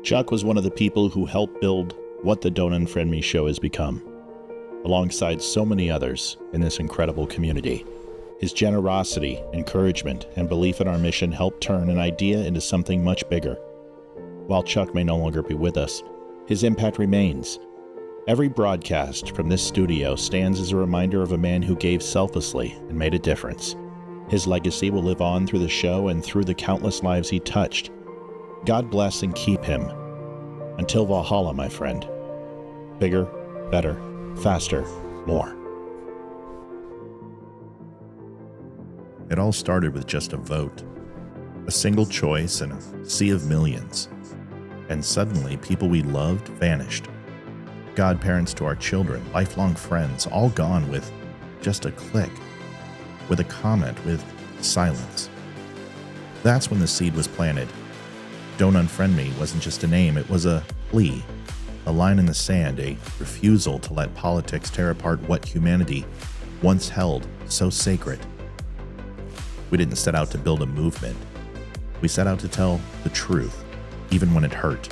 Chuck was one of the people who helped build what the Don't Unfriend Me show has become, alongside so many others in this incredible community. His generosity, encouragement, and belief in our mission helped turn an idea into something much bigger. While Chuck may no longer be with us, his impact remains. Every broadcast from this studio stands as a reminder of a man who gave selflessly and made a difference. His legacy will live on through the show and through the countless lives he touched. God bless and keep him. Until Valhalla, my friend. Bigger, better, faster, more. It all started with just a vote, a single choice in a sea of millions. And suddenly, people we loved vanished. Godparents to our children, lifelong friends, all gone with just a click, with a comment, with silence. That's when the seed was planted. Don't Unfriend Me wasn't just a name, it was a plea, a line in the sand, a refusal to let politics tear apart what humanity once held so sacred. We didn't set out to build a movement. We set out to tell the truth, even when it hurt.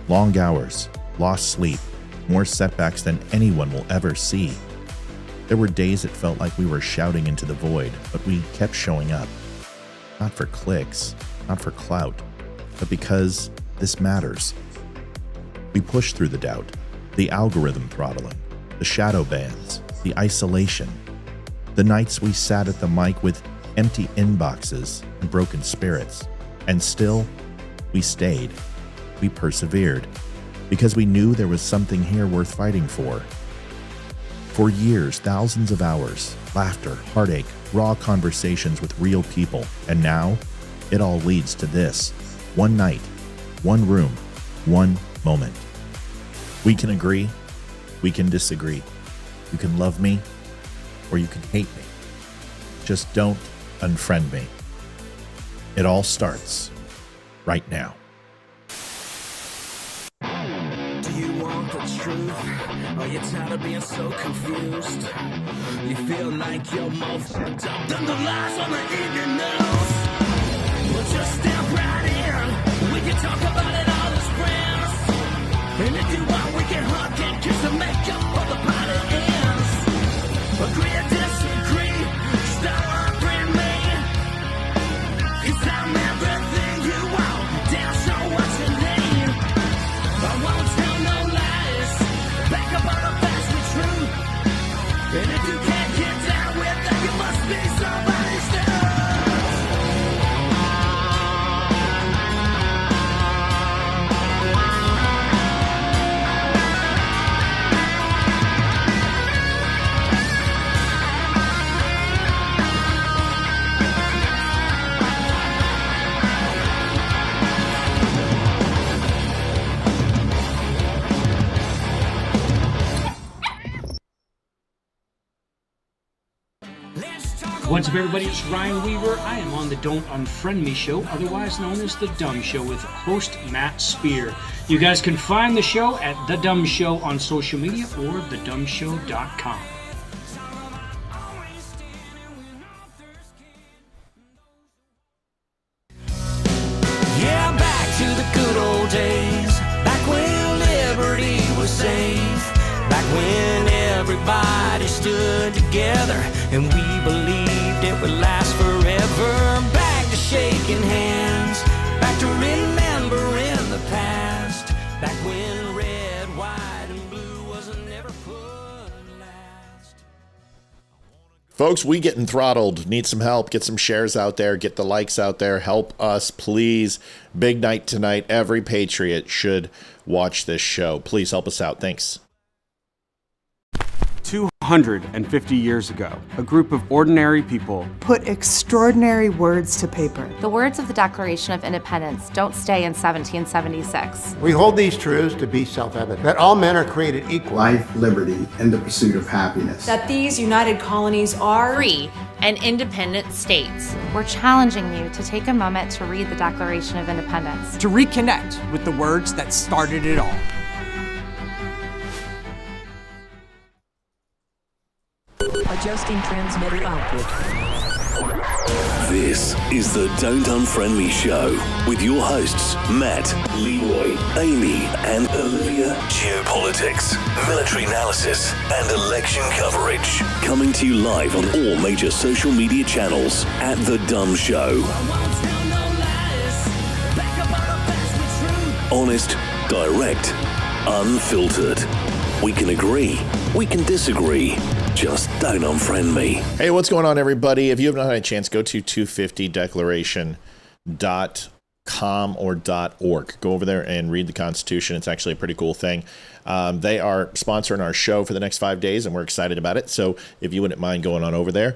Long hours, lost sleep, more setbacks than anyone will ever see. There were days it felt like we were shouting into the void, but we kept showing up. Not for clicks, not for clout, but because this matters. We pushed through the doubt, the algorithm throttling, the shadow bans, the isolation, the nights we sat at the mic with empty inboxes and broken spirits. And still, we stayed. We persevered, because we knew there was something here worth fighting for. For years, thousands of hours, laughter, heartache, raw conversations with real people, and now, it all leads to this. One night, one room, one moment. We can agree, we can disagree. You can love me, or you can hate me. Just don't unfriend me. It all starts right now. Do you want the truth? Are you tired of being so confused? You feel like you're more fucked up than the lies on the evening news? Well, just step right in. We can talk about it all as friends. And if you want, we can hug and kiss and make up for the party ends. Agree or disagree, stop unfriend me. 'Cause I'm everything you want, damn sure what you need. I won't tell no lies, back up on the facts with truth. And if you can't get down with that, you must be somebody's dad. What's up, everybody? It's Ryan Weaver. I am on the Don't Unfriend Me show, otherwise known as The Dumb Show, with host Matt Spear. You guys can find the show at The Dumb Show on social media or thedumbshow.com. Yeah, back to the good old days, back when liberty was safe, back when everybody stood together and we believed it would last forever. Back to shaking hands, back to remembering the past, back when red, white, and blue wasn't never put last. Folks, we getting throttled. Need some help. Get some shares out there. Get the likes out there. Help us, please. Big night tonight. Every patriot should watch this show. Please help us out. Thanks. 250 years ago, a group of ordinary people put extraordinary words to paper. The words of the Declaration of Independence don't stay in 1776. We hold these truths to be self-evident, that all men are created equal. Life, liberty, and the pursuit of happiness. That these united colonies are free and independent states. We're challenging you to take a moment to read the Declaration of Independence. To reconnect with the words that started it all. Adjusting transmitter output. This is the Don't Unfriend Me Show with your hosts, Matt, Leroy, Amy, and Olivia. Geopolitics, military analysis, and election coverage. Coming to you live on all major social media channels at The Dumb Show. Honest, direct, unfiltered. We can agree, we can disagree. Just don't unfriend me. Hey, what's going on, everybody? If you have not had a chance, go to 250declaration.com or .org. Go over there and read the Constitution. It's actually a pretty cool thing. They are sponsoring our show for the next 5 days, and we're excited about it. So if you wouldn't mind going on over there,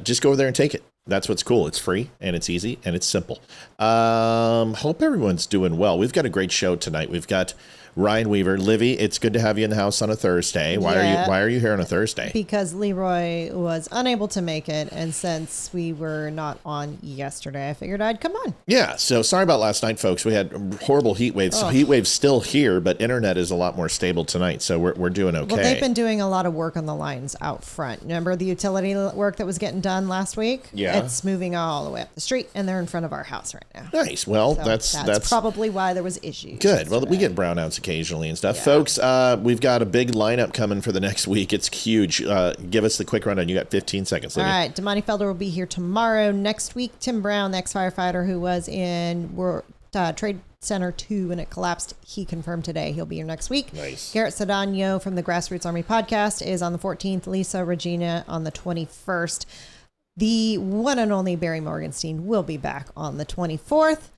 just go over there and take it. That's what's cool. It's free, and it's easy, and it's simple. Hope everyone's doing well. We've got a great show tonight. We've got Ryan Weaver. Livy, it's good to have you in the house on a Thursday. Why are you here on a Thursday? Because Leroy was unable to make it, and since we were not on yesterday, I figured I'd come on. Yeah, so sorry about last night, folks. We had horrible heat waves. So heat wave's still here, but internet is a lot more stable tonight, so we're doing okay. Well, they've been doing a lot of work on the lines out front. Remember the utility work that was getting done last week? Yeah. It's moving all the way up the street, and they're in front of our house right now. Nice. Well, So that's probably why there was issues. good. Well, we get brownouts occasionally and stuff. Yeah. Folks, we've got a big lineup coming for the next week. It's huge. Give us the quick rundown. You got 15 seconds. Livy. All right. Damani Felder will be here tomorrow. Next week, Tim Brown, the ex-firefighter who was in Trade Center 2 when it collapsed, he confirmed today he'll be here next week. Nice. Garrett Sedano from the Grassroots Army podcast is on the 14th. Lisa Regina on the 21st. The one and only Barry Morgenstein will be back on the 24th.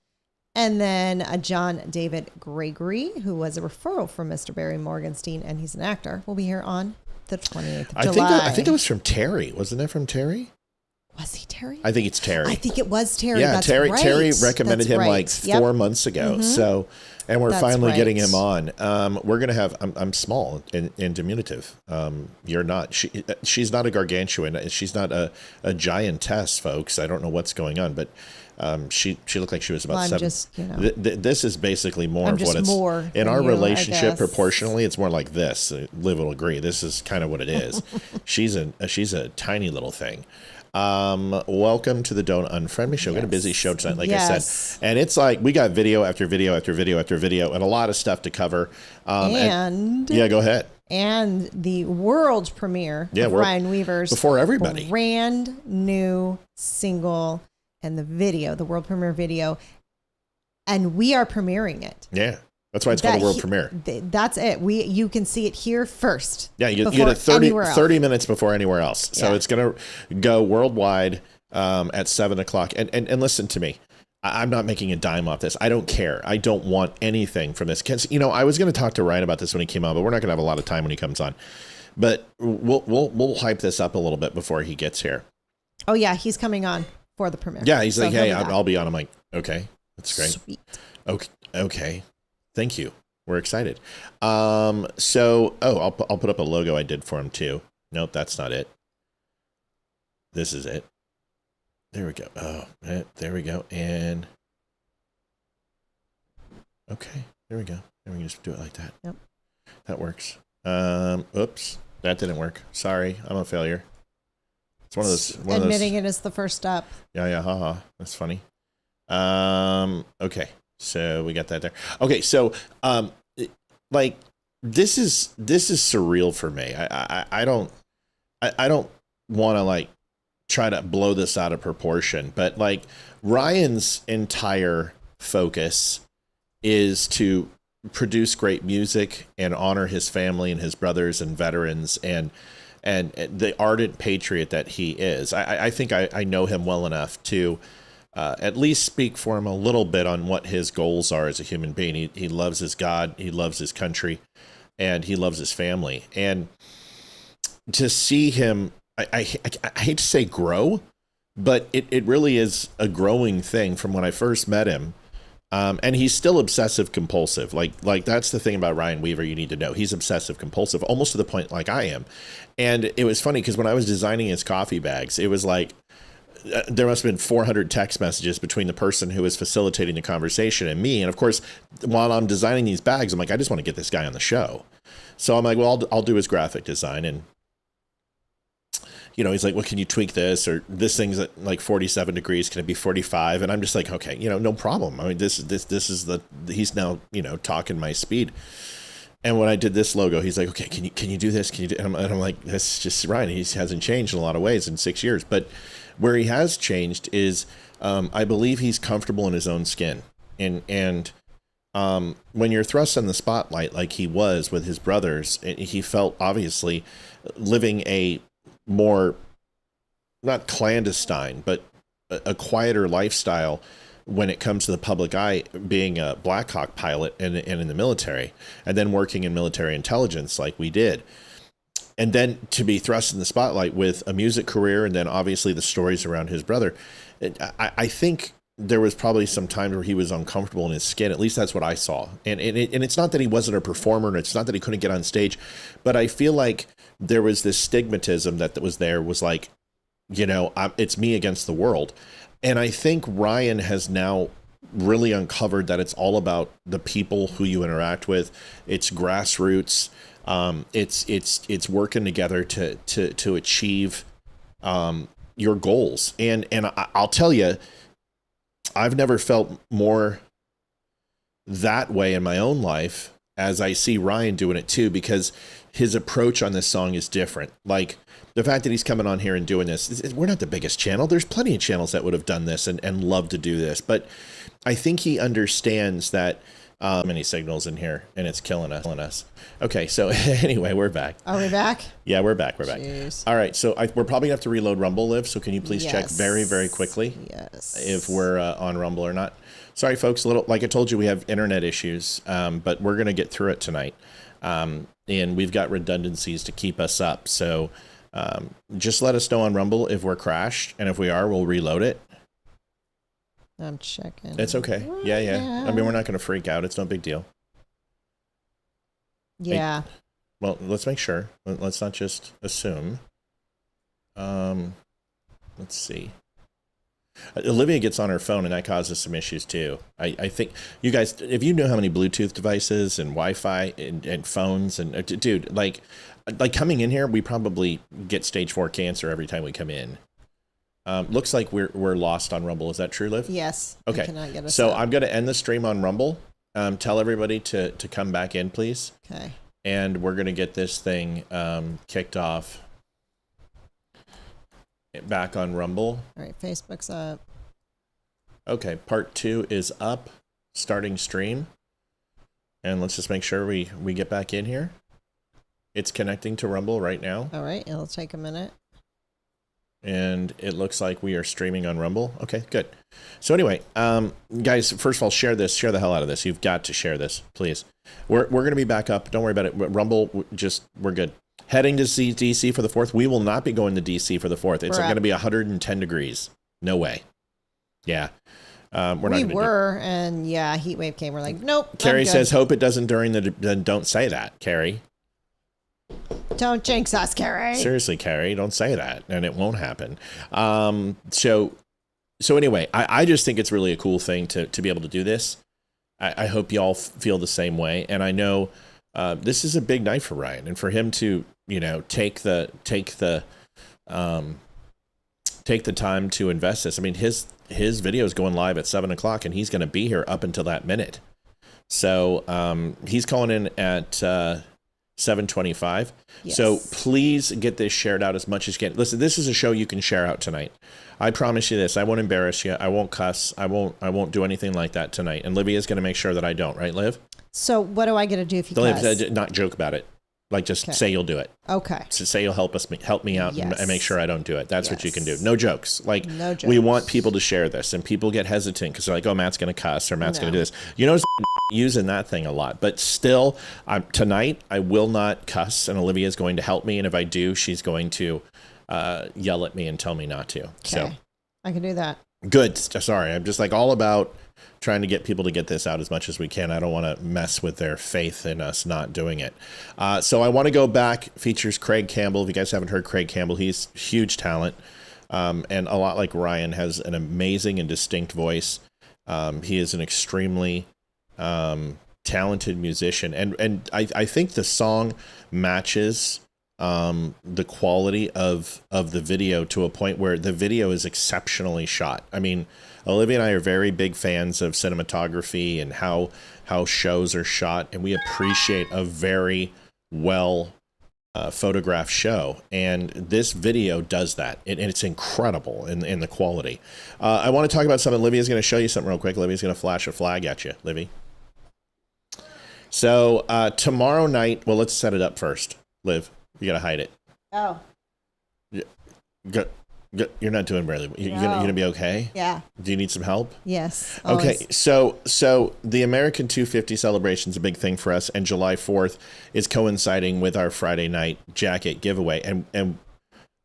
And then John David Gregory, who was a referral from Mr. Barry Morgenstein, and he's an actor, will be here on the 28th of July. I think it was from Terry. Wasn't that from Terry? Was he Terry? I think it's Terry. I think it was Terry. Yeah, That's Terry. right. Terry recommended That's him right. like 4 months ago. Mhm. So, and we're That's finally right. getting him on. We're gonna have. I'm small and diminutive. You're not. She's not a gargantuan. She's not a giantess, folks. I don't know what's going on, but she looked like she was about 7. Just, this is basically more I'm of what just it's more in than our you, I relationship. guess. Proportionally, it's more like this. Liv will agree. This is kind of what it is. She's a tiny little thing. Welcome to the Don't Unfriend Me show. We've got a busy show tonight, like I said, and it's like we got video after video after video after video and a lot of stuff to cover. And yeah, go ahead. And the world premiere of Ryan Weaver's before everybody brand new single and the world premiere video, and we are premiering it. Yeah. That's why it's called a world premiere. That's it. You can see it here first. Yeah, you get it 30 minutes before anywhere else. So it's going to go worldwide at 7 o'clock. And listen to me. I'm not making a dime off this. I don't care. I don't want anything from this. I was going to talk to Ryan about this when he came on, but we're not going to have a lot of time when he comes on. But we'll hype this up a little bit before he gets here. Oh yeah, he's coming on for the premiere. Yeah, he's like, hey, I'll be on. I'm like, okay, that's great. Sweet. Okay. Thank you. We're excited. I'll put up a logo I did for him too. Nope, that's not it. This is it. There we go. Oh, there we go. And okay, there we go. Then we can just do it like that. Yep. That works. Oops, that didn't work. Sorry, I'm a failure. It's one of those. Admitting it is the first step. Yeah, haha. That's funny. Okay. So we got that there. Okay, so this is surreal for me. I don't want to try to blow this out of proportion, but Ryan's entire focus is to produce great music and honor his family and his brothers and veterans and the ardent patriot that he is. I think I know him well enough to at least speak for him a little bit on what his goals are as a human being. He loves his God, he loves his country, and he loves his family. And to see him, I hate to say grow, but it really is a growing thing from when I first met him. And he's still obsessive compulsive. Like that's the thing about Ryan Weaver you need to know. He's obsessive compulsive, almost to the point like I am. And it was funny because when I was designing his coffee bags, it was like, there must have been 400 text messages between the person who was facilitating the conversation and me. And of course, while I'm designing these bags, I'm like, I just want to get this guy on the show. So I'm like, well, I'll do his graphic design. And you know, he's like, well, can you tweak this? Or this thing's at like 47 degrees. Can it be 45? And I'm just like, okay, you know, no problem. I mean, this is he's now, you know, talking my speed. And when I did this logo, he's like, okay, can you do this? Can you do? And I'm like, that's just Ryan. He hasn't changed in a lot of ways in 6 years. But where he has changed is, I believe he's comfortable in his own skin. And when you're thrust in the spotlight like he was with his brothers, he felt obviously living a more, not clandestine, but a quieter lifestyle when it comes to the public eye, being a Black Hawk pilot and in the military, and then working in military intelligence like we did. And then to be thrust in the spotlight with a music career, and then obviously the stories around his brother. I think there was probably some times where he was uncomfortable in his skin. At least that's what I saw. And it's not that he wasn't a performer, and it's not that he couldn't get on stage, but I feel like there was this stigmatism that was there, was like, you know, it's me against the world. And I think Ryan has now really uncovered that it's all about the people who you interact with. It's grassroots. It's working together to achieve your goals. And I'll tell you, I've never felt more that way in my own life as I see Ryan doing it too, because his approach on this song is different. Like the fact that he's coming on here and doing this, we're not the biggest channel. There's plenty of channels that would have done this and love to do this. But I think he understands that many signals in here, and it's killing us. Okay, so anyway, we're back. Are we back? Yeah, we're back. We're back. Jeez. All right, so we're probably going to have to reload Rumble, Liv, so can you please check very, very quickly if we're on Rumble or not? Sorry, folks, like I told you, we have internet issues, but we're going to get through it tonight. And we've got redundancies to keep us up, so just let us know on Rumble if we're crashed, and if we are, we'll reload it. I'm checking. It's okay. Yeah. I mean, we're not going to freak out. It's no big deal. Yeah. Well, let's make sure. Let's not just assume. Let's see. Olivia gets on her phone, and that causes some issues too. I think you guys, if you know how many Bluetooth devices and Wi-Fi and phones and dude, like coming in here, we probably get stage 4 cancer every time we come in. Looks like we're lost on Rumble. Is that true, Liv? Yes. Okay. So I'm going to end the stream on Rumble. Tell everybody to come back in, please. Okay. And we're going to get this thing kicked off back on Rumble. All right. Facebook's up. Okay. Part 2 is up, starting stream. And let's just make sure we get back in here. It's connecting to Rumble right now. All right. It'll take a minute. And it looks like we are streaming on Rumble. Okay, good. So anyway, guys, first of all, share this. Share the hell out of this. You've got to share this, please. We're going to be back up. Don't worry about it. Rumble, we're good. Heading to DC for the 4th. We will not be going to DC for the 4th. It's going to be 110 degrees. No way. Yeah. We were, and yeah, heat wave came. We're like, nope. Carrie says, hope it doesn't during the... Then don't say that, Carrie. Don't jinx us, Carrie. Seriously, Carrie, don't say that, and it won't happen. So anyway, I just think it's really a cool thing to be able to do this. I hope y'all feel the same way, and I know this is a big night for Ryan, and for him to take the time to invest this. I mean, his video is going live at 7:00, and he's going to be here up until that minute. So he's calling in at 7:25. Yes. So please get this shared out as much as you can. Listen, this is a show you can share out tonight. I promise you this. I won't embarrass you. I won't cuss. I won't do anything like that tonight. And Livia's going to make sure that I don't. Right, Liv? So what do I get to do if you cuss? Not joke about it. Like, just say you'll do it. Okay. So say you'll help me out and make sure I don't do it. That's what you can do. No jokes. Like, no jokes. We want people to share this, and people get hesitant because they're like, oh, Matt's going to cuss or Matt's going to do this. You know, using that thing a lot, but still, tonight I will not cuss, and Olivia is going to help me, and if I do, she's going to yell at me and tell me not to. Okay. So I can do that. Good. Sorry, I'm just like all about trying to get people to get this out as much as we can. I don't want to mess with their faith in us not doing it. So I want to go back. Features Craig Campbell. If you guys haven't heard Craig Campbell, he's huge talent, and a lot like Ryan, has an amazing and distinct voice. He is an extremely talented musician, and I think the song matches the quality of the video to a point where the video is exceptionally shot. I mean, Olivia and I are very big fans of cinematography and how shows are shot, and we appreciate a very well photographed show, and this video does that, and it's incredible in the quality. I want to talk about something. Olivia's going to show you something real quick. Olivia's going to flash a flag at you, Livy. So tomorrow night, well, let's set it up first. Liv, you got to hide it. Oh. You're not doing really. You're gonna be okay. Yeah. Do you need some help? Yes. Always. Okay. So the American 250 celebration is a big thing for us, and July 4th is coinciding with our Friday night jacket giveaway, and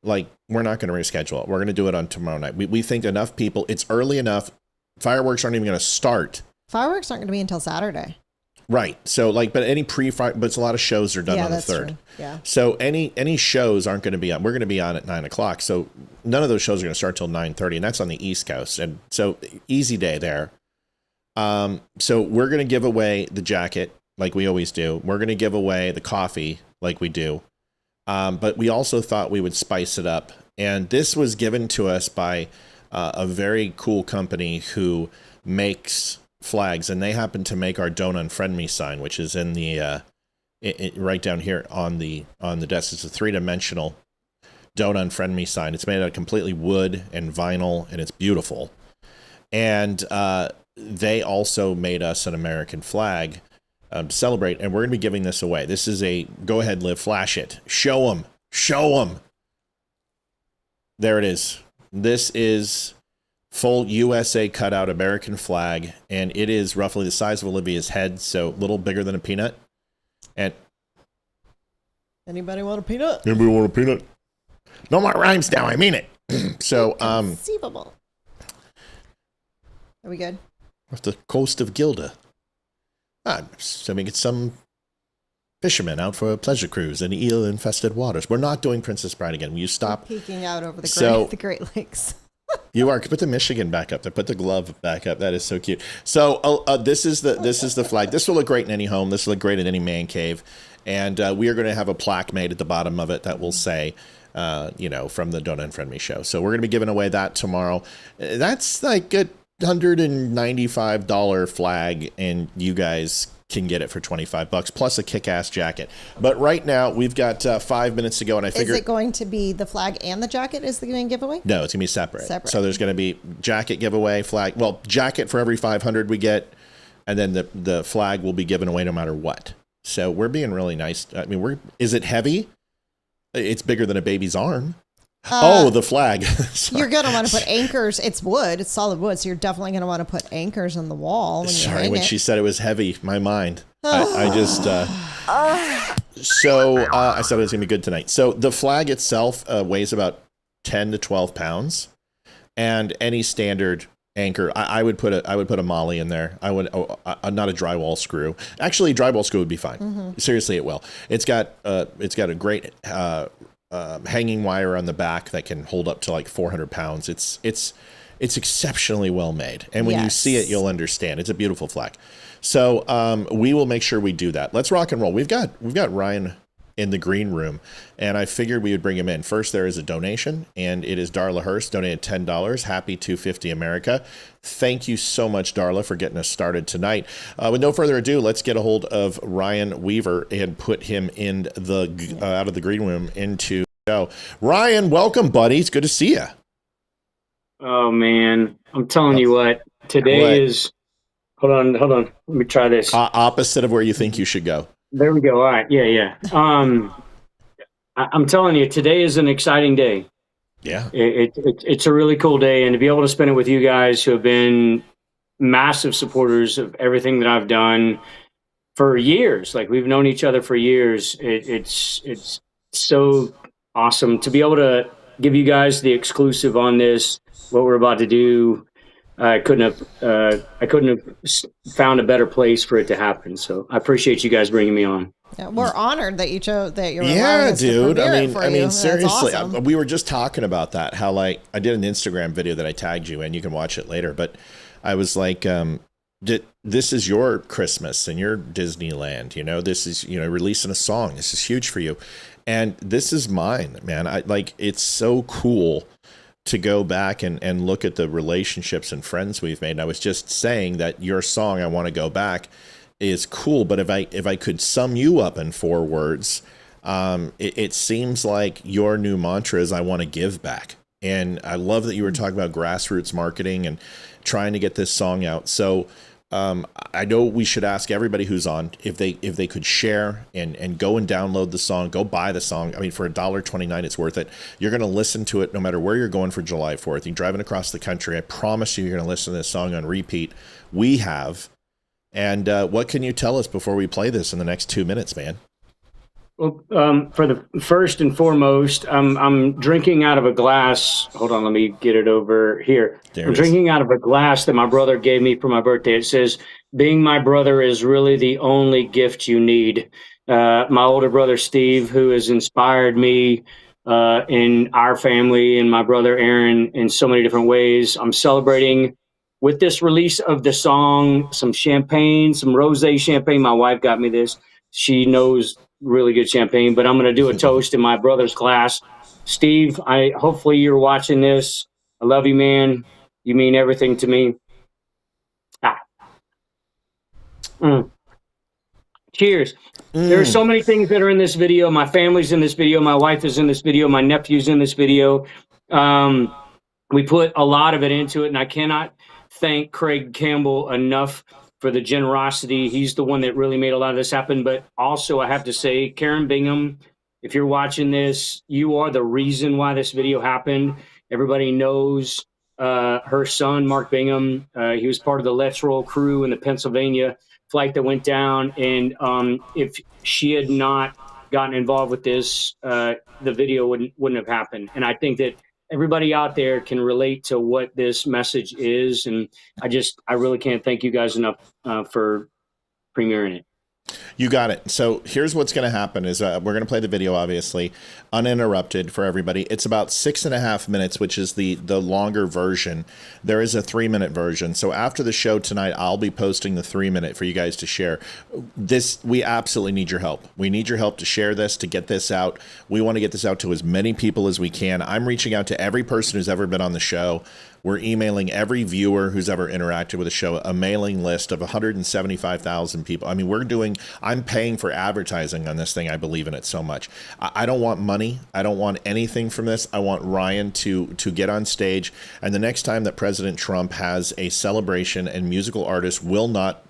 like we're not going to reschedule it. We're going to do it on tomorrow night. We think enough people. It's early enough. Fireworks aren't even going to start. Fireworks aren't going to be until Saturday. Right. So like, but any but a lot of shows are done on the 3rd. True. Yeah. So any shows aren't going to be on. We're going to be on at 9 o'clock. So none of those shows are going to start till 9:30, and that's on the East Coast. And so easy day there. So we're going to give away the jacket like we always do. We're going to give away the coffee like we do. But we also thought we would spice it up. And this was given to us by a very cool company who makes flags, and they happen to make our "Don't Unfriend Me" sign, which is in the right down here on the desk. It's a 3-dimensional "Don't Unfriend Me" sign. It's made out of completely wood and vinyl, and it's beautiful. And they also made us an American flag to celebrate, and we're going to be giving this away. This is go ahead, Liv, flash it, show them. There it is. This is full USA cutout American flag, and it is roughly the size of Olivia's head, so a little bigger than a peanut. And anybody want a peanut? Anybody want a peanut? No more rhymes now. I mean it. So conceivable. Are we good? Off the coast of Gilda. I'm assuming it's some fishermen out for a pleasure cruise in eel-infested waters. We're not doing Princess Bride again. Will you stop? We're peeking out over the Great Lakes. You are. Put the Michigan back up there. Put the glove back up. That is so cute. So this is the flag. This will look great in any home. This will look great in any man cave. And we are going to have a plaque made at the bottom of it that will say, from the Don't Unfriend Me show. So we're going to be giving away that tomorrow. That's like a $195 flag, and you guys can get it for $25 plus a kick-ass jacket. But right now we've got 5 minutes to go, and I figure, is it going to be the flag and the jacket is the main giveaway? No, it's gonna be separate. So there's gonna be jacket giveaway, flag. Well, jacket for every 500 we get, and then the flag will be given away no matter what. So we're being really nice. I mean, is it heavy? It's bigger than a baby's arm. The flag. You're going to want to put anchors. It's wood. It's solid wood. So you're definitely going to want to put anchors on the wall. When she said it was heavy, my mind. I just... I said it was going to be good tonight. So the flag itself weighs about 10 to 12 pounds. And any standard anchor, I would put a molly in there. I would not a drywall screw. Actually, drywall screw would be fine. Mm-hmm. Seriously, it will. It's got a great hanging wire on the back that can hold up to like 400 pounds. It's exceptionally well made, and when you see it, you'll understand. It's a beautiful flag. So we will make sure we do that. Let's rock and roll. We've got Ryan in the green room, and I figured we would bring him in. First, there is a donation, and it is Darla Hurst donated $10. Happy 250 America. Thank you so much, Darla, for getting us started tonight. With no further ado, let's get a hold of Ryan Weaver and put him in out of the green room into the show. Ryan, welcome, buddy. It's good to see you. Oh man, I'm telling you what. Today is. Hold on. Let me try this. Opposite of where you think you should go. There we go. All right. Yeah. I'm telling you, today is an exciting day. Yeah. It's a really cool day, and to be able to spend it with you guys who have been massive supporters of everything that I've done for years. Like, we've known each other for years. It's so awesome to be able to give you guys the exclusive on this, what we're about to do. I couldn't have found a better place for it to happen. So I appreciate you guys bringing me on. Yeah, we're honored that you chose that you're. Yeah, dude. I mean, seriously, awesome. We were just talking about that. How like I did an Instagram video that I tagged you in. You can watch it later. But I was like, this is your Christmas and your Disneyland. This is releasing a song. This is huge for you. And this is mine, man. It's so cool to go back and look at the relationships and friends we've made. And I was just saying that your song, I Want to Go Back, is cool. But if I could sum you up in 4 words, it seems like your new mantra is I want to give back. And I love that you were talking about grassroots marketing and trying to get this song out. So I know we should ask everybody who's on if they could share and go and download the song, go buy the song. I mean, for $1.29, it's worth it. You're going to listen to it no matter where you're going for July 4th. You're driving across the country. I promise you're going to listen to this song on repeat. We have. And what can you tell us before we play this in the next 2 minutes, man? Well, for the first and foremost, I'm drinking out of a glass. Hold on, let me get it over here. I'm drinking out of a glass that my brother gave me for my birthday. It says, "Being my brother is really the only gift you need." My older brother, Steve, who has inspired me in our family, and my brother, Aaron, in so many different ways. I'm celebrating with this release of the song, some champagne, some rosé champagne. My wife got me this. She knows really good champagne, but I'm going to do a toast in my brother's glass. Steve, hopefully you're watching this. I love you, man. You mean everything to me. Cheers. There are so many things that are in this video. My family's in this video. My wife is in this video. My nephew's in this video. We put a lot of it into it, and I cannot thank Craig Campbell enough for the generosity. He's the one that really made a lot of this happen. But also, I have to say, Karen Bingham, if you're watching this, you are the reason why this video happened. Everybody knows her son, Mark Bingham. He was part of the Let's Roll crew in the Pennsylvania flight that went down. And if she had not gotten involved with this, the video wouldn't have happened. And I think that everybody out there can relate to what this message is. And I really can't thank you guys enough for premiering it. You got it. So here's what's going to happen is we're going to play the video, obviously, uninterrupted for everybody. It's about 6.5 minutes, which is the longer version. There is a 3-minute version. So after the show tonight, I'll be posting the 3-minute for you guys to share. We absolutely need your help. We need your help to share this, to get this out. We want to get this out to as many people as we can. I'm reaching out to every person who's ever been on the show. We're emailing every viewer who's ever interacted with the show, a mailing list of 175,000 people. I mean, I'm paying for advertising on this thing. I believe in it so much. I don't want money. I don't want anything from this. I want Ryan to get on stage. And the next time that President Trump has a celebration and musical artists will not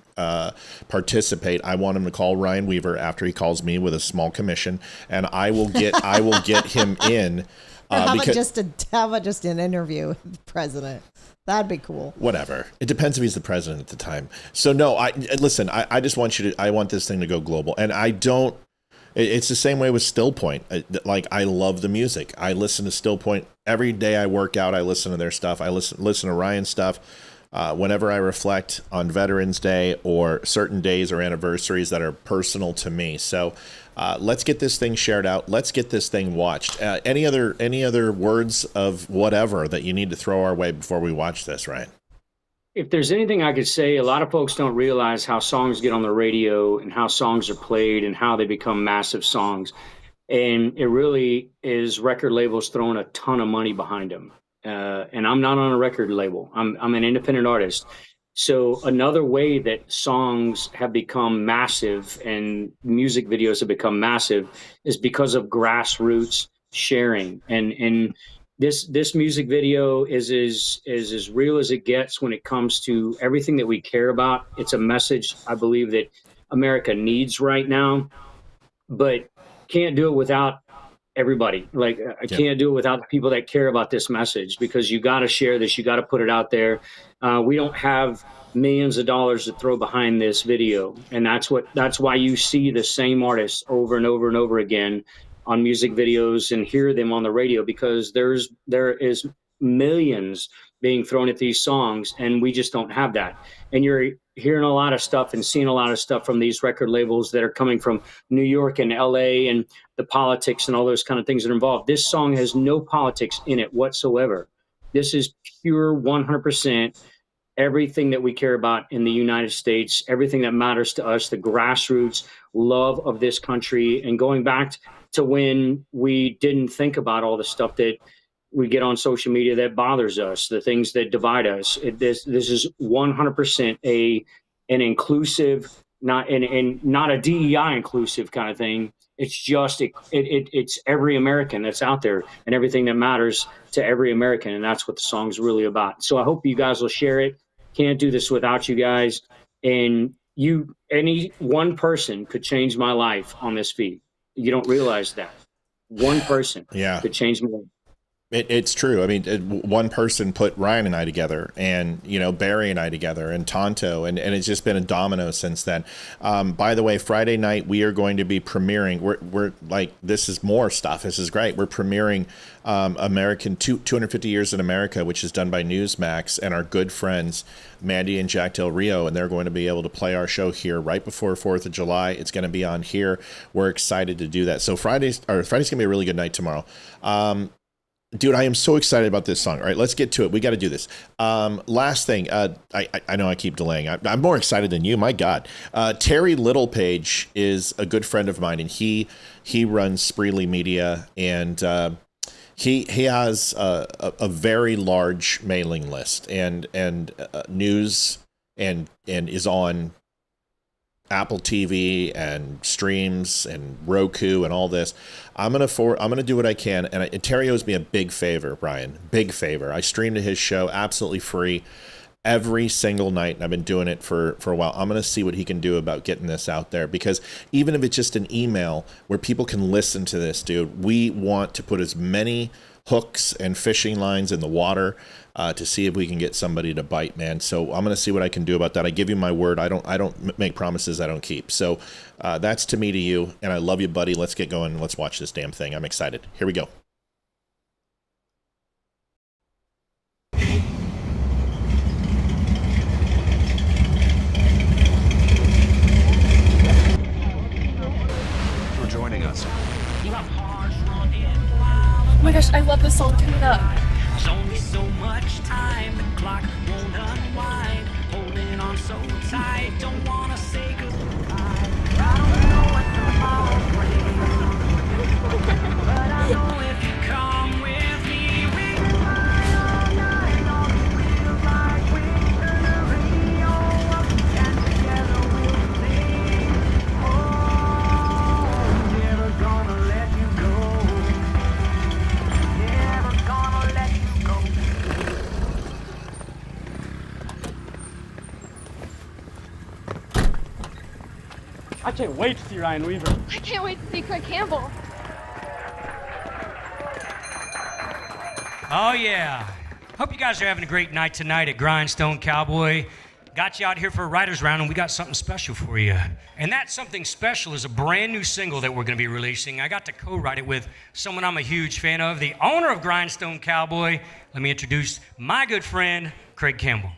participate, I want him to call Ryan Weaver after he calls me with a small commission, and I will get him in. How about just an interview with the president? That'd be cool. Whatever. It depends if he's the president at the time. So no, listen, I just want I want this thing to go global. And it's the same way with Still Point. I love the music. I listen to Still Point every day I work out. I listen to their stuff. I listen to Ryan's stuff. Whenever I reflect on Veterans Day or certain days or anniversaries that are personal to me. So let's get this thing shared out. Let's get this thing watched. Any other words of whatever that you need to throw our way before we watch this, Ryan? If there's anything I could say, a lot of folks don't realize how songs get on the radio and how songs are played and how they become massive songs. And it really is record labels throwing a ton of money behind them. And I'm not on a record label. I'm an independent artist. So another way that songs have become massive and music videos have become massive is because of grassroots sharing. And this music video is as real as it gets when it comes to everything that we care about. It's a message I believe that America needs right now, but can't do it without everybody. I can't do it without the people that care about this message, because you got to share this. You got to put it out there. We don't have millions of dollars to throw behind this video. And that's why you see the same artists over and over and over again on music videos and hear them on the radio, because there is millions being thrown at these songs, and we just don't have that. And you're hearing a lot of stuff and seeing a lot of stuff from these record labels that are coming from New York and LA and the politics and all those kind of things that are involved. This song has no politics in it whatsoever. This is pure 100% everything that we care about in the United States, everything that matters to us, the grassroots love of this country. And going back to when we didn't think about all the stuff that we get on social media that bothers us, the things that divide us. This is 100% an inclusive, not a DEI inclusive kind of thing. It's just it's every American that's out there and everything that matters to every American, and that's what the song's really about. So I hope you guys will share it. Can't do this without you guys. And any one person could change my life on this feed. You don't realize that. One person could change my life. It's true. I mean, one person put Ryan and I together, and Barry and I together, and Tonto, and it's just been a domino since then. By the way, Friday night we are going to be premiering. We're like, this is more stuff. This is great. We're premiering American 250 Years in America, which is done by Newsmax and our good friends Mandy and Jack Del Rio, and they're going to be able to play our show here right before 4th of July. It's going to be on here. We're excited to do that. So Friday's going to be a really good night tomorrow. Dude, I am so excited about this song. All right, let's get to it. We got to do this. Last thing, I know I keep delaying. I'm more excited than you. My God. Terry Littlepage is a good friend of mine, and he runs Spreely Media, and he has a very large mailing list and news and is on Apple TV and streams and Roku and all this. I'm gonna do what I can, and Terry owes me a big favor, Brian. Big favor. I stream to his show absolutely free every single night, and I've been doing it for a while. I'm gonna see what he can do about getting this out there, because even if it's just an email where people can listen to this, dude, we want to put as many hooks and fishing lines in the water to see if we can get somebody to bite, man. So I'm going to see what I can do about that. I give you my word. I don't make promises I don't keep. So that's to me to you, and I love you, buddy. Let's get going. Let's watch this damn thing. I'm excited. Here we go. For joining us. Oh my gosh, I love this song. Turn it up. There's only so much time, the clock won't unwind. Holding on so tight, don't wanna say goodbye. I don't know what tomorrow brings, but I know if you come with me, we can fly all night on the wheels like we turn the radio up, and together we'll sing. Oh, never gonna let you go. Never gonna let you go. I can't wait to see Ryan Weaver. I can't wait to see Craig Campbell. Oh, yeah. Hope you guys are having a great night tonight at Grindstone Cowboy. Got you out here for a writer's round, and we got something special for you. And that something special is a brand new single that we're going to be releasing. I got to co-write it with someone I'm a huge fan of, the owner of Grindstone Cowboy. Let me introduce my good friend, Craig Campbell.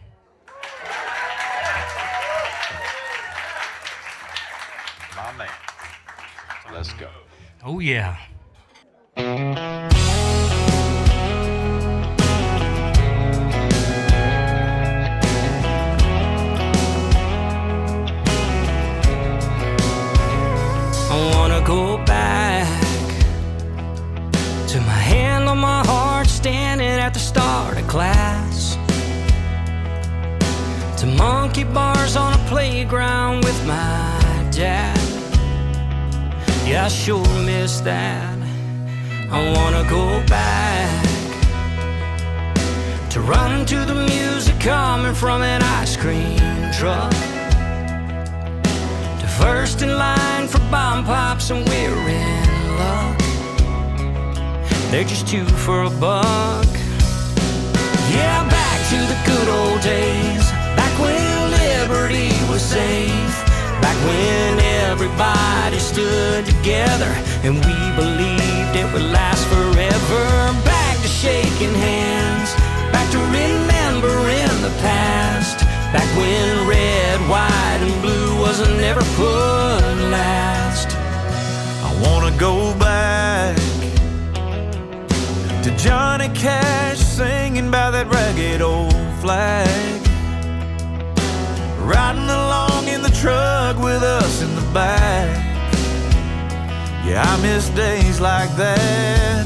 My man. Let's go. Oh, yeah. I wanna go back to my hand on my heart, standing at the start of class, to monkey bars on a playground with my dad. Yeah, I sure miss that. I wanna go back to run to the music coming from an ice cream truck, first in line for bomb pops, and we're in luck. They're just two for $1. Yeah, back to the good old days, back when liberty was safe, back when everybody stood together and we believed it would last forever. Back to shaking hands, back to remembering the past, back when red, white, and blue wasn't never put last. I wanna go back to Johnny Cash singing by that ragged old flag, riding along in the truck with us in the back. Yeah, I miss days like that.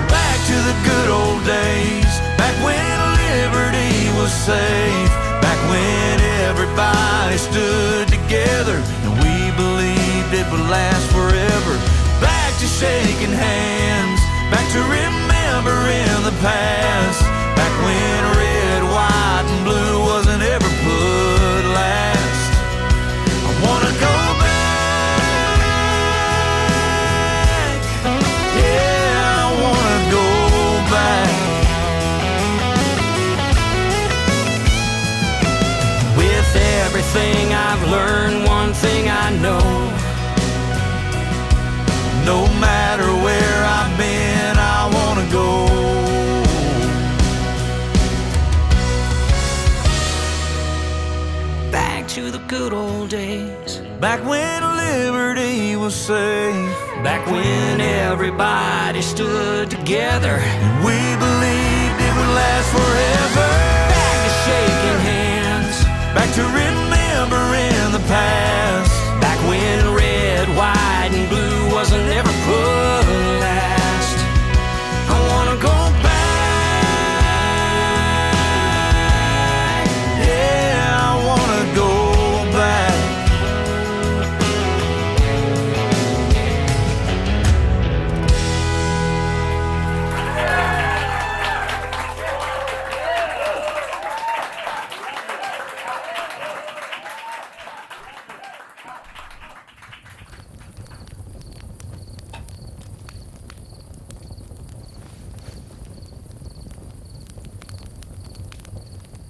Back to the good old days, back when liberty was safe, back when everybody stood together and we believed it would last forever. Back to shaking hands, back to remembering the past, back when red, white, and blue wasn't ever put last. I wanna go back, yeah, I wanna go back. With everything I've learned, one thing I know: no matter where I've been, I wanna go. Back to the good old days, back when liberty was safe, back when everybody stood together and we believed it would last forever. Back to shaking hands, back to remembering the past, back when red, white, and blue wasn't ever put last. I wanna go back, yeah, I wanna go back.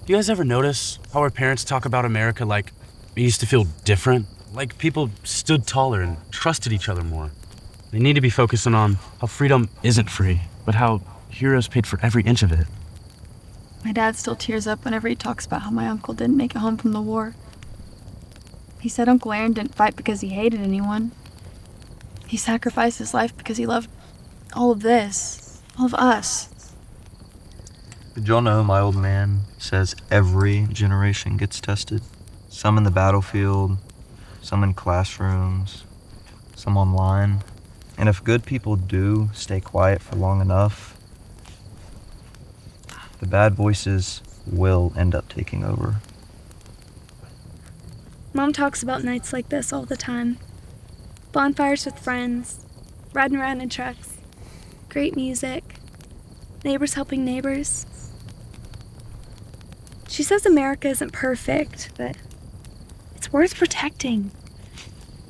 Do you guys ever notice how our parents talk about America like it used to feel different? Like people stood taller and trusted each other more. They need to be focusing on how freedom isn't free, but how heroes paid for every inch of it. My dad still tears up whenever he talks about how my uncle didn't make it home from the war. He said Uncle Aaron didn't fight because he hated anyone. He sacrificed his life because he loved all of this, all of us. Did y'all know my old man says every generation gets tested? Some in the battlefield, some in classrooms, some online. And if good people do stay quiet for long enough, the bad voices will end up taking over. Mom talks about nights like this all the time. Bonfires with friends, riding around in trucks, great music, neighbors helping neighbors. She says America isn't perfect, but it's worth protecting.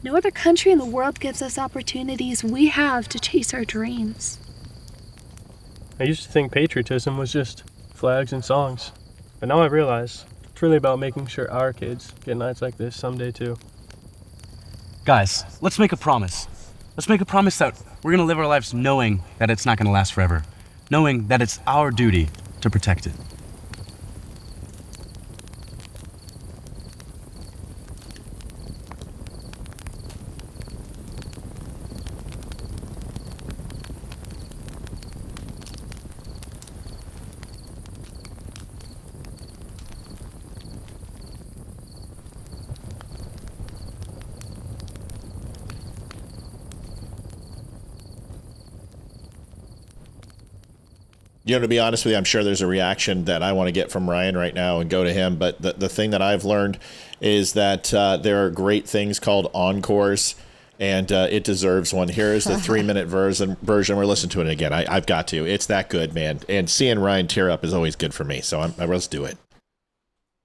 No other country in the world gives us opportunities we have to chase our dreams. I used to think patriotism was just flags and songs, but now I realize it's really about making sure our kids get nights like this someday too. Guys, let's make a promise. Let's make a promise that we're gonna live our lives knowing that it's not gonna last forever, knowing that it's our duty to protect it. You know, to be honest with you, I'm sure there's a reaction that I want to get from Ryan right now and go to him. But the thing that I've learned is that there are great things called encores, and it deserves one. Here is the 3-minute version. We're listening to it again. I've got to. It's that good, man. And seeing Ryan tear up is always good for me. So let's do it.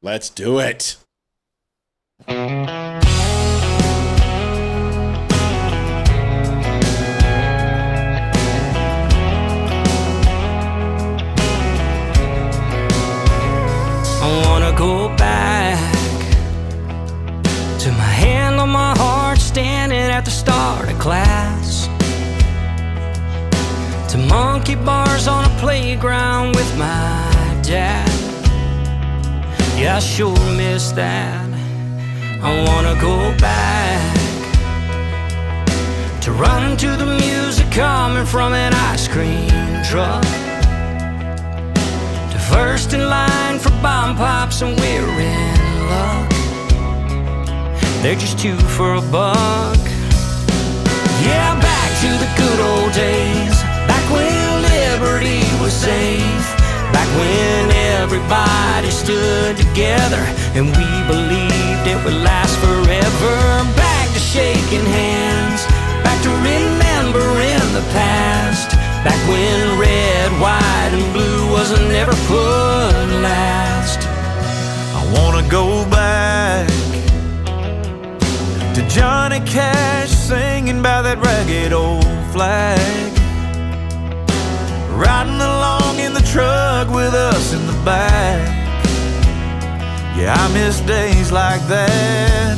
Let's do it. I wanna go back to my hand on my heart, standing at the start of class, to monkey bars on a playground with my dad. Yeah, I sure miss that. I wanna go back to run to the music coming from an ice cream truck, first in line for bomb pops, and we're in luck. They're just $2 for $1. good old days, back when liberty was safe, back when everybody stood together and we believed it would last forever. Back to shaking hands, back to remembering the past, back when red, white, and blue wasn't never put last. I wanna go back to Johnny Cash singing by that ragged old flag, riding along in the truck with us in the back. Yeah, I miss days like that.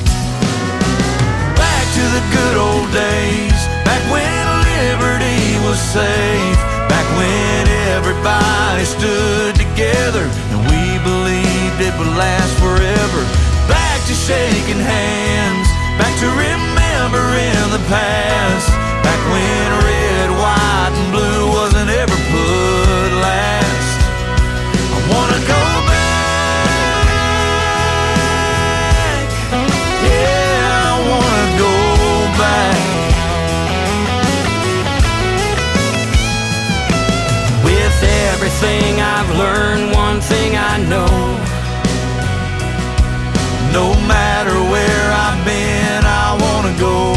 Back to the good old days, back when liberty was safe, back when everybody stood together and we believed it would last forever. Back to shaking hands, back to remembering the past, back when red, white, and blue wasn't ever put last. I wanna go back, yeah, I wanna go back. With everything I've learned, one thing I know, no matter where I've been, I wanna go.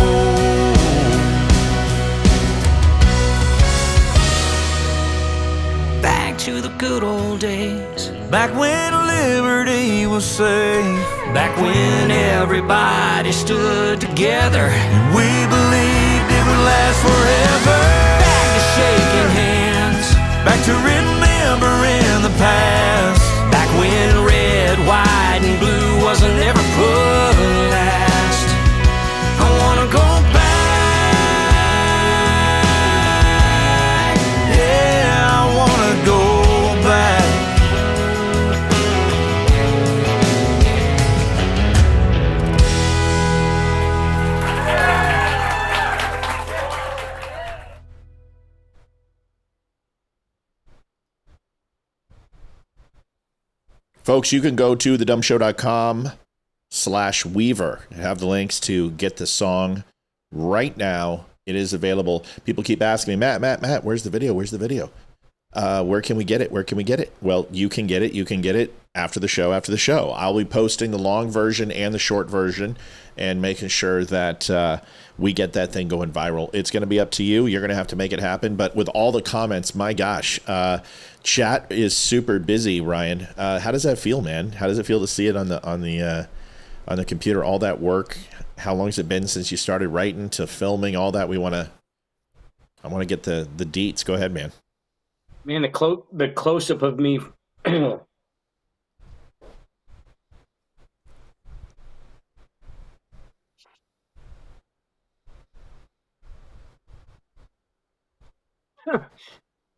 Back to the good old days, back when liberty was safe, back when everybody stood together and we believed it would last forever. Back to shaking hands, back to remembering the past, back when red, white, and blue wasn't ever put last. I wanna go back, yeah, I wanna go back. Folks, you can go to thedumbshow.com/Weaver. Have the links to get the song right now. It is available. People keep asking me, Matt, where's the video? Where's the video? Where can we get it? Where can we get it? Well, you can get it. You can get it after the show. I'll be posting the long version and the short version and making sure that we get that thing going viral. It's going to be up to you. You're going to have to make it happen. But with all the comments, my gosh, chat is super busy, Ryan. How does that feel, man? How does it feel to see it on the computer? All that work. How long has it been since you started writing to filming? All that I want to get the deets. Go ahead, man. Man, the close up of me.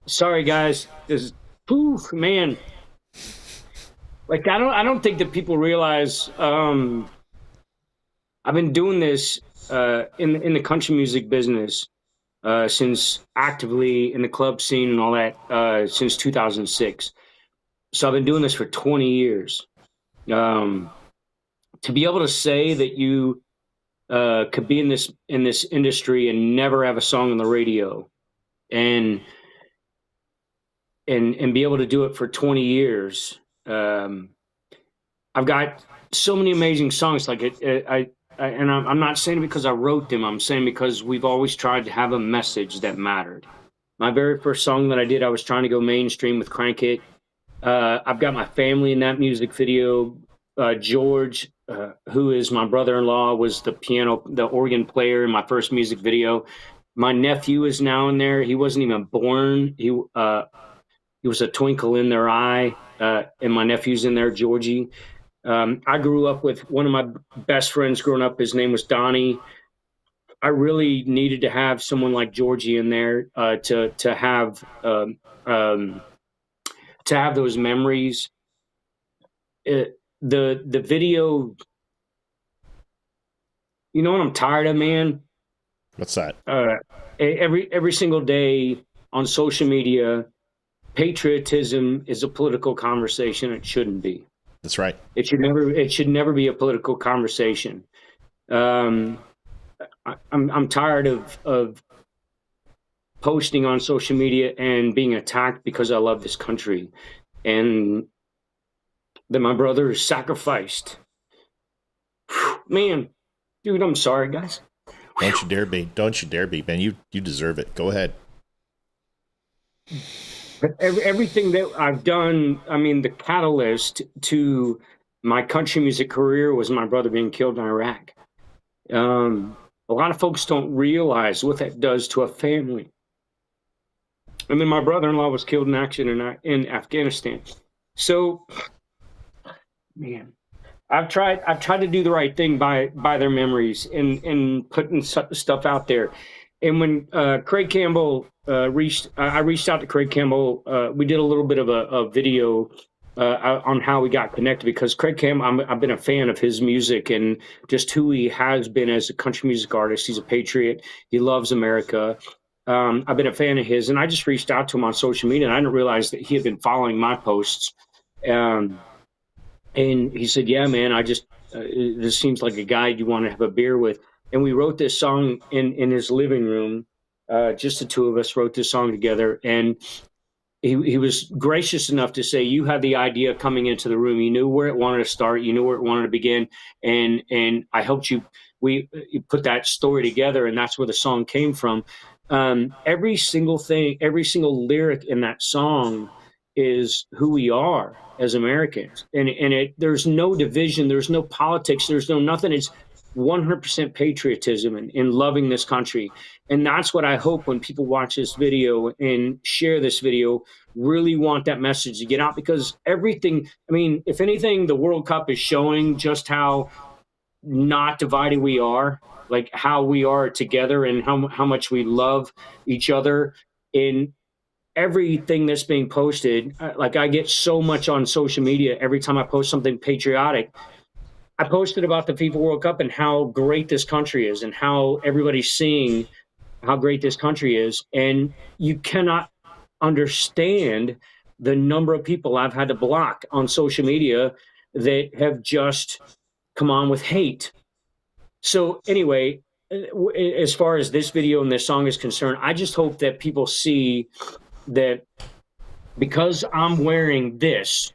Sorry, guys. This poof, man. Like I don't think that people realize. I've been doing this in the country music business since actively in the club scene and all that since 2006. So I've been doing this for 20 years. To be able to say that you could be in this industry and never have a song on the radio, and be able to do it for 20 years. I've got so many amazing songs. Like I'm not saying it because I wrote them. I'm saying because we've always tried to have a message that mattered. My very first song that I did, I was trying to go mainstream with Crank It. I've got my family in that music video. George, who is my brother-in-law, was the organ player in my first music video. My nephew is now in there. He wasn't even born. He was a twinkle in their eye, and my nephew's in there, Georgie. I grew up with one of my best friends growing up. His name was Donnie. I really needed to have someone like Georgie in there to have those memories. The video, you know what I'm tired of, man? What's that? Every single day on social media, patriotism is a political conversation. It shouldn't be. That's right. It should never be a political conversation. I'm tired of posting on social media and being attacked because I love this country, and that my brother is sacrificed. Man, dude, I'm sorry, guys. Don't you dare be. Don't you dare be, man. You deserve it. Go ahead. Everything that I've done, I mean, the catalyst to my country music career was my brother being killed in Iraq. A lot of folks don't realize what that does to a family. And then my brother-in-law was killed in action in Afghanistan. So, man, I've tried to do the right thing by their memories and putting stuff out there. And when Craig Campbell I reached out to Craig Campbell. We did a little bit of a video on how we got connected, because Craig Campbell, I've been a fan of his music and just who he has been as a country music artist. He's a patriot. He loves America. I've been a fan of his, and I just reached out to him on social media, and I didn't realize that he had been following my posts. And he said, "Yeah, man, I just this seems like a guy you want to have a beer with." And we wrote this song in his living room. Just the two of us wrote this song together, and he was gracious enough to say, "You had the idea coming into the room. You knew where it wanted to start. You knew where it wanted to begin, and I helped you. We put that story together, and that's where the song came from." Every single thing, every single lyric in that song is who we are as Americans, and there's no division, there's no politics, there's no nothing. It's 100% patriotism and loving this country. And that's what I hope when people watch this video and share this video, really want that message to get out, because everything, I mean, if anything, the World Cup is showing just how not divided we are, like how we are together and how much we love each other. In everything that's being posted, like I get so much on social media every time I post something patriotic. I posted about the FIFA World Cup and how great this country is and how everybody's seeing how great this country is. And you cannot understand the number of people I've had to block on social media that have just come on with hate. So anyway, as far as this video and this song is concerned, I just hope that people see that because I'm wearing this,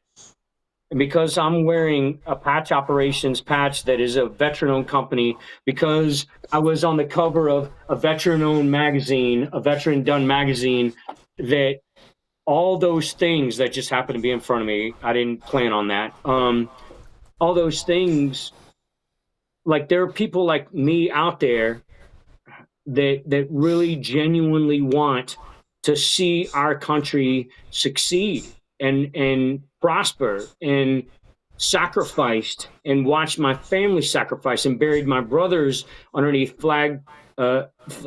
because I'm wearing a Patch Operations patch that is a veteran-owned company, because I was on the cover of a veteran-owned magazine, a veteran-done magazine, that all those things that just happened to be in front of me, I didn't plan on that. All those things, like there are people like me out there that really genuinely want to see our country succeed and prosper, and sacrificed, and watched my family sacrifice and buried my brothers underneath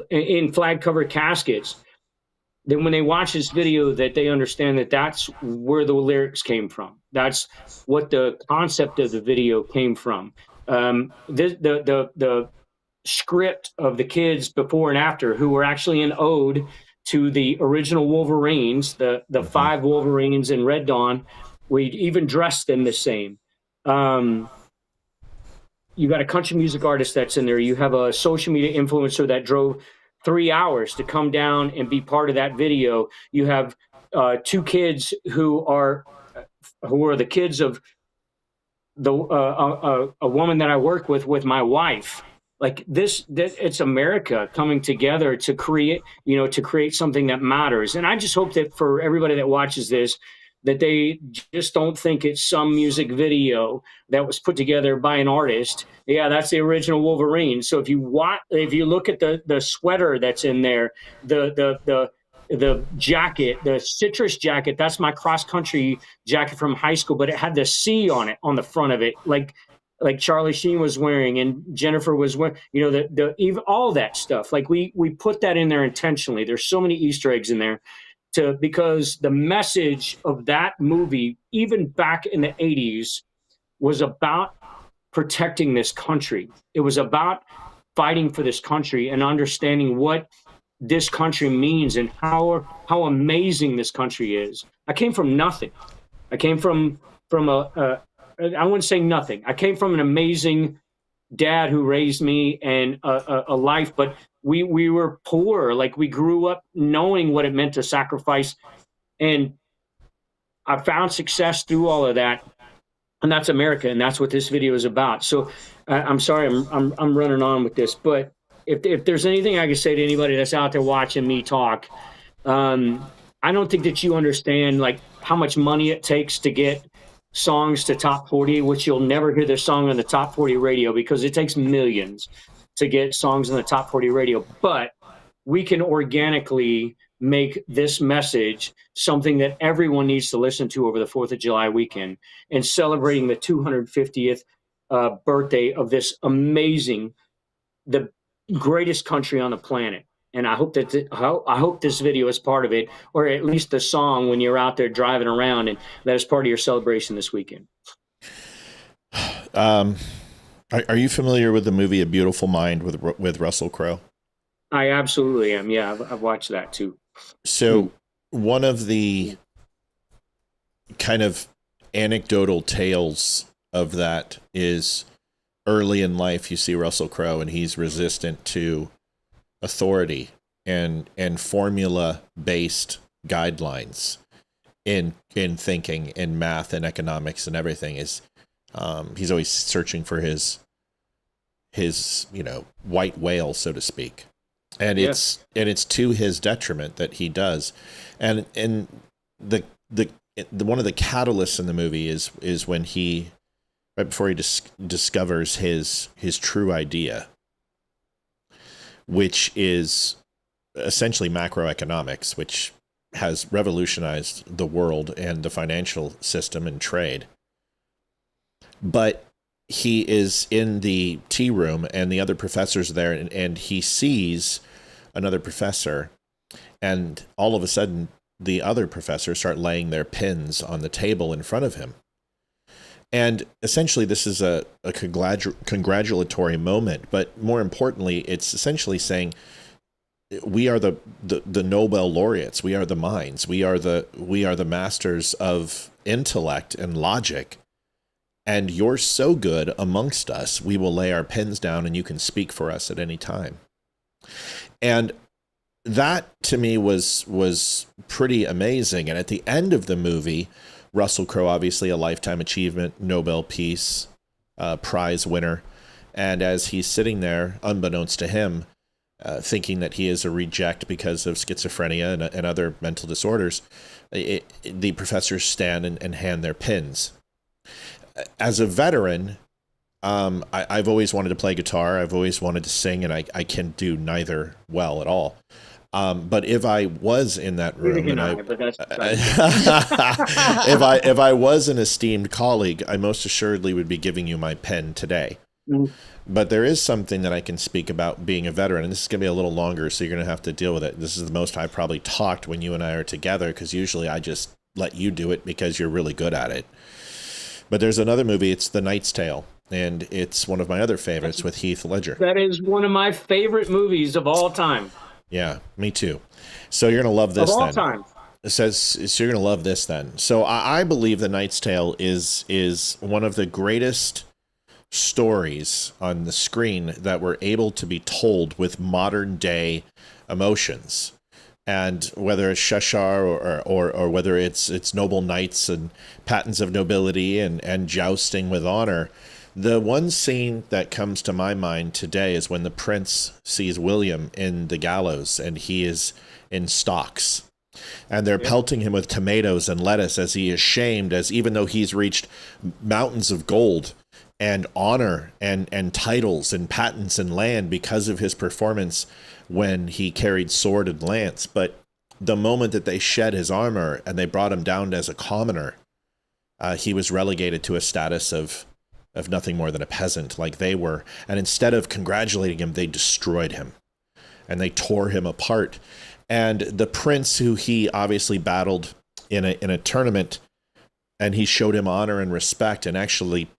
in flag covered caskets. Then when they watch this video, that they understand that that's where the lyrics came from. That's what the concept of the video came from. The script of the kids before and after, who were actually an ode to the original Wolverines, the 5 Wolverines in Red Dawn. We even dressed them the same. You got a country music artist that's in there. You have a social media influencer that drove 3 hours to come down and be part of that video. You have 2 kids who are the kids of a woman that I work with my wife. Like this, it's America coming together to create something that matters. And I just hope that for everybody that watches this, that they just don't think it's some music video that was put together by an artist. Yeah, that's the original Wolverine. So if you look at the sweater that's in there, the jacket, the citrus jacket, that's my cross country jacket from high school, but it had the C on it on the front of it, like Charlie Sheen was wearing and Jennifer was wearing, even all that stuff. Like we put that in there intentionally. There's so many Easter eggs in there because the message of that movie, even back in the 80s, was about protecting this country. It was about fighting for this country and understanding what this country means and how amazing this country is. I came from nothing. I came from I wouldn't say nothing. I came from an amazing dad who raised me and a life, but we were poor. Like, we grew up knowing what it meant to sacrifice, and I found success through all of that. And that's America, and that's what this video is about. So I'm sorry, I'm running on with this, but if there's anything I can say to anybody that's out there watching me talk, I don't think that you understand like how much money it takes to get songs to top 40, which you'll never hear their song on the top 40 radio because it takes millions to get songs on the top 40 radio. But we can organically make this message something that everyone needs to listen to over the 4th of July weekend, and celebrating the 250th birthday of this amazing, the greatest country on the planet. And I hope that I hope this video is part of it, or at least the song when you're out there driving around, and that is part of your celebration this weekend. Are you familiar with the movie A Beautiful Mind with Russell Crowe? I absolutely am. Yeah, I've watched that too. So one of the kind of anecdotal tales of that is early in life, you see Russell Crowe and he's resistant to authority and formula-based guidelines in thinking, in math and economics and everything. Is he's always searching for his white whale, so to speak. And it's to his detriment that he does. And the one of the catalysts in the movie is when he, right before he discovers his true idea, which is essentially macroeconomics, which has revolutionized the world and the financial system and trade. But he is in the tea room and the other professors there, and he sees another professor, and all of a sudden the other professors start laying their pins on the table in front of him. And essentially this is a congratulatory moment, but more importantly, it's essentially saying we are the Nobel laureates, we are the minds, we are the masters of intellect and logic. And you're so good amongst us, we will lay our pens down and you can speak for us at any time. And that to me was pretty amazing. And at the end of the movie, Russell Crowe, obviously a Lifetime Achievement Nobel Peace Prize winner. And as he's sitting there, unbeknownst to him, thinking that he is a reject because of schizophrenia and other mental disorders, the professors stand and hand their pins. As a veteran, I've always wanted to play guitar. I've always wanted to sing, and I can do neither well at all. But if I was in that room, and if I was an esteemed colleague, I most assuredly would be giving you my pen today. Mm-hmm. But there is something that I can speak about being a veteran, and this is going to be a little longer, so you're going to have to deal with it. This is the most I probably talked when you and I are together, because usually I just let you do it because you're really good at it. But there's another movie, it's The Knight's Tale, and it's one of my other favorites with Heath Ledger. That is one of my favorite movies of all time. Yeah, me too. So you're going to love this then. Of all time. So you're going to love this then. So I believe The Knight's Tale is one of the greatest stories on the screen that were able to be told with modern day emotions. And whether it's Cheshire or whether it's noble knights and patents of nobility and jousting with honor, the one scene that comes to my mind today is when the prince sees William in the gallows and he is in stocks. And they're pelting him with tomatoes and lettuce as he is shamed, as even though he's reached mountains of gold and honor and titles and patents and land because of his performance when he carried sword and lance. But the moment that they shed his armor and they brought him down as a commoner, he was relegated to a status of nothing more than a peasant like they were. And instead of congratulating him, they destroyed him and they tore him apart. And the prince, who he obviously battled in a tournament, and he showed him honor and respect and actually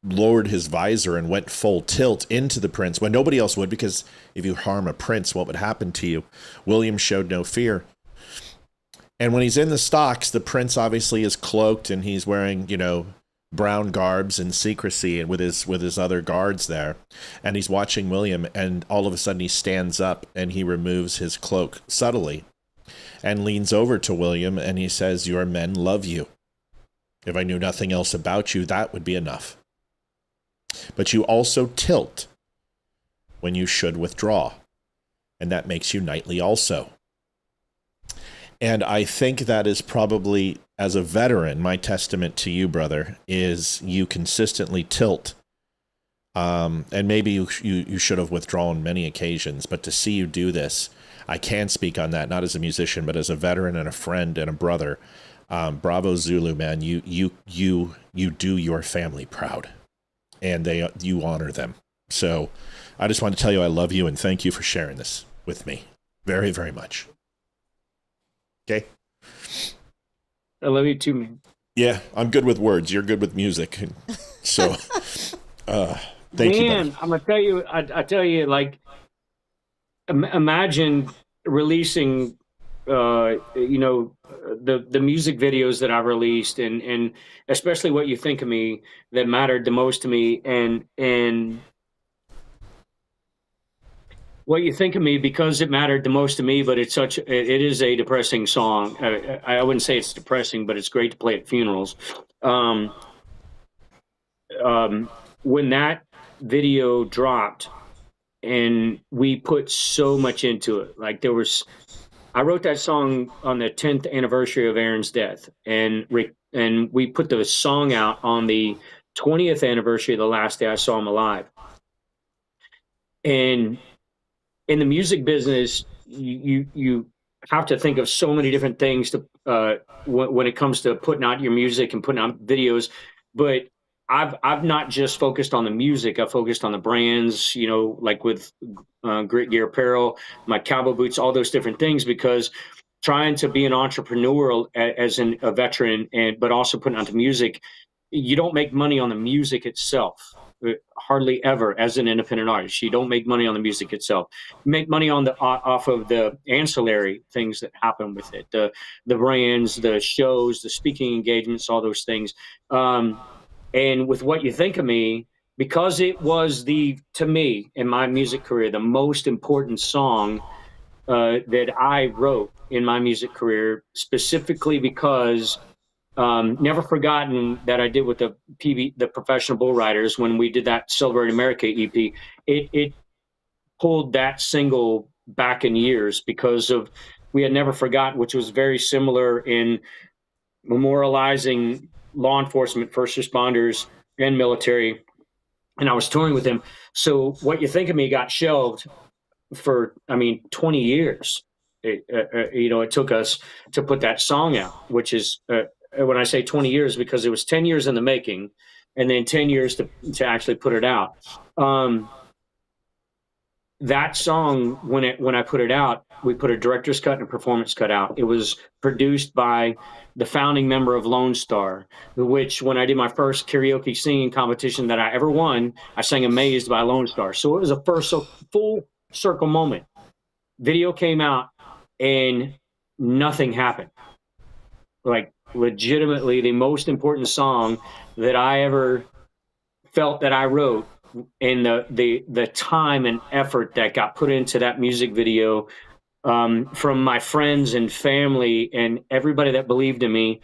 lowered his visor and went full tilt into the prince when nobody else would, because if you harm a prince, what would happen to you? William showed no fear. And when he's in the stocks, the prince obviously is cloaked and he's wearing, brown garbs in secrecy and with his other guards there, and he's watching William, and all of a sudden he stands up and he removes his cloak subtly and leans over to William and he says, "Your men love you. If I knew nothing else about you, that would be enough. But you also tilt when you should withdraw, and that makes you knightly also." And I think that is probably, as a veteran, my testament to you, brother, is you consistently tilt. And maybe you should have withdrawn many occasions, but to see you do this, I can speak on that, not as a musician, but as a veteran and a friend and a brother. Bravo Zulu, man, you do your family proud, and you honor them. So I just want to tell you I love you and thank you for sharing this with me very, very much. Okay. I love you too, man. Yeah, I'm good with words. You're good with music. So, thank you, buddy. I'm gonna tell you. I tell you, like, imagine releasing, the music videos that I've released, and especially What You Think of Me, that mattered the most to me, and What You Think of Me, because it mattered the most to me, but it is a depressing song. I wouldn't say it's depressing, but it's great to play at funerals. When that video dropped and we put so much into it, like I wrote that song on the 10th anniversary of Aaron's death, and we put the song out on the 20th anniversary of the last day I saw him alive. And in the music business, you have to think of so many different things to when it comes to putting out your music and putting out videos. But I've not just focused on the music. I've focused on the brands, like with Grit Gear Apparel, my cowboy boots, all those different things, because trying to be an entrepreneur as a veteran, but also putting onto music, you don't make money on the music itself. Hardly ever as an independent artist. You don't make money on the music itself. You make money off of the ancillary things that happen with it, the brands, the shows, the speaking engagements, all those things. And with What You Think of Me, because it was to me in my music career, the most important song that I wrote in my music career, specifically because never forgotten that I did with the Professional Bull Riders when we did that Celebrate America EP. It pulled that single back in years because of We Had Never Forgotten, which was very similar in memorializing law enforcement, first responders, and military. And I was touring with them. So What You Think of Me got shelved for, 20 years. It took us to put that song out, which is when I say 20 years, because it was 10 years in the making and then 10 years to actually put it out. That song, when I put it out, we put a director's cut and a performance cut out. It was produced by the founding member of Lone Star, which when I did my first karaoke singing competition that I ever won, I sang Amazed by Lone Star. So it was a first full circle moment. Video came out and nothing happened. Like, legitimately the most important song that I ever felt that I wrote, and the time and effort that got put into that music video from my friends and family and everybody that believed in me,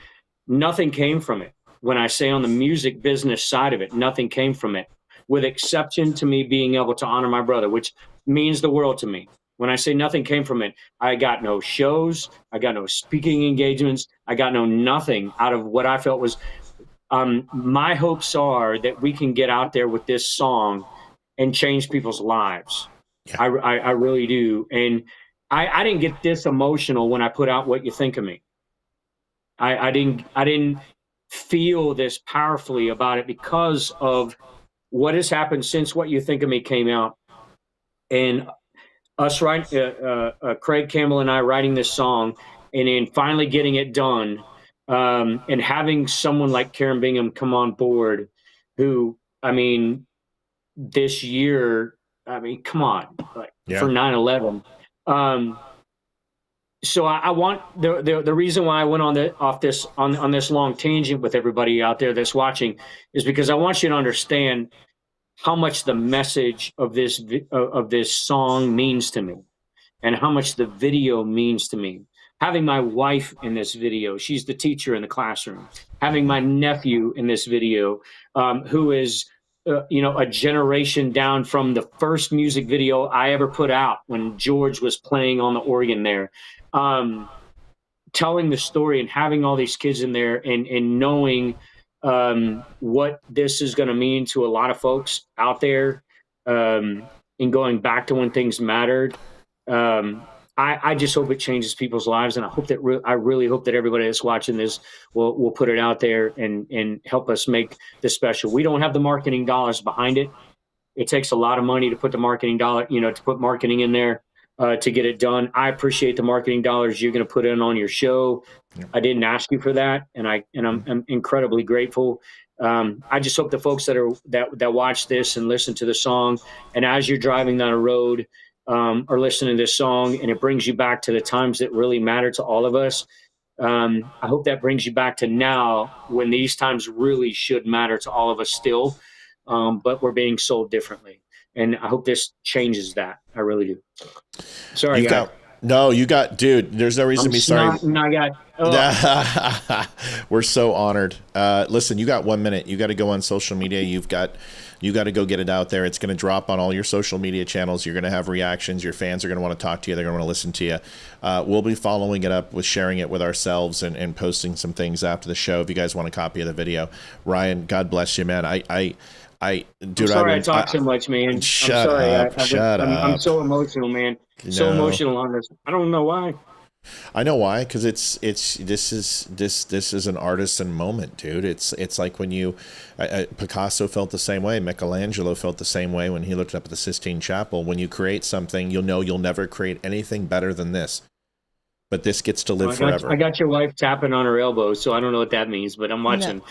nothing came from it. When I say on the music business side of it, nothing came from it, with exception to me being able to honor my brother, which means the world to me. When I say nothing came from it, I got no shows, I got no speaking engagements, I got nothing out of what I felt was my hopes are that we can get out there with this song and change people's lives. Yeah. I really do. And I didn't get this emotional when I put out What You Think of Me. I didn't feel this powerfully about it because of what has happened since What You Think of Me came out. And us Craig Campbell and I writing this song, and then finally getting it done, and having someone like Karen Bingham come on board, who, this year, come on, for 9/11, so I want the reason why I went on this long tangent with everybody out there that's watching is because I want you to understand how much the message of this song means to me, and how much the video means to me. Having my wife in this video, she's the teacher in the classroom. Having my nephew in this video, who is a generation down from the first music video I ever put out when George was playing on the organ there. Telling the story and having all these kids in there and knowing what this is going to mean to a lot of folks out there, and going back to when things mattered. I just hope it changes people's lives, and I hope that I really hope that everybody that's watching this will put it out there and help us make this special. We don't have the marketing dollars behind it. It takes a lot of money to put the marketing to put marketing in there to get it done. I appreciate the marketing dollars you're going to put in on your show. Yeah. I didn't ask you for that, and I'm incredibly grateful. I just hope the folks that watch this and listen to the song, and as you're driving down a road, are listening to this song, and it brings you back to the times that really matter to all of us. I hope that brings you back to now, when these times really should matter to all of us still, but we're being sold differently. And I hope this changes that. I really do. Sorry, you got, dude, there's no reason to be sorry. We're so honored. Listen, you got 1 minute. You got to go on social media. You got to go get it out there. It's going to drop on all your social media channels. You're going to have reactions. Your fans are going to want to talk to you. They're going to want to listen to you. We'll be following it up with sharing it with ourselves and posting some things after the show. If you guys want a copy of the video, Ryan, God bless you, man. Dude, I'm sorry I talk so much, man. Shut up. I'm so emotional, man. So emotional on this. I don't know why. I know why, because this is an artisan moment, dude. It's like when Picasso felt the same way. Michelangelo felt the same way when he looked up at the Sistine Chapel. When you create something, you'll know you'll never create anything better than this. But this gets to live forever. I got your wife tapping on her elbow, so I don't know what that means, but I'm watching.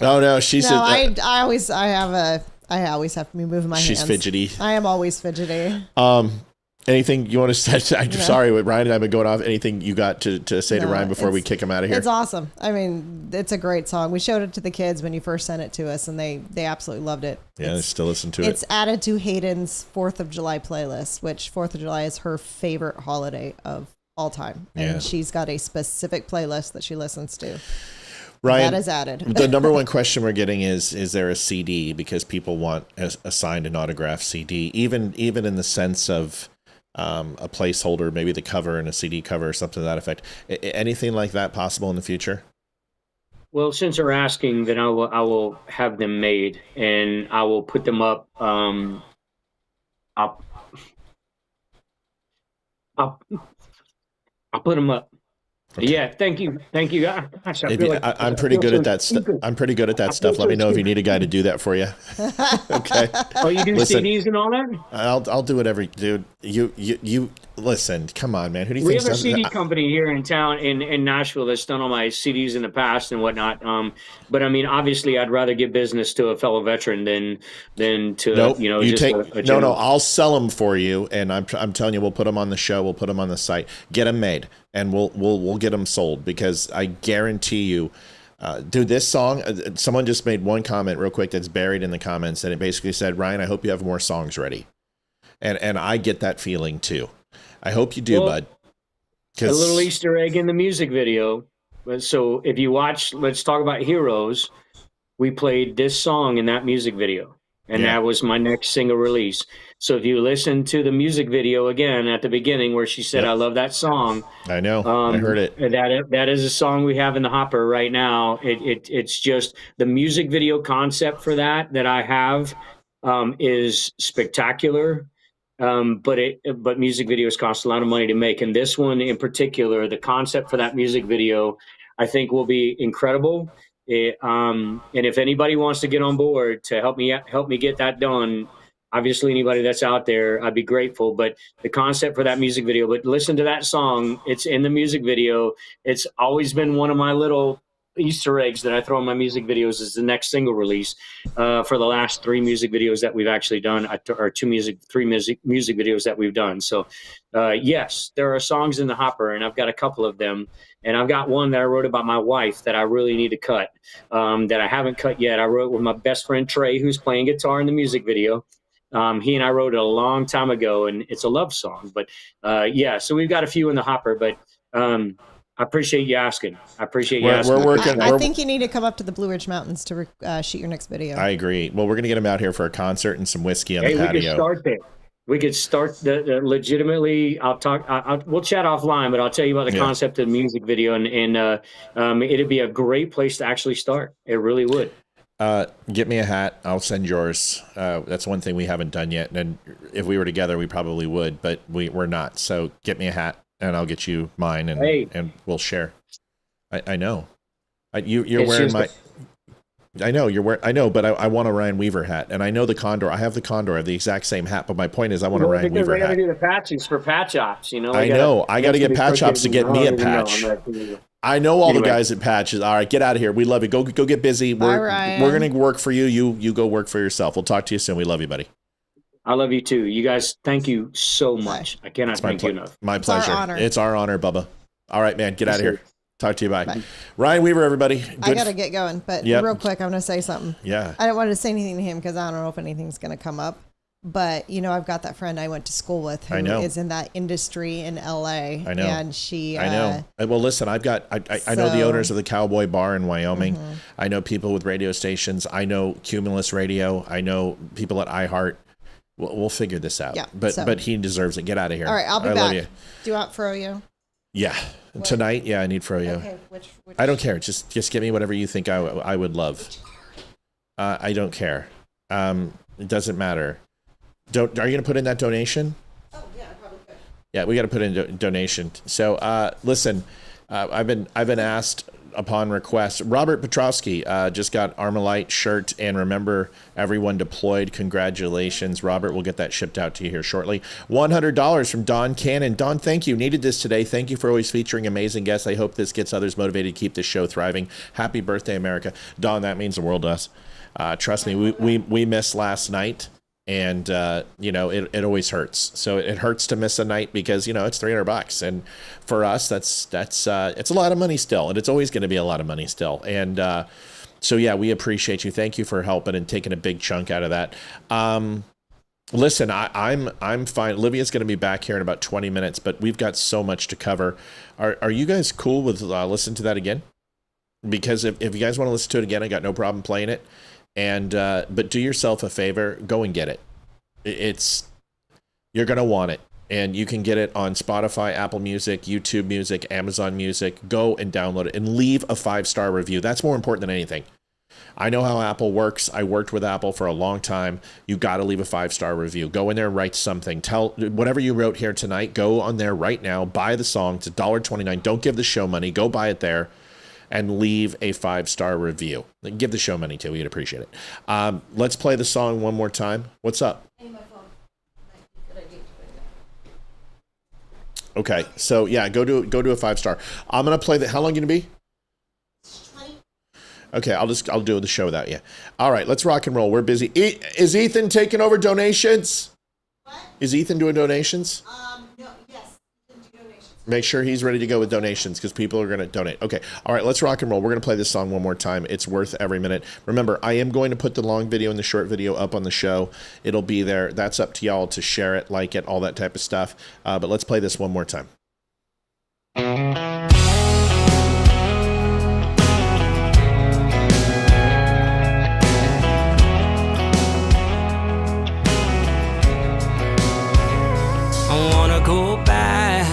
No, she's. No, I always have to be moving my hands. She's fidgety. I am always fidgety. Anything you want to say? I'm sorry, Ryan and I've been going off. Anything you got to say to Ryan before we kick him out of here? It's awesome. I mean, it's a great song. We showed it to the kids when you first sent it to us, and they absolutely loved it. Yeah, they still listen to it. It's added to Hayden's 4th of July playlist, which 4th of July is her favorite holiday of all time. And she's got a specific playlist that she listens to. Ryan, that is added. The number one question we're getting is there a CD? Because people want a signed and autographed CD, even in the sense of a placeholder, maybe the cover and a CD cover or something to that effect. Anything like that possible in the future? Well, since you're asking, then I will have them made, and I will put them up. I'll put them up. Okay. Yeah, thank you. Gosh, I'm pretty good at that stuff. I'm pretty good at that stuff. Let me know if you need a guy to do that for you. Okay. Oh, you do CDs and all that? I'll do whatever, dude. You listen. Come on, man. Who do you think? We have a CD company here in town in Nashville that's done all my CDs in the past and whatnot. But I mean, obviously, I'd rather give business to a fellow veteran than to No. I'll sell them for you, and I'm telling you, we'll put them on the show. We'll put them on the site. Get them made. And we'll get them sold, because I guarantee you, dude, this song, someone just made one comment real quick that's buried in the comments, and it basically said, Ryan, I hope you have more songs ready. And I get that feeling too. I hope you do, bud. A little Easter egg in the music video. So if you watch, let's talk about Heroes, we played this song in that music video. And that was my next single release. So if you listen to the music video again at the beginning where she said, I love that song. I know. I heard it. That is a song we have in the hopper right now. It's just the music video concept for that I have is spectacular. But music videos cost a lot of money to make. And this one in particular, the concept for that music video, I think will be incredible. And if anybody wants to get on board to help me get that done, obviously anybody that's out there, I'd be grateful. But the concept for that music video, but listen to that song. It's in the music video. It's always been one of my little, Easter eggs that I throw in my music videos is the next single release for the last 3 music videos that we've actually done, or 3 music videos that we've done. So yes, there are songs in the hopper, and I've got a couple of them. And I've got one that I wrote about my wife that I really need to cut, that I haven't cut yet. I wrote with my best friend Trey, who's playing guitar in the music video. He and I wrote it a long time ago, and it's a love song. But yeah, so we've got a few in the hopper, but I appreciate you asking. I think you need to come up to the Blue Ridge Mountains to shoot your next video. I agree. Well, we're going to get him out here for a concert and some whiskey on the patio. We could start there. We could start legitimately. We'll chat offline, but I'll tell you about the concept of the music video, and it'd be a great place to actually start. It really would. Get me a hat. I'll send yours. That's one thing we haven't done yet. And if we were together, we probably would, but we're not. So get me a hat, and I'll get you mine, and we'll share. I know. You're wearing my. I know you're wearing. I know, but I want a Ryan Weaver hat, and I know the Condor. I have the Condor. I have the exact same hat, but my point is, I want a Ryan Weaver hat. We got to do the patches for patch ops. You know. I know. I got to get patch ops to get me a patch. I know all the guys at patches. All right, get out of here. We love you. Go get busy. We're going to work for you. You go work for yourself. We'll talk to you soon. We love you, buddy. I love you too. You guys, thank you so much. I cannot thank you enough. My pleasure. It's our honor, Bubba. All right, man. Get out of here. Talk to you. Bye. Ryan Weaver, everybody. I got to get going, but real quick, I'm going to say something. Yeah. I don't want to say anything to him because I don't know if anything's going to come up. But, I've got that friend I went to school with who is in that industry in L.A. I know. And she... I know. Well, listen, I know the owners of the Cowboy Bar in Wyoming. Mm-hmm. I know people with radio stations. I know Cumulus Radio. I know people at iHeart. We'll figure this out. Yeah, but he deserves it. Get out of here. All right, I'll be back. Love you. Do you want Froyo? Yeah. What? Tonight, I need Froyo. Okay, which I don't care. Just give me whatever you think I would love. I don't care. It doesn't matter. Are you going to put in that donation? Oh, yeah, I probably could. Yeah, we got to put in a donation. So, listen, I've been asked upon request. Robert Petrowski just got Armalite shirt, and remember, everyone deployed. Congratulations, Robert. We'll get that shipped out to you here shortly. $100 from Don Cannon. Don, thank you. Needed this today. Thank you for always featuring amazing guests. I hope this gets others motivated to keep this show thriving. Happy birthday, America. Don, that means the world to us. Trust me, we missed last night. And, it always hurts. So it hurts to miss a night because, it's $300. And for us, that's it's a lot of money still. And it's always going to be a lot of money still. And so, yeah, we appreciate you. Thank you for helping and taking a big chunk out of that. Listen, I'm fine. Olivia's going to be back here in about 20 minutes, but we've got so much to cover. Are you guys cool with listening to that again? Because if you guys want to listen to it again, I got no problem playing it. And but do yourself a favor, go and get it. You're gonna want it, and you can get it on Spotify, Apple Music, YouTube Music, Amazon Music. Go and download it and leave a 5-star review. That's more important than anything. I know how Apple works. I worked with Apple for a long time. You got to leave a 5-star review. Go in there, write something. Tell whatever you wrote here tonight. Go on there right now. Buy the song. It's $1.29. Don't give the show money. Go buy it there. And leave a 5-star review. Give the show money too. We'd appreciate it. Let's play the song one more time. What's up? Okay, so yeah, go to a 5-star. I'm gonna play How long you gonna be? Okay, I'll do the show without you. All right, let's rock and roll. We're busy. Is Ethan taking over donations? What? Is Ethan doing donations? No. Yes. Donations. Make sure he's ready to go with donations because people are going to donate. Okay. All right, let's rock and roll. We're going to play this song one more time. It's worth every minute. Remember, I am going to put the long video and the short video up on the show. It'll be there. That's up to y'all to share it, like it, all that type of stuff. But let's play this one more time. I wanna go back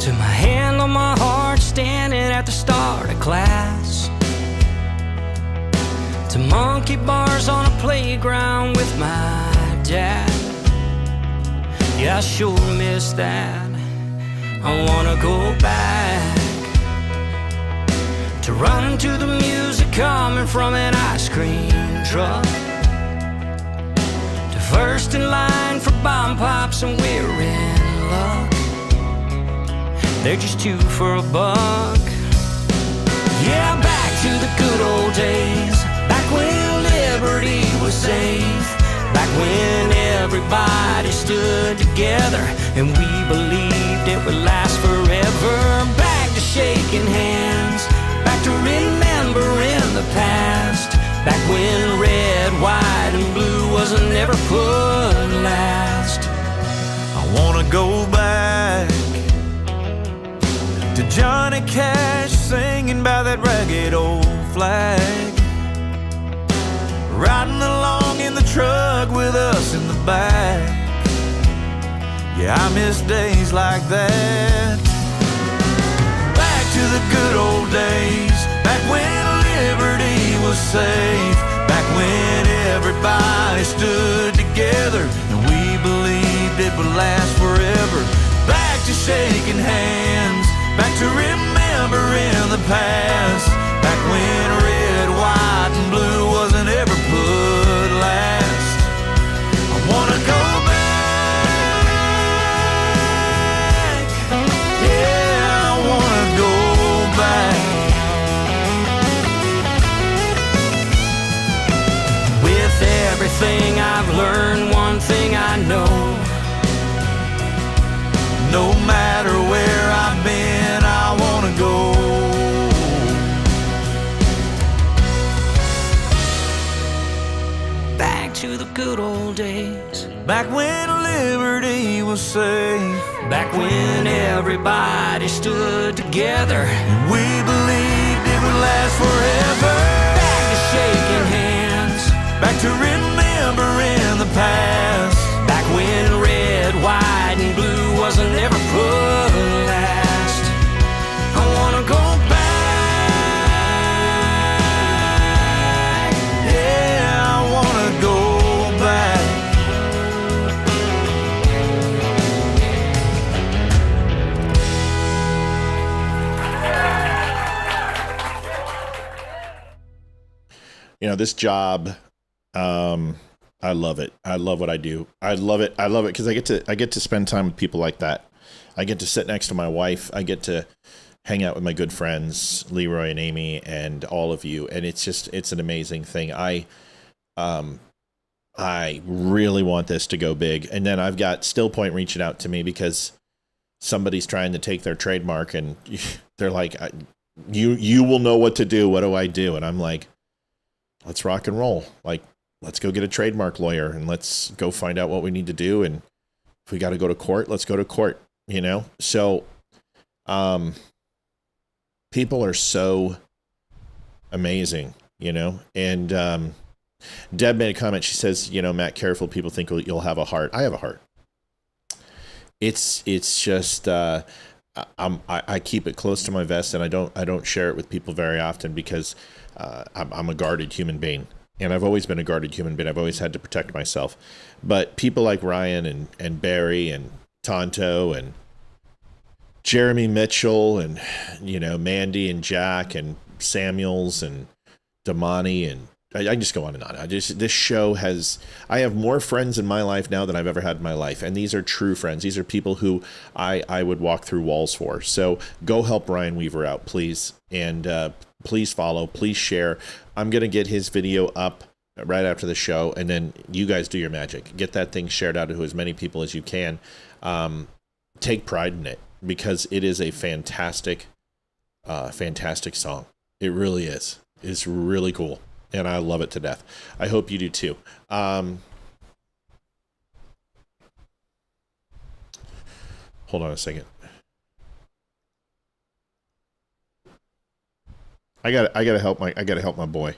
to my hand on my heart, standing at the start of class, to monkey bars on a playground with my dad. Yeah, I sure miss that. I wanna go back to run to the music coming from an ice cream truck, first in line for bomb pops, and we're in luck. They're just $2 for $1. Yeah, back to the good old days, back when liberty was safe, back when everybody stood together and we believed it would last forever. Back to shaking hands, back to remembering the past, back when red, white, and blue wasn't ever put last. I wanna go back to Johnny Cash singing by that ragged old flag, riding along in the truck with us in the back. Yeah, I miss days like that. Back to the good old days, back when liberty was safe, back when everybody stood together and we believed it would last forever. Back to shaking hands, back to remembering the past, back when red, white, and blue wasn't ever put last. I wanna go back, yeah, I wanna go back. With everything I've learned, one thing I know, no matter where I've been, I wanna go. Back to the good old days, back when liberty was safe, back when everybody stood together and we believed it would last forever. Back to shaking hands, back to remembering the past, back when red, white, and blue wasn't ever put last. I wanna go back, yeah, I wanna go back. You know, this job, I love it. I love what I do. I love it. I love it because I get to spend time with people like that. I get to sit next to my wife. I get to hang out with my good friends, Leroy and Amy, and all of you. And it's an amazing thing. I really want this to go big. And then I've got Still Point reaching out to me because somebody's trying to take their trademark, and they're like, you will know what to do. What do I do? And I'm like, let's rock and roll. Like, let's go get a trademark lawyer and let's go find out what we need to do. And if we got to go to court, let's go to court, you know? So, people are so amazing, you know? And, Deb made a comment. She says, you know, Matt, careful. People think you'll have a heart. I have a heart. It's just, I keep it close to my vest, and I don't share it with people very often because, I'm a guarded human being. And I've always been a guarded human being. I've always had to protect myself. But people like Ryan and Barry and Tonto and Jeremy Mitchell and, you know, Mandy and Jack and Samuels and Damani, and I can just go on and on. This show I have more friends in my life now than I've ever had in my life. And these are true friends. These are people who I would walk through walls for. So go help Ryan Weaver out, please. And please follow, please share. I'm going to get his video up right after the show, and then you guys do your magic. Get that thing shared out to as many people as you can. Take pride in it because it is a fantastic, fantastic song. It really is. It's really cool, and I love it to death. I hope you do too. Hold on a second. I gotta help my boy.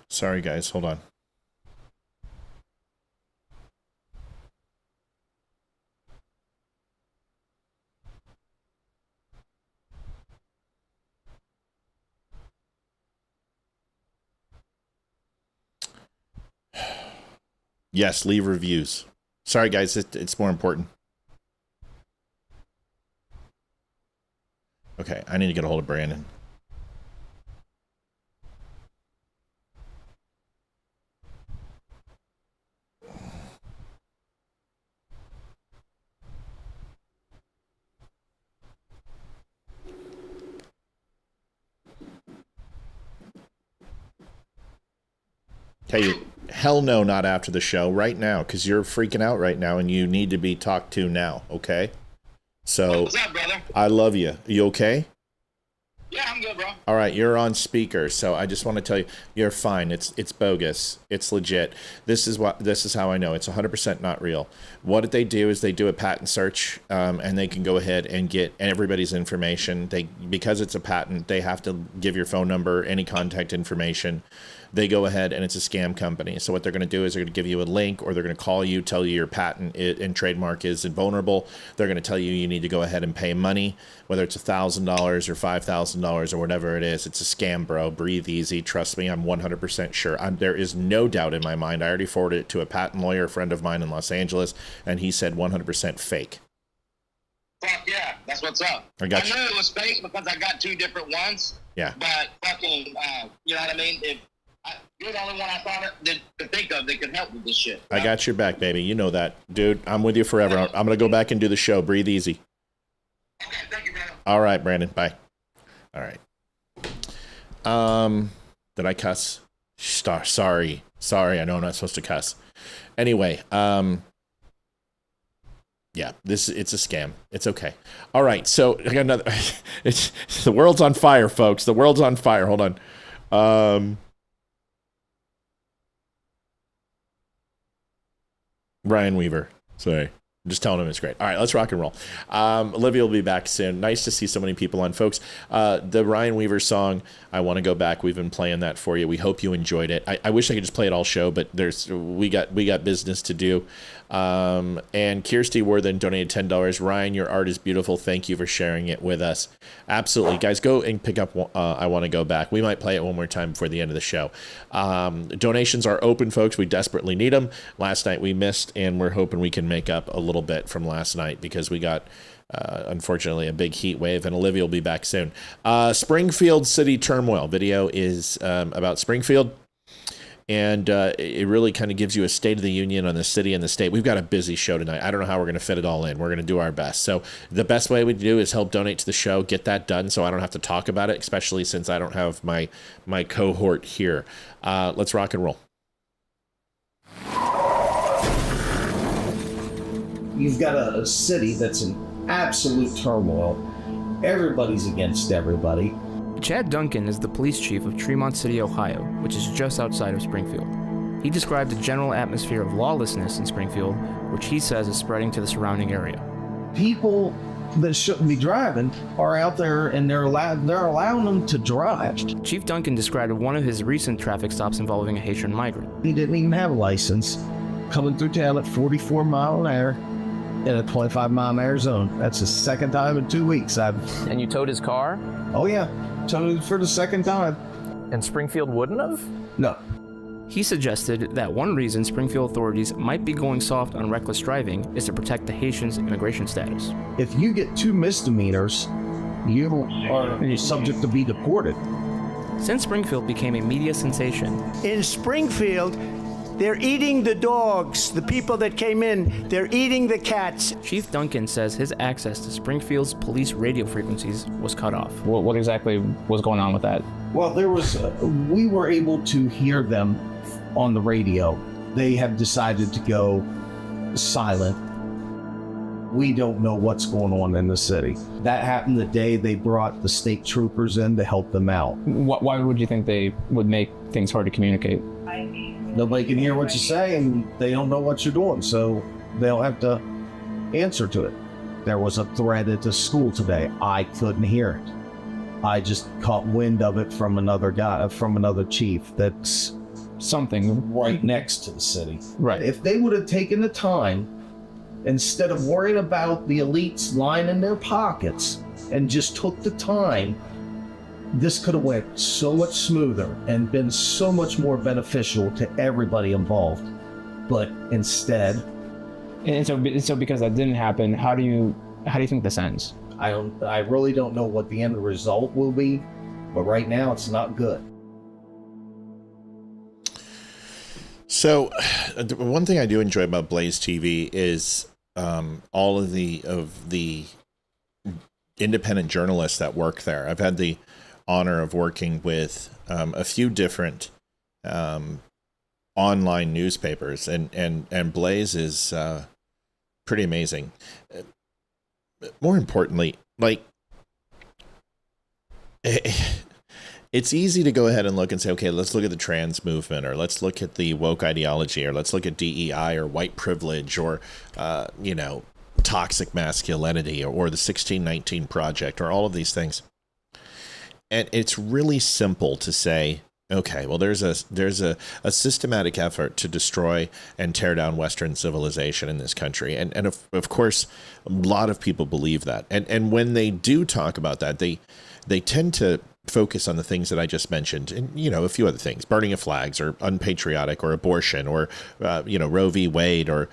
Sorry, guys. Hold on. Yes, leave reviews. Sorry, guys, it's more important. Okay, I need to get a hold of Brandon. Tell you, hell no, not after the show, right now, because you're freaking out right now and you need to be talked to now, okay? So, what's up, brother? I love you. You okay? Yeah, I'm good, bro. All right, you're on speaker, so I just want to tell you, you're fine. It's bogus. It's legit. This is how I know it's 100% not real. What they do is they do a patent search, and they can go ahead and get everybody's information. Because it's a patent, they have to give your phone number, any contact information. They go ahead and it's a scam company. So what they're going to do is they're going to give you a link, or they're going to call you, tell you your patent and trademark is invulnerable. They're going to tell you need to go ahead and pay money, whether it's $1,000 or $5,000 or whatever it is. It's a scam, bro. Breathe easy. Trust me, I'm 100% sure. There is no doubt in my mind. I already forwarded it to a patent lawyer, a friend of mine in Los Angeles, and he said 100% fake. Fuck yeah, that's what's up. I knew it was fake because I got 2 different ones. Yeah. But fucking, you know what I mean? You're the only one I thought to think of that could help with this shit. I got your back, baby. You know that. Dude, I'm with you forever. I'm going to go back and do the show. Breathe easy. Okay, thank you, brother. All right, Brandon. Bye. All right. Did I cuss? Sorry. I know I'm not supposed to cuss. Anyway, yeah, it's a scam. It's okay. All right, so I got another. The world's on fire, folks. The world's on fire. Hold on. Ryan Weaver. Sorry. I'm just telling him it's great. All right, let's rock and roll. Olivia will be back soon. Nice to see so many people on, folks. The Ryan Weaver song, I Want to Go Back. We've been playing that for you. We hope you enjoyed it. I wish I could just play it all show, but we got business to do. And Kirsty Worthen donated $10. Ryan, your art is beautiful. Thank you for sharing it with us. Absolutely. Guys, go and pick up I Want to Go Back. We might play it one more time before the end of the show. Donations are open, folks. We desperately need them. Last night we missed, and we're hoping we can make up a little bit from last night because we got unfortunately a big heat wave, and Olivia will be back soon. Springfield City Turmoil video is about Springfield, and it really kind of gives you a state of the union on the city and the state. We've got a busy show tonight. I don't know how we're going to fit it all in. We're going to do our best. So the best way we do is help donate to the show, get that done so I don't have to talk about it, especially since I don't have my cohort here. Let's rock and roll. You've got a city that's in absolute turmoil. Everybody's against everybody. Chad Duncan is the police chief of Tremont City, Ohio, which is just outside of Springfield. He described a general atmosphere of lawlessness in Springfield, which he says is spreading to the surrounding area. People that shouldn't be driving are out there, and they're allowing them to drive. Chief Duncan described one of his recent traffic stops involving a Haitian migrant. He didn't even have a license, coming through town at 44 mile an hour in a 25 mile an hour zone. That's the second time in 2 weeks. And you towed his car? Oh yeah, towed it for the second time. And Springfield wouldn't have? No. He suggested that one reason Springfield authorities might be going soft on reckless driving is to protect the Haitians' immigration status. If you get 2 misdemeanors, you are subject to be deported. Since Springfield became a media sensation, in Springfield, they're eating the dogs, the people that came in, they're eating the cats. Chief Duncan says his access to Springfield's police radio frequencies was cut off. What exactly was going on with that? Well, we were able to hear them on the radio. They have decided to go silent. We don't know what's going on in the city. That happened the day they brought the state troopers in to help them out. Why would you think they would make things hard to communicate? Nobody can hear what you say, and they don't know what you're doing, so they'll have to answer to it. There was a threat at the school today. I couldn't hear it. I just caught wind of it from another chief that's something right next to the city. Right. If they would have taken the time, instead of worrying about the elites lining their pockets, and just took the time, this could have went so much smoother and been so much more beneficial to everybody involved. but instead, And so because that didn't happen, how do you think this ends? I really don't know what the end result will be, but right now it's not good. So, one thing I do enjoy about Blaze TV is all of the independent journalists that work there. I've had the honor of working with a few different online newspapers, and Blaze is pretty amazing. More importantly, like, it's easy to go ahead and look and say, okay, let's look at the trans movement, or let's look at the woke ideology, or let's look at DEI, or white privilege, or toxic masculinity, or the 1619 Project, or all of these things. And it's really simple to say, okay, well, there's a systematic effort to destroy and tear down Western civilization in this country. And of course, a lot of people believe that. And when they do talk about that, they tend to focus on the things that I just mentioned, and a few other things: burning of flags, or unpatriotic, or abortion, or Roe v. Wade, or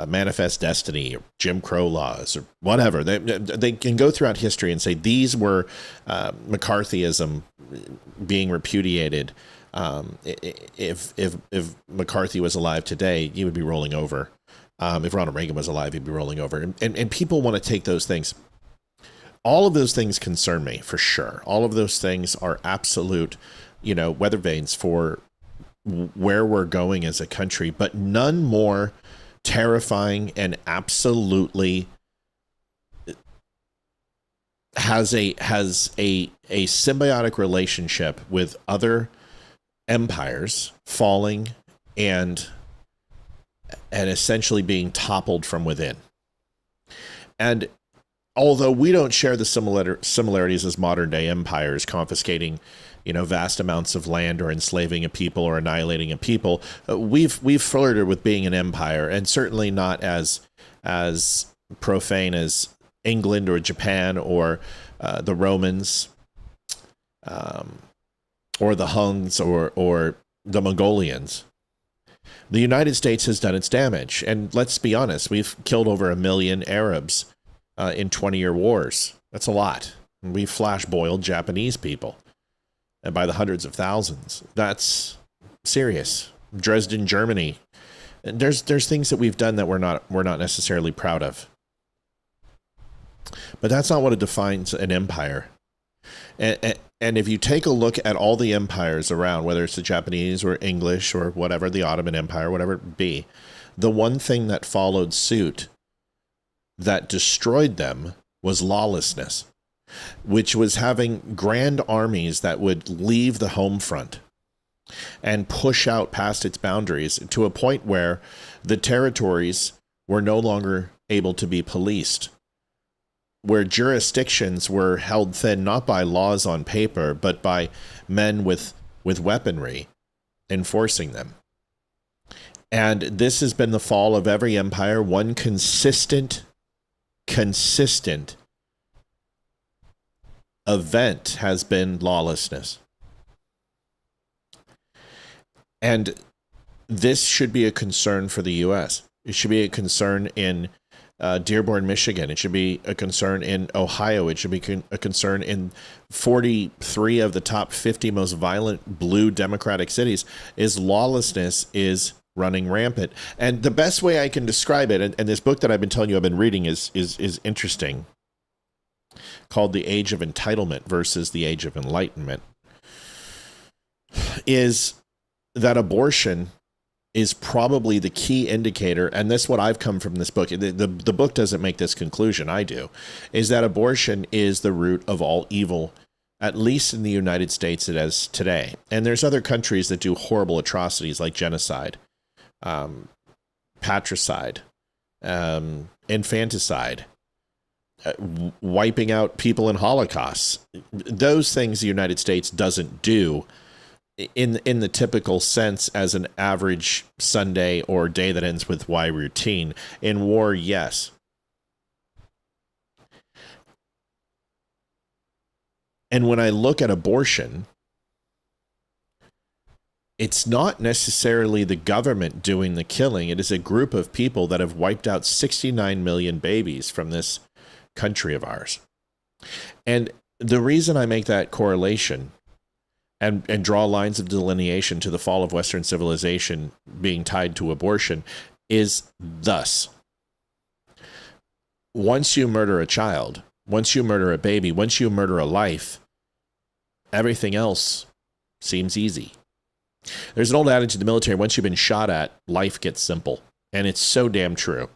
manifest destiny, or Jim Crow laws, or whatever. They can go throughout history and say these were McCarthyism being repudiated. If McCarthy was alive today, he would be rolling over. If Ronald Reagan was alive, he'd be rolling over. And people want to take those things. All of those things concern me, for sure. All of those things are absolute, weather vanes for where we're going as a country, but none more terrifying and absolutely has a symbiotic relationship with other empires falling and essentially being toppled from within. And although we don't share the similarities as modern day empires, confiscating, vast amounts of land, or enslaving a people, or annihilating a people, we've flirted with being an empire, and certainly not as profane as England or Japan, or the Romans, or the Huns, or the Mongolians. The United States has done its damage, and let's be honest, we've killed over 1 million Arabs in 20-year wars. That's a lot. We flash-boiled Japanese people, and by the hundreds of thousands. That's serious. Dresden, Germany. And there's things that we've done that we're not necessarily proud of. But that's not what defines an empire. And if you take a look at all the empires around, whether it's the Japanese or English or whatever, the Ottoman Empire, whatever it be, the one thing that followed suit that destroyed them was lawlessness, which was having grand armies that would leave the home front and push out past its boundaries to a point where the territories were no longer able to be policed, where jurisdictions were held thin, not by laws on paper, but by men with weaponry enforcing them. And this has been the fall of every empire. One consistent event has been lawlessness. And this should be a concern for the U.S. It should be a concern in Dearborn, Michigan. It should be a concern in Ohio. It should be a concern in 43 of the top 50 most violent blue Democratic cities. Is lawlessness is running rampant. And the best way I can describe it, and this book that I've been telling you I've been reading is interesting, called The Age of Entitlement versus the Age of Enlightenment, is that abortion is probably the key indicator, and this is what I've come from this book. The book doesn't make this conclusion, I do, is that abortion is the root of all evil, at least in the United States it is today. And there's other countries that do horrible atrocities like genocide, patricide, infanticide, wiping out people in Holocausts. Those things the United States doesn't do in the typical sense as an average Sunday or day that ends with Y routine. In war, yes. And when I look at abortion, it's not necessarily the government doing the killing. It is a group of people that have wiped out 69 million babies from this country of ours. And the reason I make that correlation and draw lines of delineation to the fall of Western civilization being tied to abortion is thus. Once you murder a child, once you murder a baby, once you murder a life, everything else seems easy. There's an old adage in the military, once you've been shot at, life gets simple. And it's so damn true.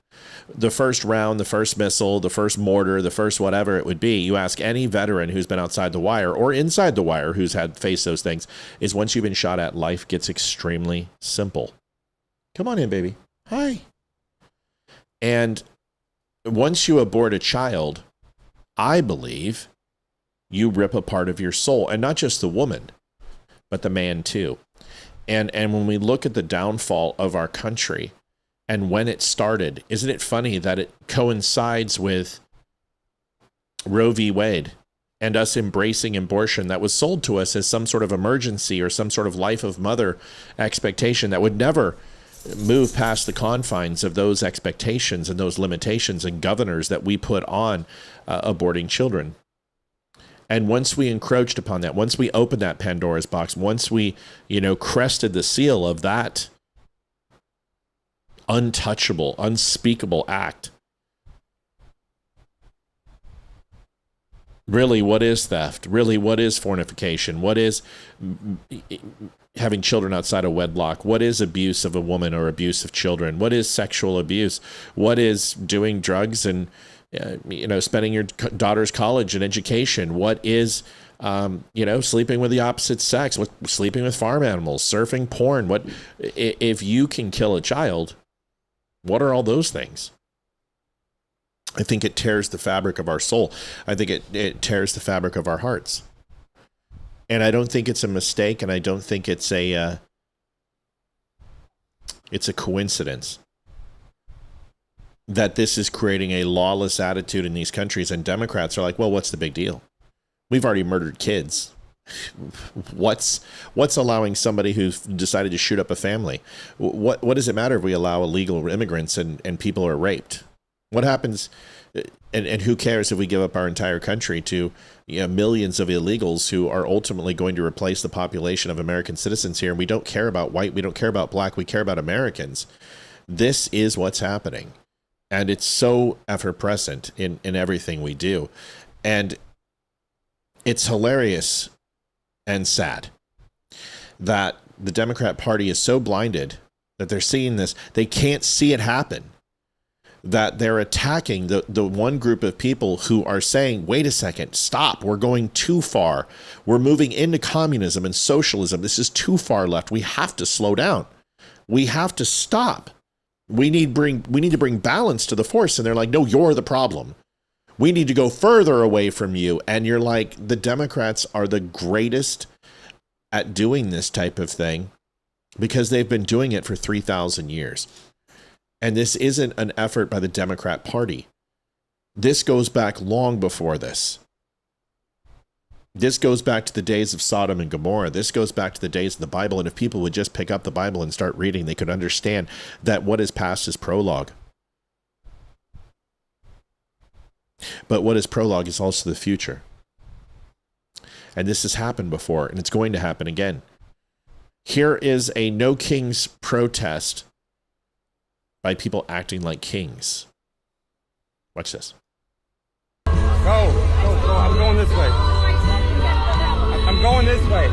The first round, the first missile, the first mortar, the first whatever it would be, you ask any veteran who's been outside the wire or inside the wire who's had faced those things, is once you've been shot at, life gets extremely simple. Come on in, baby. Hi. And once you abort a child, I believe you rip a part of your soul, and not just the woman, but the man too. And when we look at the downfall of our country and when it started, isn't it funny that it coincides with Roe v. Wade and us embracing abortion that was sold to us as some sort of emergency or some sort of life of mother expectation that would never move past the confines of those expectations and those limitations and governors that we put on aborting children. And once we encroached upon that, once we opened that Pandora's box, once we, crested the seal of that untouchable, unspeakable act, really, what is theft? Really, what is fornication? What is having children outside of wedlock? What is abuse of a woman or abuse of children? What is sexual abuse? What is doing drugs and spending your daughter's college and education? What is, sleeping with the opposite sex? What, sleeping with farm animals, surfing porn? What, if you can kill a child, what are all those things? I think it tears the fabric of our soul. I think it tears the fabric of our hearts. And I don't think it's a mistake, and I don't think it's a coincidence that this is creating a lawless attitude in these countries, and Democrats are like, well, what's the big deal? We've already murdered kids. What's allowing somebody who's decided to shoot up a family? What does it matter if we allow illegal immigrants and people are raped? What happens, and who cares if we give up our entire country to millions of illegals who are ultimately going to replace the population of American citizens here? And we don't care about white, we don't care about black, we care about Americans. This is what's happening. And it's so ever-present in everything we do. And it's hilarious and sad that the Democrat Party is so blinded that they're seeing this. They can't see it happen. That they're attacking the one group of people who are saying, wait a second, stop, we're going too far. We're moving into communism and socialism. This is too far left. We have to slow down. We have to stop. We need to bring balance to the force. And they're like, no, you're the problem. We need to go further away from you. And you're like, the Democrats are the greatest at doing this type of thing because they've been doing it for 3,000 years. And this isn't an effort by the Democrat Party. This goes back long before this. This goes back to the days of Sodom and Gomorrah. This goes back to the days of the Bible. And if people would just pick up the Bible and start reading, they could understand that what is past is prologue. But what is prologue is also the future. And this has happened before, and it's going to happen again. Here is a No Kings protest by people acting like kings. Watch this. Go. I'm going this way. I'm going this way.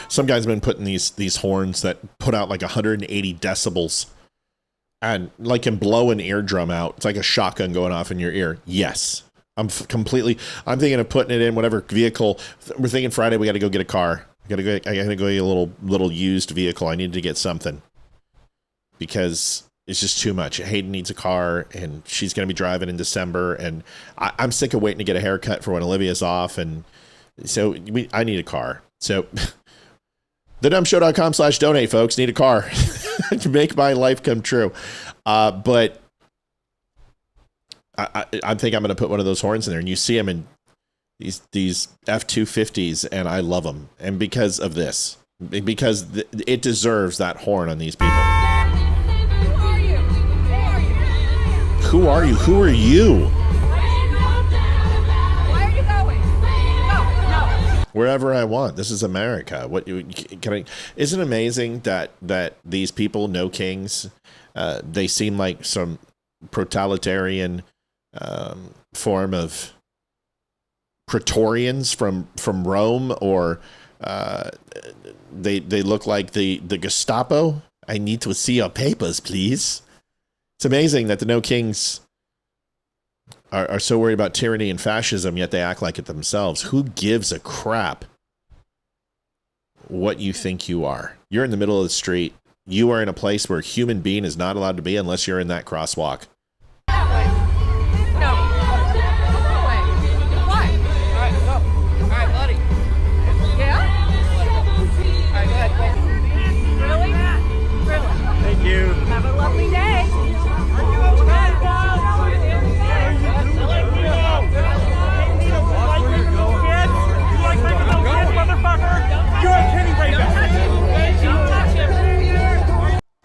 Some guy's been putting these horns that put out like 180 decibels and like can blow an eardrum out. It's like a shotgun going off in your ear. Yes. I'm thinking of putting it in whatever vehicle. We're thinking Friday we got to go get a car. I gotta go get a little used vehicle. I need to get something because it's just too much. Hayden needs a car, and she's gonna be driving in December, and I'm sick of waiting to get a haircut for when Olivia's off, and so I need a car. So thedumbshow.com/donate, folks. Need a car. to make my life come true. But I think I'm going to put one of those horns in there, and you see them in these F-250s, and I love them. And because of this, because it deserves that horn on these people. Who are you? Who are you? Where are you going? No. Wherever I want. This is America. Isn't it amazing that these people, no kings, they seem like some totalitarian form of Praetorians from Rome, or they look like the Gestapo. I need to see your papers, please. It's amazing that the no kings are so worried about tyranny and fascism, yet they act like it themselves. Who gives a crap what you think you are? You're in the middle of the street. You are in a place where a human being is not allowed to be unless you're in that crosswalk. Have a lovely day.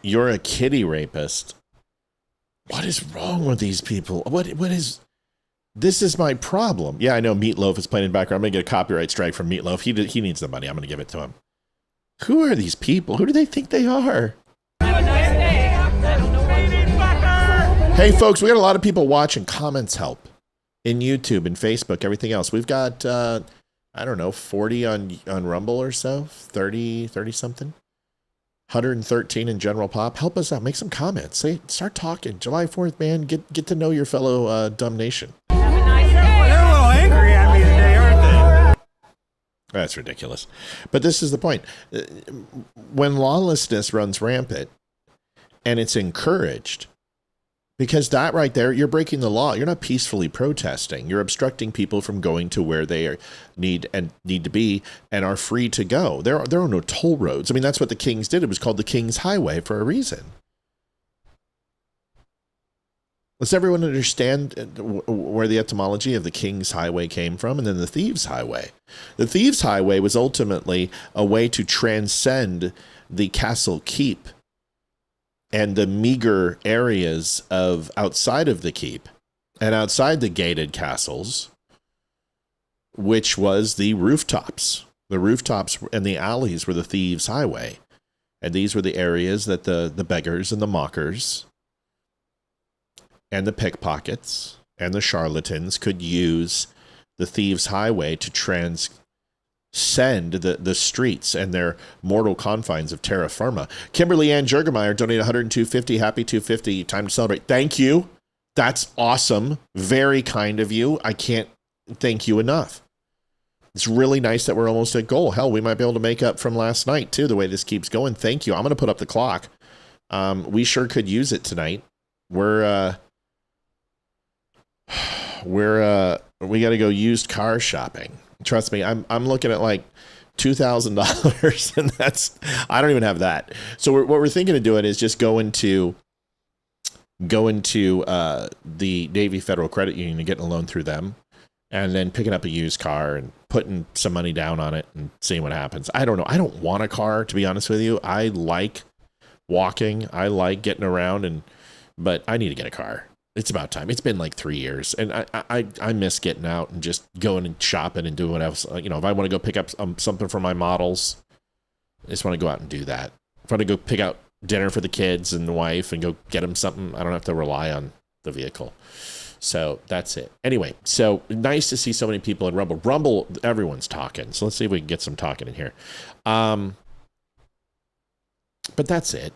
You're a kitty rapist. What is wrong with these people? What is... This is my problem. Yeah, I know Meatloaf is playing in the background. I'm going to get a copyright strike from Meatloaf. He needs the money. I'm going to give it to him. Who are these people? Who do they think they are? Hey, folks, we got a lot of people watching. Comments help in YouTube and Facebook, everything else. We've got, I don't know, 40 on Rumble or so, 30 something, 113 in General Pop. Help us out. Make some comments. Start talking. July 4th, man. Get to know your fellow dumb nation. They're a little angry at me today, aren't they? That's ridiculous. But this is the point. When lawlessness runs rampant and it's encouraged, because that right there, you're breaking the law. You're not peacefully protesting. You're obstructing people from going to where they need to be and are free to go. There are no toll roads. I mean, that's what the Kings did. It was called the King's Highway for a reason. Does everyone understand where the etymology of the King's Highway came from? And then the Thieves' Highway. The Thieves' Highway was ultimately a way to transcend the castle keep and the meager areas of outside of the keep and outside the gated castles, which was the rooftops. The rooftops and the alleys were the Thieves' Highway. And these were the areas that the beggars and the mockers and the pickpockets and the charlatans could use the Thieves' Highway to transcend the streets and their mortal confines of terra firma. Kimberly Ann Jurgemeyer donated $102.50. Happy 250. Time to celebrate. Thank you. That's awesome. Very kind of you. I can't thank you enough. It's really nice that we're almost at goal. Hell, we might be able to make up from last night too, the way this keeps going. Thank you. I'm going to put up the clock. We sure could use it tonight. We got to go used car shopping. Trust me, I'm looking at like $2,000, and I don't even have that. So what we're thinking of doing is just going to the Navy Federal Credit Union and getting a loan through them, and then picking up a used car and putting some money down on it and seeing what happens. I don't know. I don't want a car, to be honest with you. I like walking. I like getting around, but I need to get a car. It's about time. It's been like 3 years, and I miss getting out and just going and shopping and doing what else. You know, if I want to go pick up something for my models, I just want to go out and do that. If I want to go pick out dinner for the kids and the wife and go get them something, I don't have to rely on the vehicle. So that's it. Anyway, so nice to see so many people in Rumble. Rumble, everyone's talking. So let's see if we can get some talking in here. But that's it.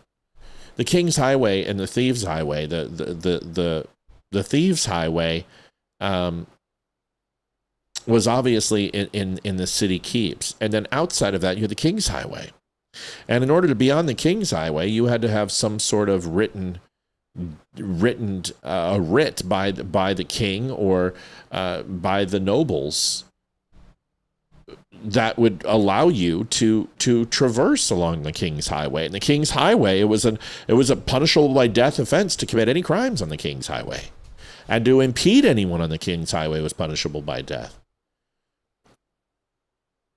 The King's Highway and the Thieves' Highway, the Thieves' Highway was obviously in the city keeps. And then outside of that, you had the King's Highway. And in order to be on the King's Highway, you had to have some sort of written writ by the king or by the nobles that would allow you to traverse along the King's Highway. And the King's Highway, it was a punishable by death offense to commit any crimes on the King's Highway. And to impede anyone on the King's Highway was punishable by death.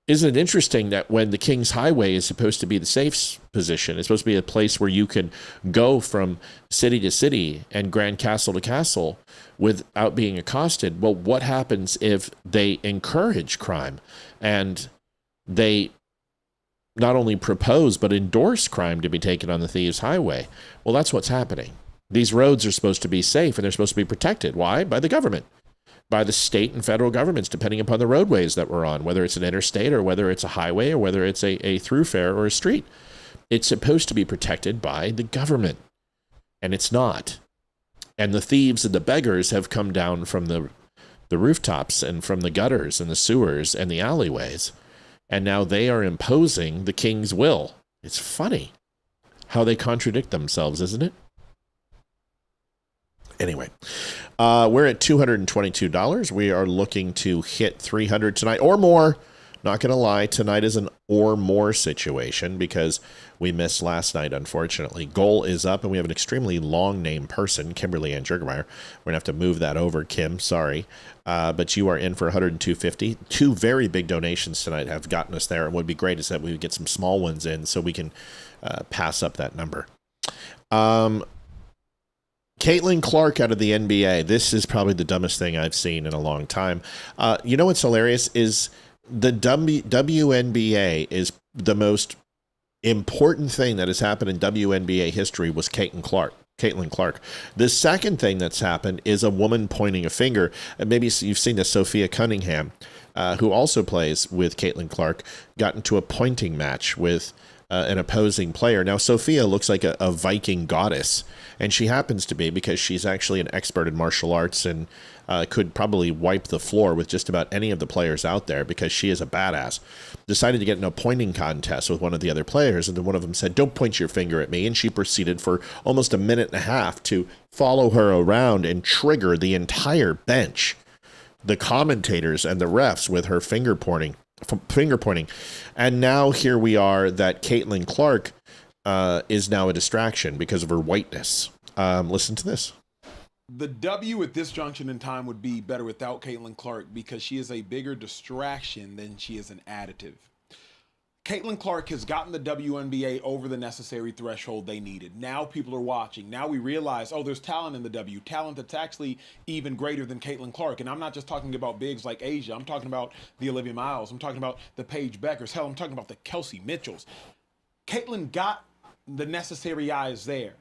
Isn't it interesting that when the King's Highway is supposed to be the safe position, it's supposed to be a place where you can go from city to city and grand castle to castle without being accosted? Well, what happens if they encourage crime and they not only propose but endorse crime to be taken on the Thieves' Highway? Well, that's what's happening. These roads are supposed to be safe and they're supposed to be protected. Why? By the government. By the state and federal governments, depending upon the roadways that we're on, whether it's an interstate or whether it's a highway or whether it's a thoroughfare or a street. It's supposed to be protected by the government, and it's not. And the thieves and the beggars have come down from the rooftops and from the gutters and the sewers and the alleyways, and now they are imposing the king's will. It's funny how they contradict themselves, isn't it? Anyway, we're at $222. We are looking to hit $300 tonight or more. Not going to lie, tonight is an or more situation because we missed last night, unfortunately. Goal is up, and we have an extremely long name person, Kimberly Ann Jergemeyer. We're going to have to move that over, Kim. Sorry. But you are in for $102.50. Two very big donations tonight have gotten us there. And what would be great is that we would get some small ones in so we can pass up that number. Caitlin Clark out of the NBA. This is probably the dumbest thing I've seen in a long time. You know what's hilarious is the WNBA is the most important thing that has happened in WNBA history was Caitlin Clark. The second thing that's happened is a woman pointing a finger. And maybe you've seen this, Sophia Cunningham, who also plays with Caitlin Clark, got into a pointing match with an opposing player. Now, Sophia looks like a Viking goddess, and she happens to be because she's actually an expert in martial arts and could probably wipe the floor with just about any of the players out there because she is a badass. Decided to get in a pointing contest with one of the other players, and then one of them said, "Don't point your finger at me," and she proceeded for almost a minute and a half to follow her around and trigger the entire bench, the commentators and the refs, with her finger pointing. And now here we are that Caitlin Clark is now a distraction because of her whiteness. Listen to this. The W at this junction in time would be better without Caitlin Clark because she is a bigger distraction than she is an additive. Caitlin Clark has gotten the WNBA over the necessary threshold they needed. Now people are watching. Now we realize, oh, there's talent in the W. Talent that's actually even greater than Caitlin Clark. And I'm not just talking about bigs like Asia. I'm talking about the Olivia Miles. I'm talking about the Paige Beckers. Hell, I'm talking about the Kelsey Mitchells. Caitlin got the necessary eyes there.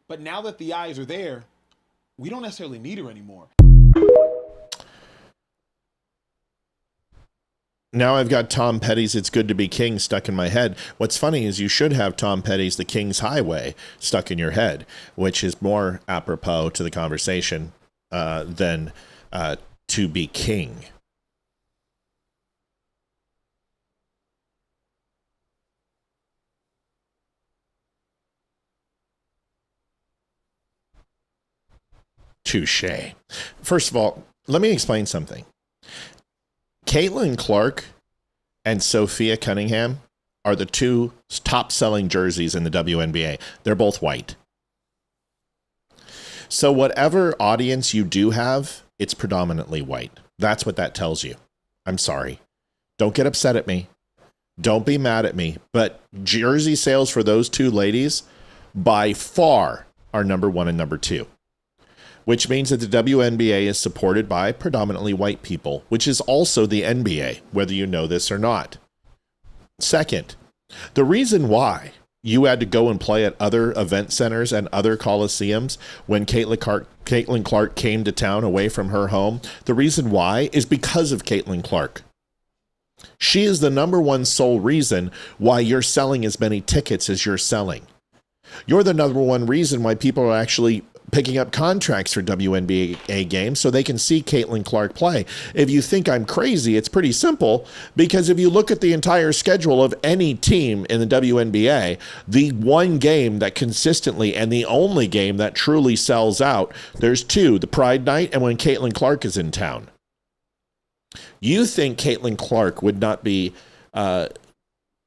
But now that the eyes are there, we don't necessarily need her anymore. Now I've got Tom Petty's "It's Good to Be King" stuck in my head. What's funny is you should have Tom Petty's "The King's Highway" stuck in your head, which is more apropos to the conversation than "To Be King." Touche. First of all, let me explain something. Caitlin Clark and Sophia Cunningham are the two top-selling jerseys in the WNBA. They're both white. So whatever audience you do have, it's predominantly white. That's what that tells you. I'm sorry. Don't get upset at me. Don't be mad at me. But jersey sales for those two ladies by far are number one and number two, which means that the WNBA is supported by predominantly white people, which is also the NBA, whether you know this or not. Second, the reason why you had to go and play at other event centers and other coliseums when Caitlin Clark came to town away from her home, the reason why is because of Caitlin Clark. She is the number one sole reason why you're selling as many tickets as you're selling. You're the number one reason why people are actually picking up contracts for WNBA games so they can see Caitlin Clark play. If you think I'm crazy, it's pretty simple, because if you look at the entire schedule of any team in the WNBA, the one game that consistently and the only game that truly sells out, there's two, the Pride Night and when Caitlin Clark is in town. You think Caitlin Clark would not be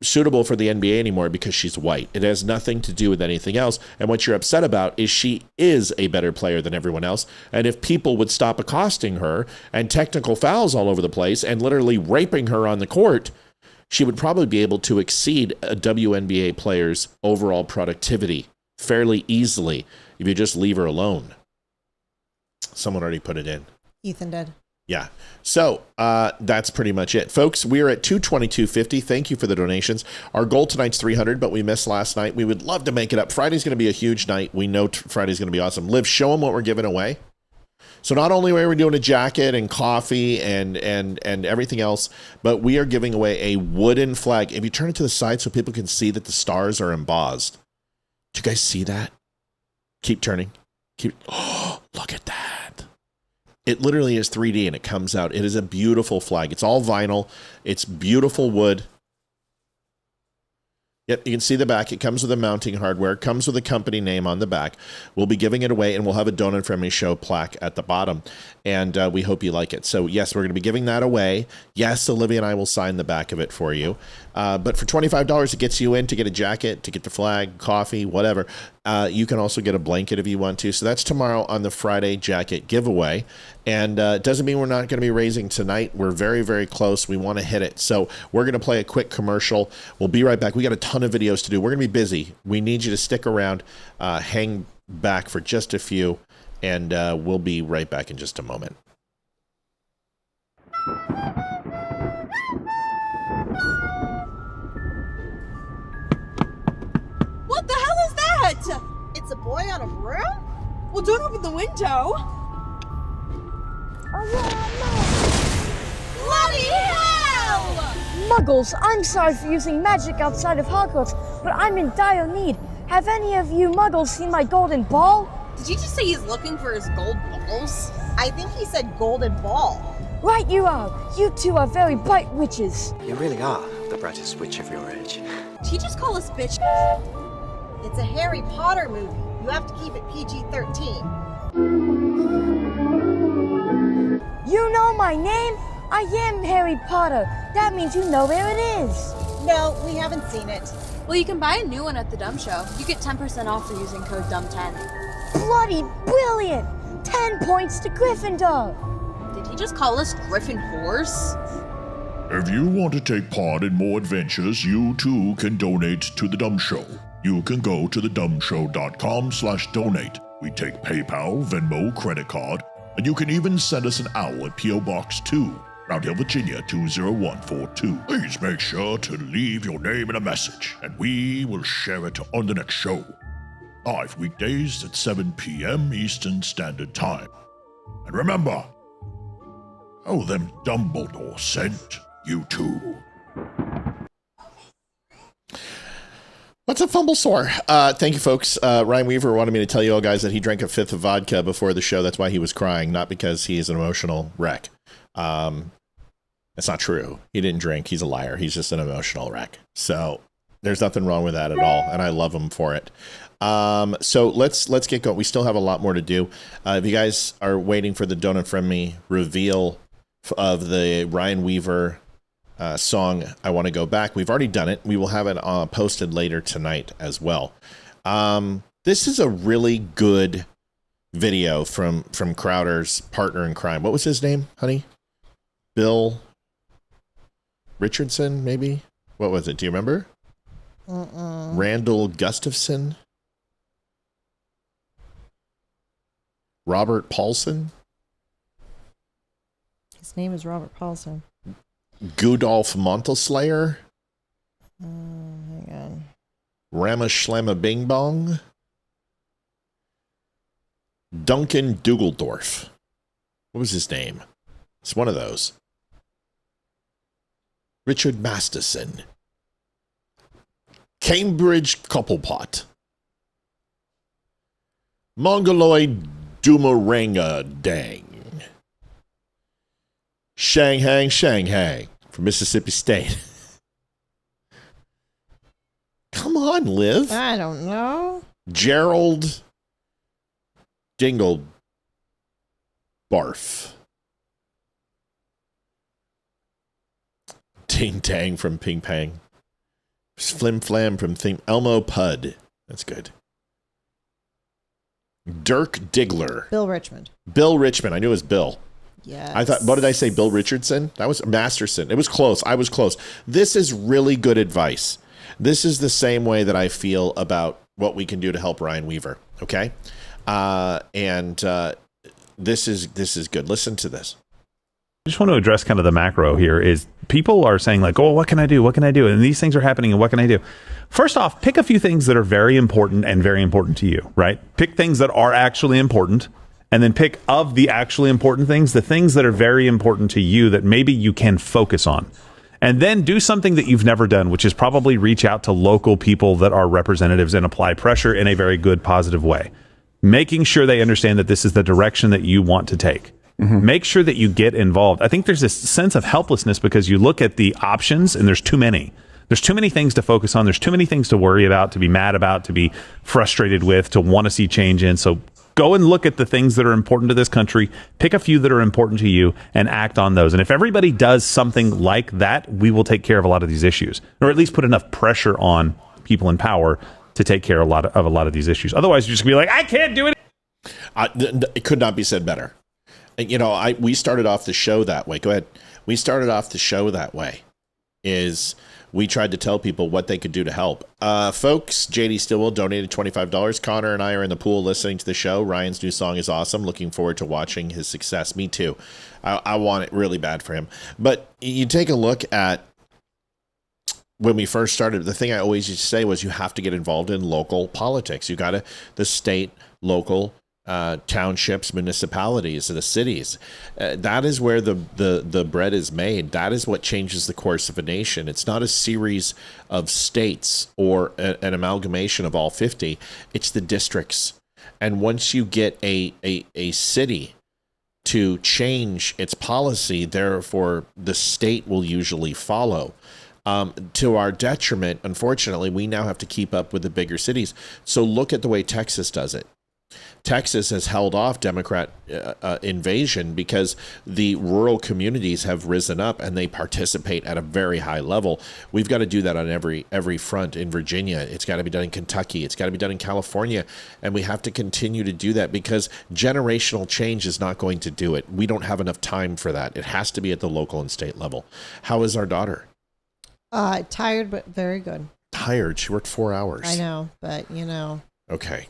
suitable for the NBA anymore because she's white. It has nothing to do with anything else. And what you're upset about is she is a better player than everyone else. And if people would stop accosting her and technical fouls all over the place and literally raping her on the court, she would probably be able to exceed a WNBA player's overall productivity fairly easily if you just leave her alone. Someone already put it in. Ethan did. Yeah. So that's pretty much it. Folks, we are at $222.50. Thank you for the donations. Our goal tonight's $300, but we missed last night. We would love to make it up. Friday's going to be a huge night. We know Friday's going to be awesome. Liv, show them what we're giving away. So not only are we doing a jacket and coffee and everything else, but we are giving away a wooden flag. If you turn it to the side so people can see that the stars are embossed. Do you guys see that? Keep turning. Oh, look at that. It literally is 3D and it comes out. It is a beautiful flag. It's all vinyl. It's beautiful wood. Yep, you can see the back. It comes with a mounting hardware. It comes with a company name on the back. We'll be giving it away, and we'll have a Donut Friendly Show plaque at the bottom. And we hope you like it. So, yes, we're going to be giving that away. Yes, Olivia and I will sign the back of it for you. But for $25, it gets you in to get a jacket, to get the flag, coffee, whatever. You can also get a blanket if you want to. So that's tomorrow on the Friday jacket giveaway. And it doesn't mean we're not going to be raising tonight. We're very, very close. We want to hit it. So we're going to play a quick commercial. We'll be right back. We got a ton of videos to do. We're going to be busy. We need you to stick around, hang back for just a few, and we'll be right back in just a moment. What the hell is that? It's a boy on a broom? Well, don't open the window. Bloody hell! Muggles, I'm sorry for using magic outside of Hogwarts, but I'm in dire need. Have any of you Muggles seen my golden ball? Did you just say he's looking for his gold balls? I think he said golden ball. Right you are. You two are very bright witches. You really are the brightest witch of your age. Did he just call us bitch? It's a Harry Potter movie. You have to keep it PG-13. You know my name? I am Harry Potter. That means you know where it is. No, we haven't seen it. Well, you can buy a new one at the Dumb Show. You get 10% off for using code DUMB10. Bloody brilliant! 10 points to Gryffindor. Did he just call us Griffin whores? If you want to take part in more adventures, you too can donate to The Dumb Show. You can go to thedumbshow.com/donate. We take PayPal, Venmo, credit card, and you can even send us an owl at P.O. Box 2, Round Hill, Virginia 20142. Please make sure to leave your name and a message, and we will share it on the next show. Live weekdays at 7 p.m. Eastern Standard Time. And remember, them Dumbledore sent you too. What's a fumble sore? Thank you, folks. Ryan Weaver wanted me to tell you all guys that he drank a fifth of vodka before the show. That's why he was crying, not because he is an emotional wreck. That's not true. He didn't drink. He's a liar. He's just an emotional wreck. So there's nothing wrong with that at all, and I love him for it. So let's get going. We still have a lot more to do. If you guys are waiting for the Donut Friendly reveal of the Ryan Weaver song, I Want to Go Back, we've already done it. We will have it posted later tonight as well. This is a really good video from Crowder's partner in crime. What was his name, honey? Bill Richardson, maybe? What was it? Do you remember? Randall Gustafson? Robert Paulson? His name is Robert Paulson. Gudolf Montelslayer? Hang on. Ramashlama Bing Bong? Duncan Dugeldorf. What was his name? It's one of those. Richard Masterson. Cambridge Couplepot. Mongoloid Doomaranga Dang. Shanghai from Mississippi State. Come on, Liv. I don't know. Gerald Dingle Barf. Ting Tang from Ping Pang. Flim Flam from Elmo Pud. That's good. Dirk Diggler. Bill Richmond. Bill Richmond. I knew it was Bill. Yes. I thought, what did I say? Bill Richardson? That was Masterson. It was close. I was close. This is really good advice. This is the same way that I feel about what we can do to help Ryan Weaver. Okay. This is good. Listen to this. I just want to address kind of the macro here is people are saying like, oh, what can I do? What can I do? And these things are happening and what can I do? First off, pick a few things that are very important and very important to you, right? Pick things that are actually important and then pick of the actually important things, the things that are very important to you that maybe you can focus on. And then do something that you've never done, which is probably reach out to local people that are representatives and apply pressure in a very good, positive way. Making sure they understand that this is the direction that you want to take. Mm-hmm. Make sure that you get involved. I think there's this sense of helplessness because you look at the options and there's too many. There's too many things to focus on. There's too many things to worry about, to be mad about, to be frustrated with, to want to see change in. So go and look at the things that are important to this country, pick a few that are important to you, and act on those. And if everybody does something like that, we will take care of a lot of these issues, or at least put enough pressure on people in power to take care of a lot of these issues. Otherwise, you're just going to be like, I can't do it. It could not be said better. You know, we started off the show that way. Go ahead. We started off the show that way. Is we tried to tell people what they could do to help. Folks, JD Stillwell donated $25. Connor and I are in the pool listening to the show. Ryan's new song is awesome. Looking forward to watching his success. Me too. I want it really bad for him. But you take a look at when we first started, the thing I always used to say was you have to get involved in local politics. You got to, the state, local, townships, municipalities, the cities. That is where the bread is made. That is what changes the course of a nation. It's not a series of states or an amalgamation of all 50. It's the districts. And once you get a city to change its policy, therefore the state will usually follow. To our detriment, unfortunately, we now have to keep up with the bigger cities. So look at the way Texas does it. Texas has held off Democrat invasion because the rural communities have risen up and they participate at a very high level. We've got to do that on every front in Virginia. It's got to be done in Kentucky. It's got to be done in California. And we have to continue to do that because generational change is not going to do it. We don't have enough time for that. It has to be at the local and state level. How is our daughter? Tired, but very good. Tired? She worked 4 hours. I know, but you know. Okay.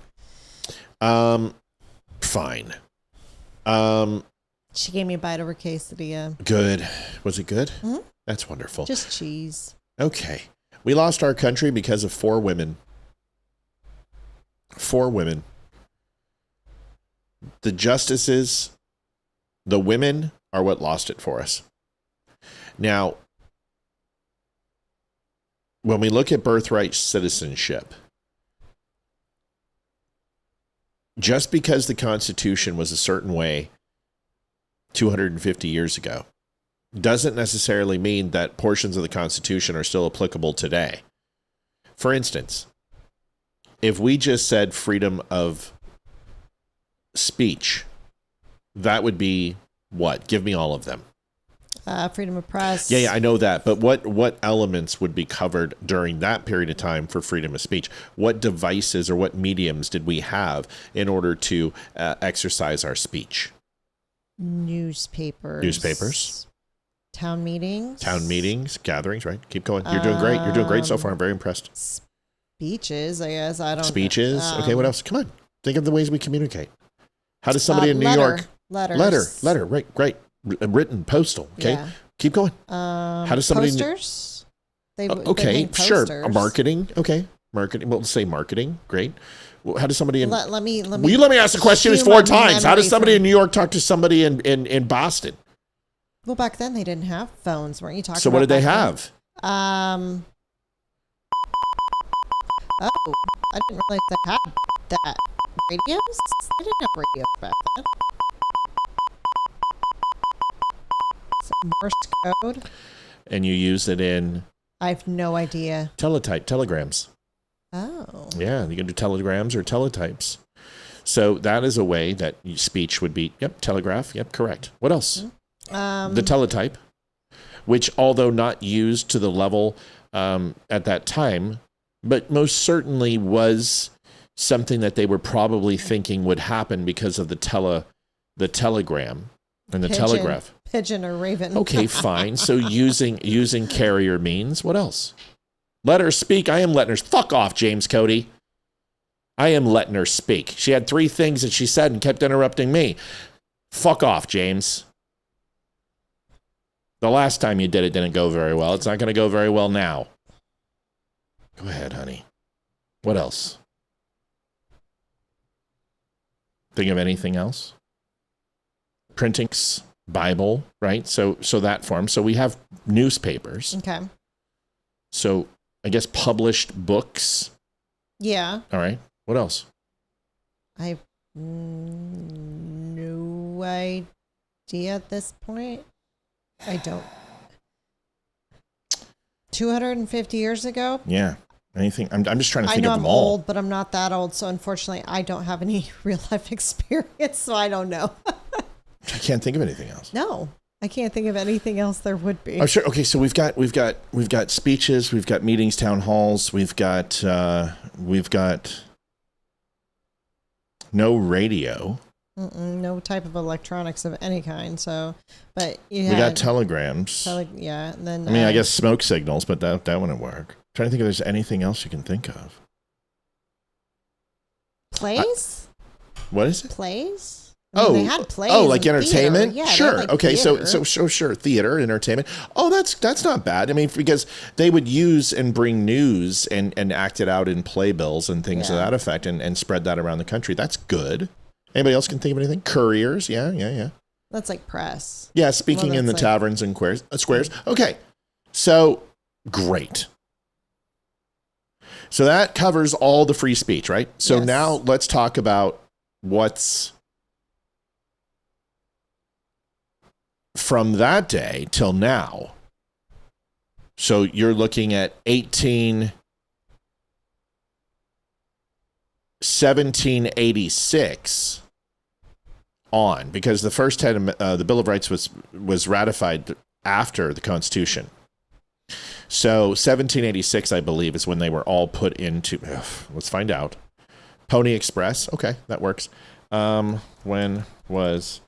Fine. She gave me a bite of her quesadilla. Good. Was it good? Mm-hmm. That's wonderful. Just cheese. Okay. We lost our country because of 4 women. 4 women. The justices, the women are what lost it for us. Now, when we look at birthright citizenship, just because the Constitution was a certain way 250 years ago doesn't necessarily mean that portions of the Constitution are still applicable today. For instance, if we just said freedom of speech, that would be what? Give me all of them. Freedom of press. Yeah, I know that. But what elements would be covered during that period of time for freedom of speech? What devices or what mediums did we have in order to exercise our speech? Newspapers. Town meetings. Gatherings, right? Keep going. You're doing great. You're doing great so far. I'm very impressed. Speeches, I guess. I don't Speeches. Okay, what else? Come on. Think of the ways we communicate. How does somebody in New York... Letter. Right, great. Written, postal. Okay, yeah. Keep going. How does somebody posters? Okay, sure. Marketing. Okay, marketing. Well, let's say marketing. Great. Well, how does somebody in? Let me. Will you let me ask the question 4 times? How does somebody in New York talk to somebody in Boston? Well, back then they didn't have phones, weren't you talking? So what did they have? Oh, I didn't realize they had that. Radios? I didn't have radios back then. Morse code. And you use it in? I have no idea. Telegrams. Oh. Yeah, you can do telegrams or teletypes. So that is a way that speech would be, telegraph, correct. What else? The teletype. which, although not used to the level at that time, but most certainly was something that they were probably thinking would happen because of the telegram and the telegraph. Pigeon or raven. Okay, fine. So using carrier means. What else? Let her speak. I am letting her. Fuck off, James Cody. I am letting her speak. She had 3 things that she said and kept interrupting me. Fuck off, James. The last time you did it didn't go very well. It's not going to go very well now. Go ahead, honey. What else? Think of anything else? Printings, Bible, right? So that form. So we have newspapers. Okay. So I guess published books. Yeah. All right. What else? I have no idea at this point. I don't. 250 years ago? Yeah. Anything? I'm just trying to think I know of them I'm all. old, but I'm not that old. So unfortunately, I don't have any real life experience. So I don't know. I can't think of anything else. No, I can't think of anything else there would be. Oh, sure. Okay. So we've got speeches. We've got meetings, town halls. We've got no radio. No type of electronics of any kind. So, but We got telegrams. Yeah. And then, I mean, I guess smoke signals, but that wouldn't work. I'm trying to think if there's anything else you can think of. Plays? What is it? Plays? I mean, they had plays. Oh, like and entertainment? theater. Yeah, sure. like Okay, theater. so sure, theater, entertainment. Oh, that's not bad. I mean, because they would use and bring news and act it out in playbills and things of that effect and spread that around the country. That's good. Anybody else can think of anything? Couriers? Yeah. That's like press. Yeah, speaking in the taverns and squares. Okay, so great. So that covers all the free speech, right? So now let's talk about what's from that day till now. So you're looking at 1786 on, because the first the Bill of Rights was ratified after the Constitution. So 1786, I believe, is when they were all put into. Let's find out. Pony Express. Okay, that works. When was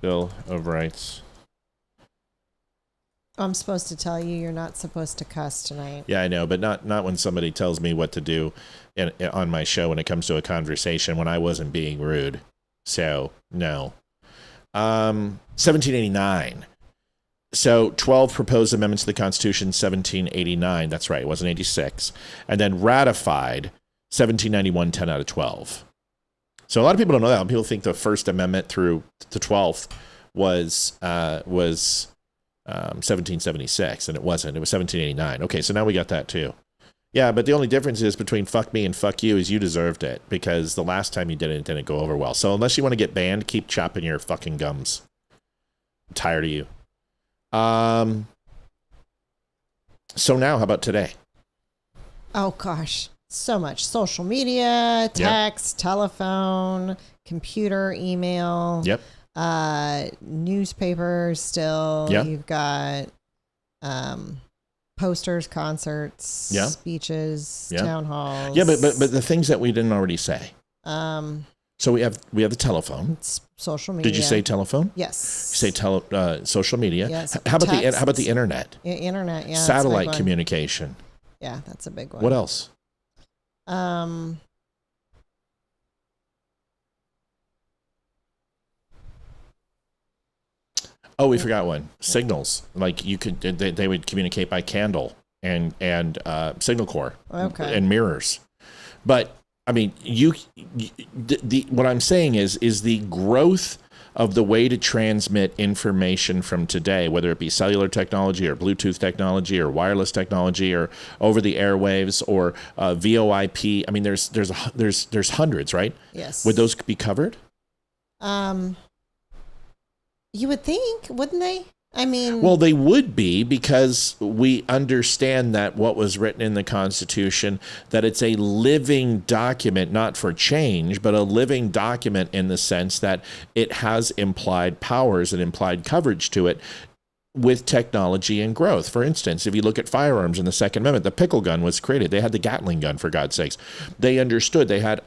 Bill of Rights? I'm supposed to tell you you're not supposed to cuss tonight. Yeah, I know, but not when somebody tells me what to do on my show when it comes to a conversation when I wasn't being rude. So, no. 1789. So 12 proposed amendments to the Constitution, 1789. That's right, it wasn't 86. And then ratified 1791, 10 out of 12. So a lot of people don't know that. People think the First Amendment through the 12th was 1776, and it wasn't. It was 1789. Okay, so now we got that too. Yeah, but the only difference is between fuck me and fuck you is you deserved it, because the last time you did it didn't go over well. So unless you want to get banned, keep chopping your fucking gums. I'm tired of you. So now, how about today? Oh gosh, so much. Social media, text, telephone, computer, email. Yep. Newspaper still. Yep. You've got posters, concerts, speeches, town halls. Yeah, but the things that we didn't already say. So we have the telephone. It's social media. Did you say telephone? Yes. You say social media. Yes. How about the internet? Internet, yeah. Satellite communication. Yeah, that's a big one. What else? Oh, we forgot one. Signals. Like they would communicate by candle and signal corps. Okay. And mirrors. But I mean, what I'm saying is the growth of the way to transmit information from today, whether it be cellular technology or Bluetooth technology or wireless technology or over the airwaves or VoIP. I mean, there's hundreds, right? Yes. Would those be covered? You would think, wouldn't they? I mean, well, they would be, because we understand that what was written in the Constitution, that it's a living document, not for change, but a living document in the sense that it has implied powers and implied coverage to it. with technology and growth. For instance, if you look at firearms in the Second Amendment, the pickle gun was created. They had the Gatling gun, for God's sakes. They understood. They had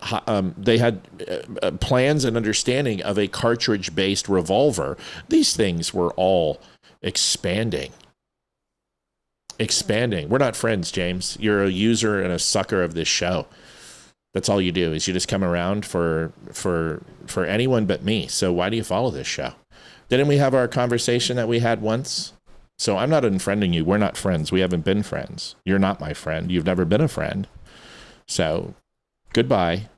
plans and understanding of a cartridge-based revolver. These things were all expanding. We're not friends, James. You're a user and a sucker of this show. That's all you do, is you just come around for anyone but me. So why do you follow this show? Didn't we have our conversation that we had once? So I'm not unfriending you. We're not friends. We haven't been friends. You're not my friend. You've never been a friend. So goodbye,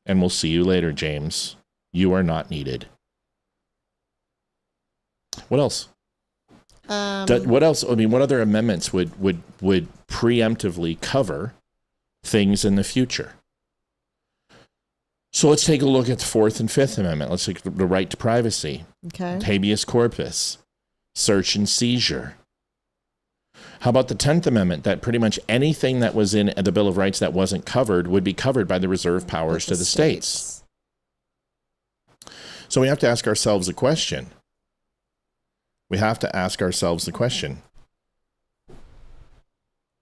and we'll see you later, James. You are not needed. What else? What else? I mean, what other amendments would preemptively cover things in the future? So let's take a look at the Fourth and Fifth Amendment. Let's take the right to privacy. Okay. Habeas corpus, search and seizure. How about the 10th Amendment, that pretty much anything that was in the Bill of Rights that wasn't covered would be covered by the reserved powers to the states. So we have to ask ourselves a question.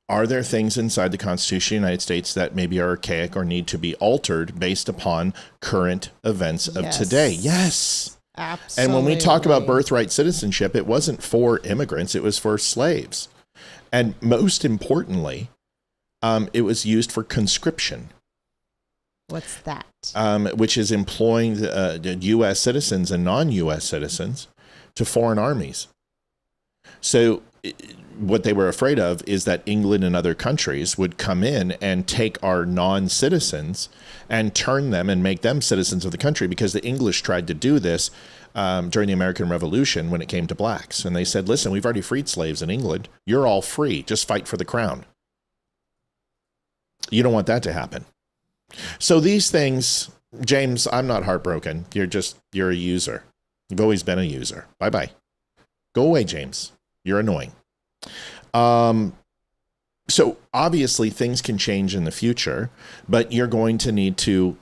Are there things inside the Constitution of the United States that maybe are archaic or need to be altered based upon current events of today? Yes. Absolutely. And when we talk about birthright citizenship, it wasn't for immigrants, it was for slaves. And most importantly, it was used for conscription. What's that? Which is employing the U.S. citizens and non-U.S. citizens to foreign armies. So what they were afraid of is that England and other countries would come in and take our non-citizens and turn them and make them citizens of the country, because the English tried to do this during the American Revolution when it came to blacks. And they said, listen, we've already freed slaves in England. You're all free. Just fight for the crown. You don't want that to happen. So these things, James, I'm not heartbroken. You're a user. You've always been a user. Bye-bye. Go away, James. You're annoying. So obviously things can change in the future, but you're going to need to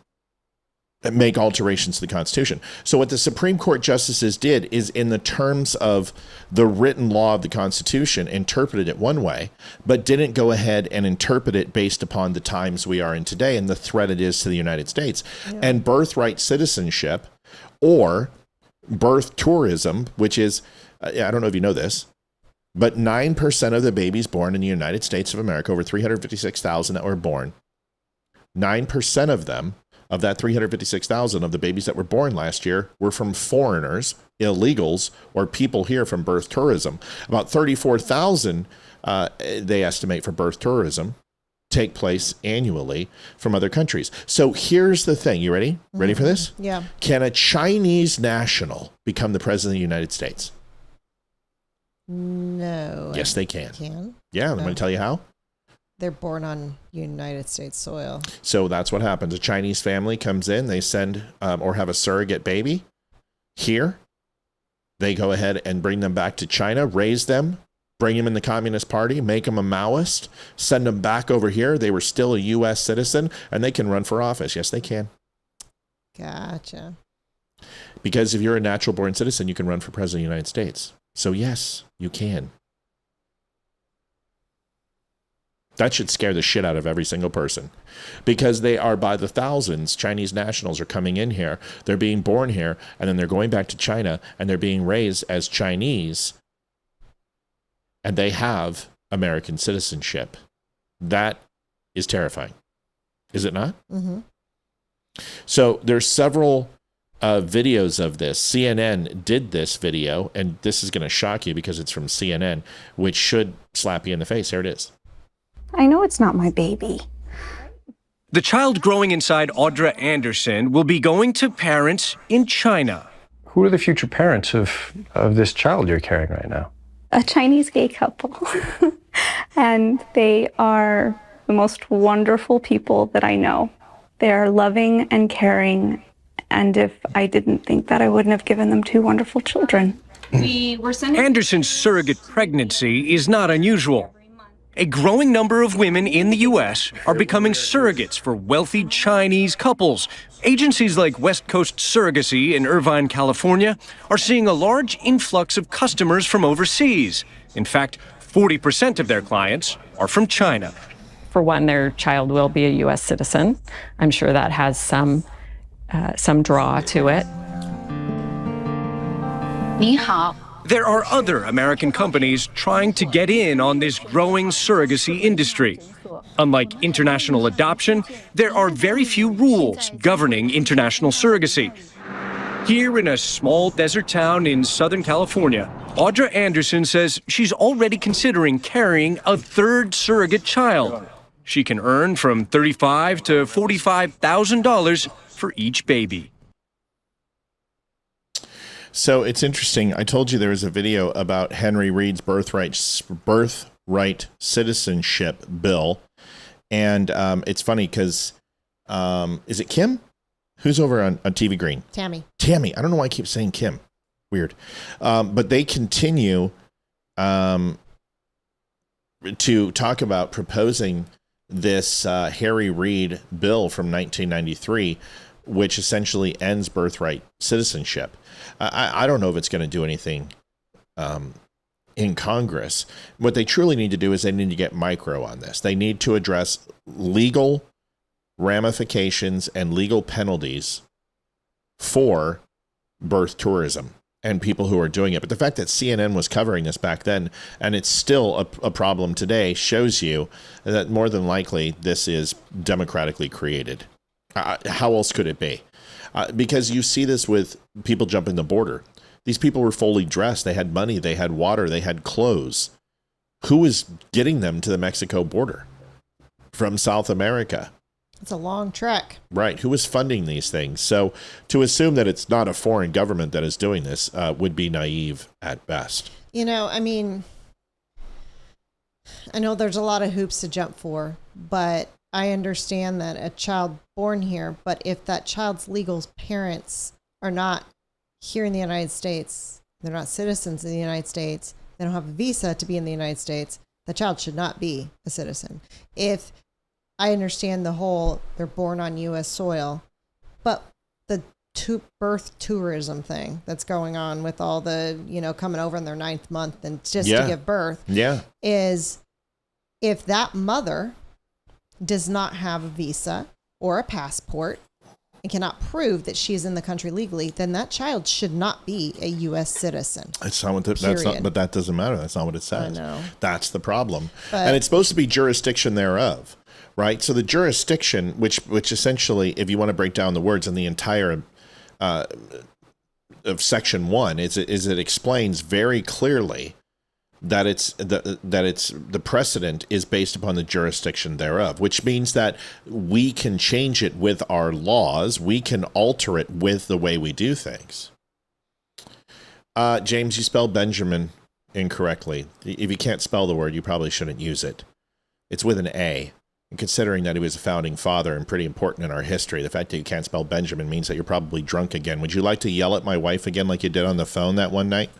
make alterations to the Constitution. So what the Supreme Court justices did is, in the terms of the written law of the Constitution, interpreted it one way, but didn't go ahead and interpret it based upon the times we are in today and the threat it is to the United States. Yeah. And birthright citizenship, or birth tourism, which is, I don't know if you know this, but 9% of the babies born in the United States of America, over 356,000 that were born, 9% of them, of that 356,000 of the babies that were born last year, were from foreigners, illegals, or people here from birth tourism. About 34,000, they estimate, for birth tourism take place annually from other countries. So here's the thing. You ready? Ready for this? Yeah. Can a Chinese national become the president of the United States? No. Yes, they can. Yeah, I'm going to tell you how. They're born on United States soil. So that's what happens. A Chinese family comes in, they send or have a surrogate baby here. They go ahead and bring them back to China, raise them, bring them in the Communist Party, make them a Maoist, send them back over here. They were still a U.S. citizen, and they can run for office. Yes, they can. Gotcha. Because if you're a natural born citizen, you can run for president of the United States. So yes, you can. That should scare the shit out of every single person, because they are, by the thousands, Chinese nationals are coming in here. They're being born here, and then they're going back to China, and they're being raised as Chinese, and they have American citizenship. That is terrifying. Is it not? Mm-hmm. So there's several videos of this. CNN did this video, and this is going to shock you because it's from CNN, which should slap you in the face. Here it is. I know it's not my baby. The child growing inside Audra Anderson will be going to parents in China. Who are the future parents of this child you're carrying right now? A Chinese gay couple. And they are the most wonderful people that I know. They are loving and caring. And if I didn't think that, I wouldn't have given them two wonderful children. Anderson's surrogate pregnancy is not unusual. A growing number of women in the U.S. are becoming surrogates for wealthy Chinese couples. Agencies like West Coast Surrogacy in Irvine, California, are seeing a large influx of customers from overseas. In fact, 40% of their clients are from China. For one, their child will be a U.S. citizen. I'm sure that has some draw to it. 你好. There are other American companies trying to get in on this growing surrogacy industry. Unlike international adoption, there are very few rules governing international surrogacy. Here in a small desert town in Southern California, Audra Anderson says she's already considering carrying a third surrogate child. She can earn from $35,000 to $45,000 for each baby. So it's interesting. I told you there was a video about Henry Reid's birthright citizenship bill. And it's funny because, is it Kim? Who's over on TV Green? Tammy. Tammy. I don't know why I keep saying Kim. Weird. But they continue to talk about proposing this Harry Reid bill from 1993, which essentially ends birthright citizenship. I don't know if it's going to do anything in Congress. What they truly need to do is they need to get micro on this. They need to address legal ramifications and legal penalties for birth tourism and people who are doing it. But the fact that CNN was covering this back then, and it's still a problem today, shows you that more than likely this is democratically created. How else could it be? Because you see this with people jumping the border. These people were fully dressed. They had money. They had water. They had clothes. Who is getting them to the Mexico border from South America? It's a long trek. Right. Who is funding these things? So to assume that it's not a foreign government that is doing this would be naive at best. You know, I mean, I know there's a lot of hoops to jump for, but I understand that a child born here, but if that child's legal parents are not here in the United States, they're not citizens in the United States, they don't have a visa to be in the United States, the child should not be a citizen. If I understand the whole, they're born on U.S. soil, but the birth tourism thing that's going on with all the, coming over in their 9th month and just to give birth is if that mother does not have a visa or a passport and cannot prove that she's in the country legally, then that child should not be a U.S. citizen. That's not but that doesn't matter. That's not what it says. I know. That's the problem. And it's supposed to be jurisdiction thereof, right? So the jurisdiction, which essentially, if you want to break down the words in the entire of Section 1, is it explains very clearly that the precedent is based upon the jurisdiction thereof, which means that we can change it with our laws. We can alter it with the way we do things. James, you spelled Benjamin incorrectly. If you can't spell the word, you probably shouldn't use it. It's with an A. And considering that he was a founding father and pretty important in our history, the fact that you can't spell Benjamin means that you're probably drunk again. Would you like to yell at my wife again like you did on the phone that one night?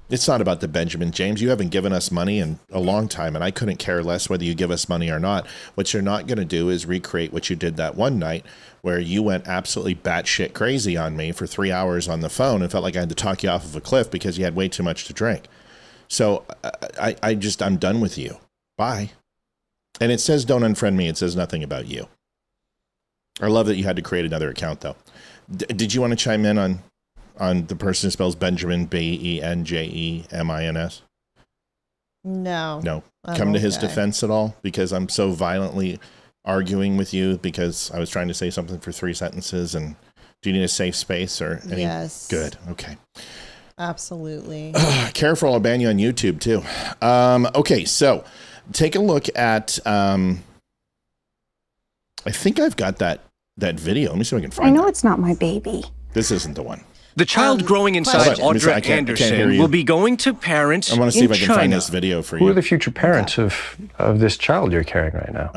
It's not about the Benjamin, James. You haven't given us money in a long time, and I couldn't care less whether you give us money or not. What you're not going to do is recreate what you did that one night where you went absolutely batshit crazy on me for 3 hours on the phone and felt like I had to talk you off of a cliff because you had way too much to drink. So I'm done with you. Bye. And it says don't unfriend me. It says nothing about you. I love that you had to create another account, though. Did you want to chime in on the person who spells Benjamin, Benjamins? No. Come to his defense at all? Because I'm so violently arguing with you because I was trying to say something for 3 sentences. And do you need a safe space or any? Yes. Good. Okay. Absolutely. Careful, I'll ban you on YouTube too. Okay, so take a look at. I think I've got that video. Let me see if I can find. I know it's not my baby. This isn't the one. The child growing inside Audra Anderson will be going to parents in China. I want to see if I can find this video for you. Who are the future parents of this child you're carrying right now?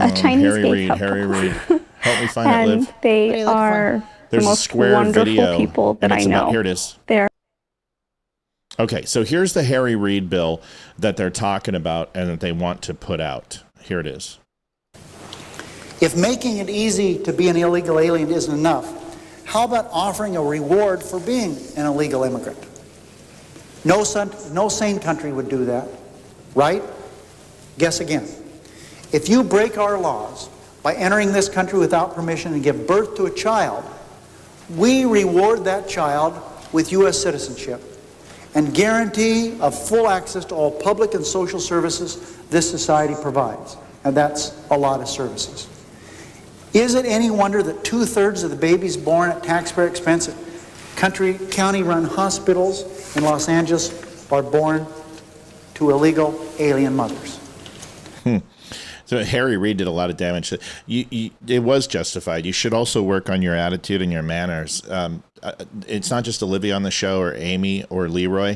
A Chinese Harry Reid. Help me find it, Liv. And they are the most wonderful people that I know. Here it is. They're Okay, so here's the Harry Reid bill that they're talking about and that they want to put out. Here it is. If making it easy to be an illegal alien isn't enough, how about offering a reward for being an illegal immigrant? No sane country would do that, right? Guess again. If you break our laws by entering this country without permission and give birth to a child, we reward that child with U.S. citizenship and guarantee of full access to all public and social services this society provides. And that's a lot of services. Is it any wonder that 2/3 of the babies born at taxpayer expense at county-run hospitals in Los Angeles are born to illegal alien mothers? So Harry Reid did a lot of damage. It was justified. You should also work on your attitude and your manners. It's not just Olivia on the show or Amy or Leroy.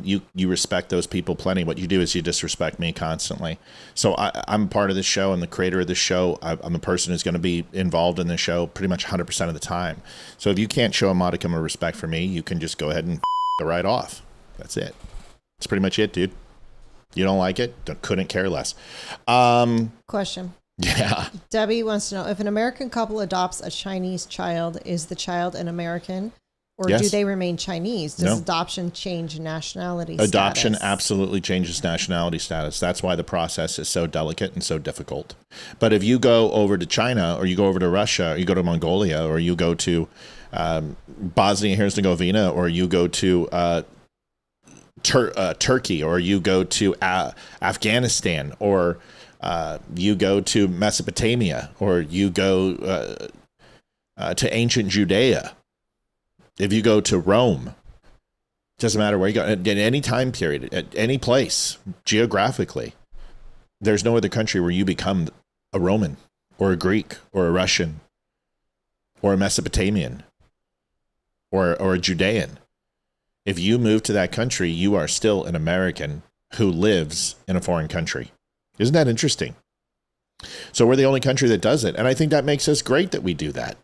You respect those people plenty. What you do is you disrespect me constantly. So I'm part of the show. I'm the creator of the show. I'm a person who's going to be involved in the show pretty much 100% of the time. So if you can't show a modicum of respect for me, you can just go ahead and the right off. That's it. That's pretty much it, dude. You don't like it? Couldn't care less. Question. Yeah. Debbie wants to know, if an American couple adopts a Chinese child, is the child an American? Or Yes. do they remain Chinese? Does No. adoption change nationality Adoption status? absolutely changes nationality status. That's why the process is so delicate and so difficult. But if you go over to China, or you go over to Russia, or you go to Mongolia, or you go to Bosnia and Herzegovina, or you go to Turkey, or you go to Afghanistan, or you go to Mesopotamia, or you go to ancient Judea, if you go to Rome, doesn't matter where you go, at any time period, at any place, geographically, there's no other country where you become a Roman, or a Greek, or a Russian, or a Mesopotamian, or a Judean. If you move to that country, you are still an American who lives in a foreign country. Isn't that interesting? So we're the only country that does it. And I think that makes us great that we do that.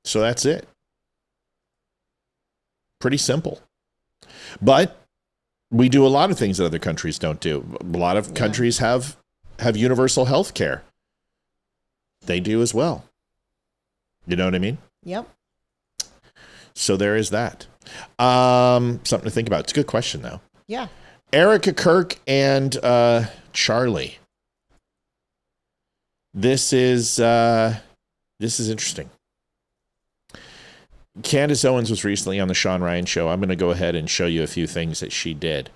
So that's it. Pretty simple. But we do a lot of things that other countries don't do. A lot of countries have universal health care. They do as well. You know what I mean? Yep. So there is that. Something to think about. It's a good question, though. Yeah. Erica Kirk and Charlie. This is interesting. Candace Owens was recently on the Sean Ryan show. I'm going to go ahead and show you a few things that she did.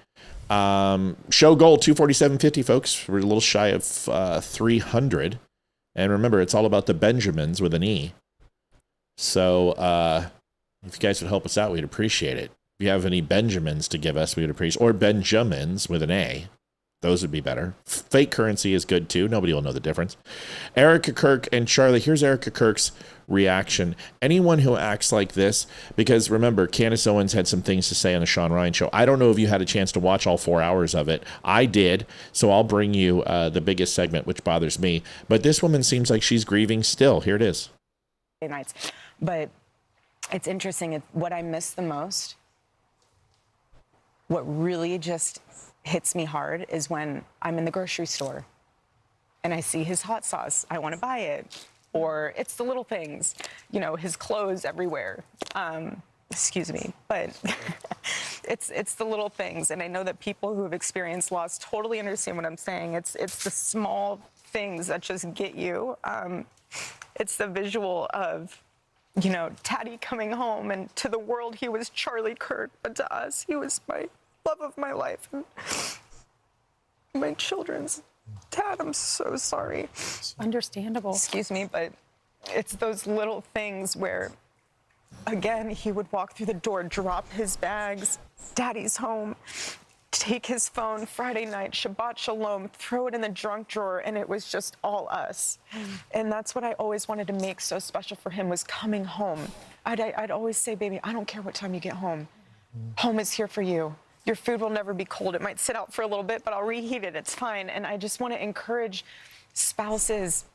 Show goal 247.50, folks. We're a little shy of 300. And remember, it's all about the Benjamins with an E. So if you guys would help us out, we'd appreciate it. If you have any Benjamins to give us, we would appreciate it. Or Benjamins with an A. Those would be better. Fake currency is good too. Nobody will know the difference. Erica Kirk and Charlie. Here's Erica Kirk's reaction. Anyone who acts like this, because remember, Candace Owens had some things to say on the Sean Ryan show. I don't know if you had a chance to watch all 4 hours of it. I did. So I'll bring you the biggest segment, which bothers me. But this woman seems like she's grieving still. Here it is. Nights. But it's interesting. What I miss the most, what really just hits me hard, is when I'm in the grocery store and I see his hot sauce. I want to buy it. Or it's the little things, his clothes everywhere. Excuse me, but it's the little things. And I know that people who have experienced loss totally understand what I'm saying. It's the small things that just get you. It's the visual of, Daddy coming home, and to the world he was Charlie Kirk, but to us he was my love of my life and my children's dad. I'm so sorry. Understandable. Excuse me, but it's those little things where, again, he would walk through the door, drop his bags, Daddy's home, take his phone, Friday night, Shabbat Shalom, throw it in the junk drawer, and it was just all us. And that's what I always wanted to make so special for him, was coming home. I'd always say, baby, I don't care what time you get home. Home is here for you. Your food will never be cold. It might sit out for a little bit, but I'll reheat it. It's fine. And I just want to encourage spouses,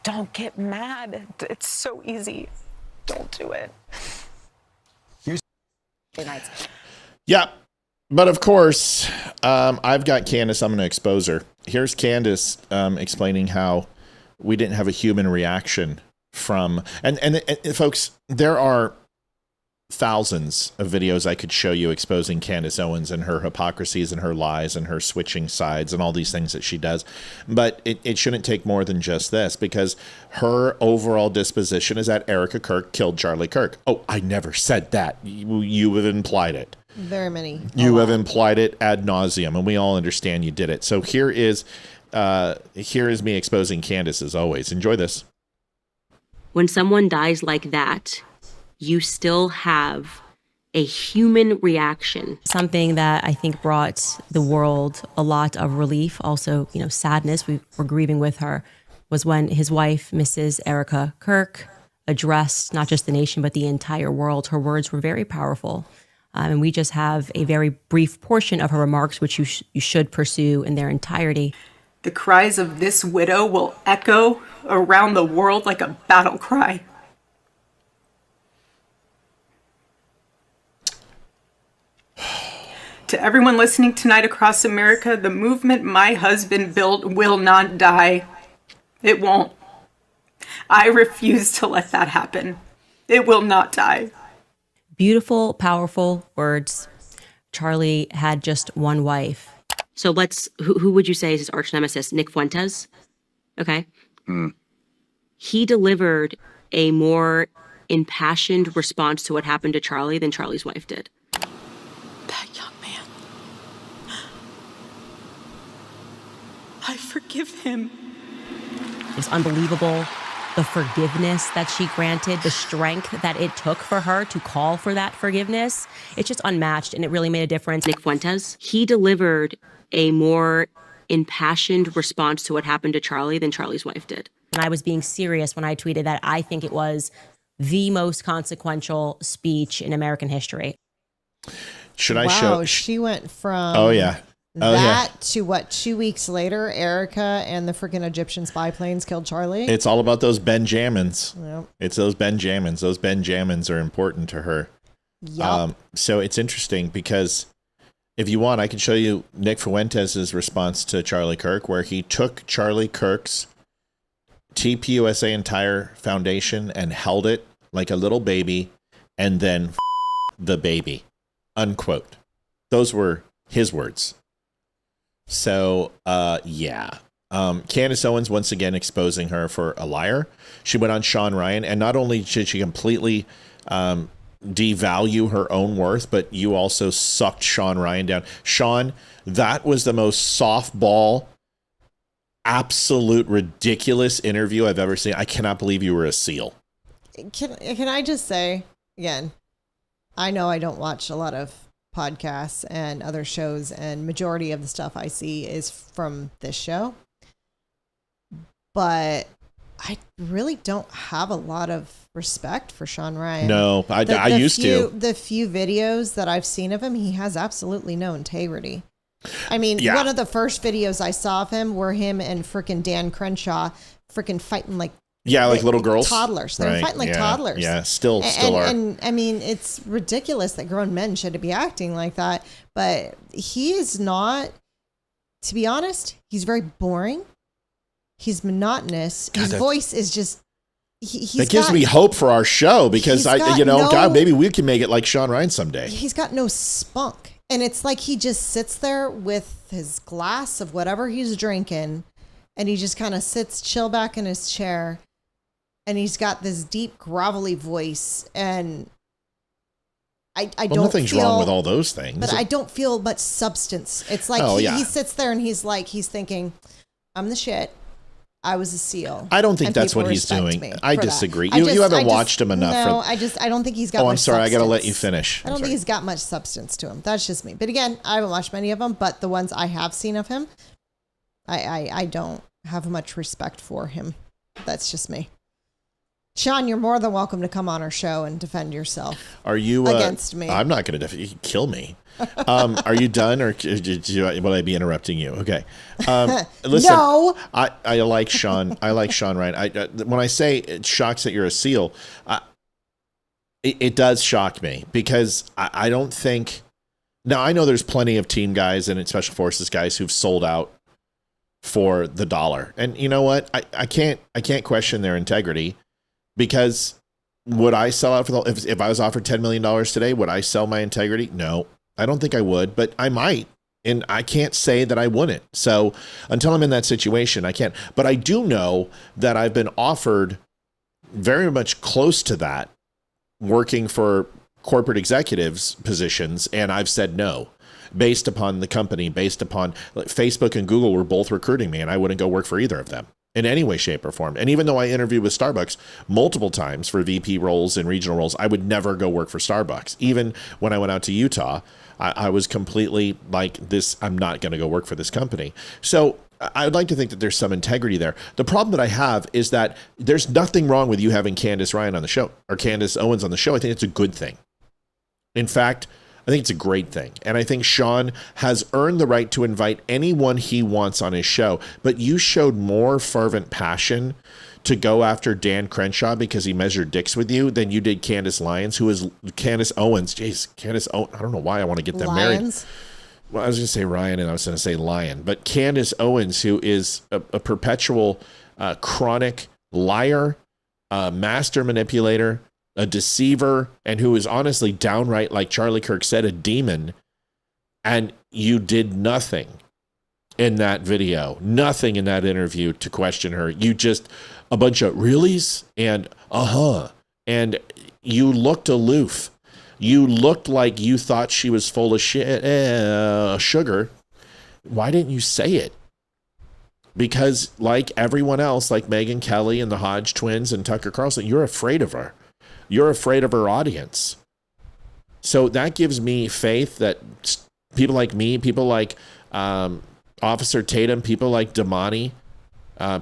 don't get mad. It's so easy. Don't do it. Nights. Yeah. But of course, I've got Candace. I'm going to expose her. Here's Candace explaining how we didn't have a human reaction from, and folks, there are thousands of videos I could show you exposing Candace Owens and her hypocrisies and her lies and her switching sides and all these things that she does. But it shouldn't take more than just this, because her overall disposition is that Erica Kirk killed Charlie Kirk. Oh, I never said that. You have implied it. Very many. You have implied it ad nauseum, and we all understand you did it. So here is me exposing Candace as always. Enjoy this. When someone dies like that, you still have a human reaction. Something that I think brought the world a lot of relief, also, sadness, we were grieving with her, was when his wife, Mrs. Erica Kirk, addressed not just the nation, but the entire world. Her words were very powerful. And we just have a very brief portion of her remarks, which you should pursue in their entirety. The cries of this widow will echo around the world like a battle cry. To everyone listening tonight across America, the movement my husband built will not die. It won't. I refuse to let that happen. It will not die. Beautiful, powerful words. Charlie had just one wife. So who would you say is his arch nemesis? Nick Fuentes? Okay. He delivered a more impassioned response to what happened to Charlie than Charlie's wife did. That young man. I forgive him. It's unbelievable. The forgiveness that she granted, the strength that it took for her to call for that forgiveness, it's just unmatched, and it really made a difference. Nick Fuentes, he delivered a more impassioned response to what happened to Charlie than Charlie's wife did. And I was being serious when I tweeted that I think it was the most consequential speech in American history. Should I show? Wow, she went from to what, 2 weeks later, Erica and the freaking Egyptian spy planes killed Charlie? It's all about those Benjamins. Yep. It's those Benjamins. Those Benjamins are important to her. Yep. So it's interesting because if you want, I can show you Nick Fuentes' response to Charlie Kirk, where he took Charlie Kirk's TPUSA entire foundation and held it like a little baby and then the baby, unquote. Those were his words. So, Candace Owens once again exposing her for a liar. She went on Sean Ryan, and not only did she completely devalue her own worth, but you also sucked Sean Ryan down. Sean, that was the most softball, absolute ridiculous interview I've ever seen. I cannot believe you were a SEAL. Can I just say, again, I know I don't watch a lot of podcasts and other shows, and majority of the stuff I see is from this show, but I really don't have a lot of respect for Sean Ryan. No, I used to. The few videos that I've seen of him, he has absolutely no integrity. I mean, one of the first videos I saw of him were him and freaking Dan Crenshaw freaking fighting like little girls, toddlers. They're fighting like toddlers. Yeah, still are. And I mean, it's ridiculous that grown men should be acting like that. But he is not. To be honest, he's very boring. He's monotonous. His voice is just. That gives me hope for our show, because maybe we can make it like Sean Ryan someday. He's got no spunk, and it's like he just sits there with his glass of whatever he's drinking, and he just kind of sits chill back in his chair. And he's got this deep, grovelly voice, and I don't nothing's wrong with all those things. But I don't feel much substance. It's like he sits there and he's thinking, I'm the shit. I was a SEAL. I don't think that's what he's doing. I disagree. You haven't watched him enough. No, I don't think he's got much substance. I'm sorry. I got to let you finish. I don't think he's got much substance to him. That's just me. But again, I haven't watched many of them, but the ones I have seen of him, I don't have much respect for him. That's just me. Sean, you're more than welcome to come on our show and defend yourself. Are you against me? I'm not going to defend you. Kill me. Are you done, or will I be interrupting you? Okay. Listen, no. I like Sean. I like Sean Ryan. When I say it shocks that you're a SEAL, it does shock me because I don't think. Now, I know there's plenty of team guys and special forces guys who've sold out for the dollar. And you know what? I can't question their integrity, because would I sell out for if I was offered $10 million today, would I sell my integrity? No, I don't think I would, but I might. And I can't say that I wouldn't. So until I'm in that situation, I can't. But I do know that I've been offered very much close to that, working for corporate executives positions, and I've said no, based upon the company, based upon Facebook and Google were both recruiting me, and I wouldn't go work for either of them in any way, shape, or form. And even though I interviewed with Starbucks multiple times for VP roles and regional roles, I would never go work for Starbucks. Even when I went out to Utah, I was completely like this, I'm not going to go work for this company. So I would like to think that there's some integrity there. The problem that I have is that there's nothing wrong with you having Candace Ryan on the show or Candace Owens on the show. I think it's a good thing. In fact, I think it's a great thing. And I think Sean has earned the right to invite anyone he wants on his show. But you showed more fervent passion to go after Dan Crenshaw because he measured dicks with you than you did Candace Lyons, who is Candace Owens. Jeez, Candace Owens. I don't know why I want to get them married. Well, I was going to say Ryan and I was going to say Lion. But Candace Owens, who is a perpetual chronic liar, master manipulator, a deceiver, and who is honestly downright, like Charlie Kirk said, a demon. And you did nothing in that video, nothing in that interview to question her. You just a bunch of reallys and and you looked aloof. You looked like you thought she was full of sugar. Why didn't you say it? Because like everyone else, like Megyn Kelly and the Hodge twins and Tucker Carlson, you're afraid of her. You're afraid of her audience. So that gives me faith that people like me, people like Officer Tatum, people like Damani,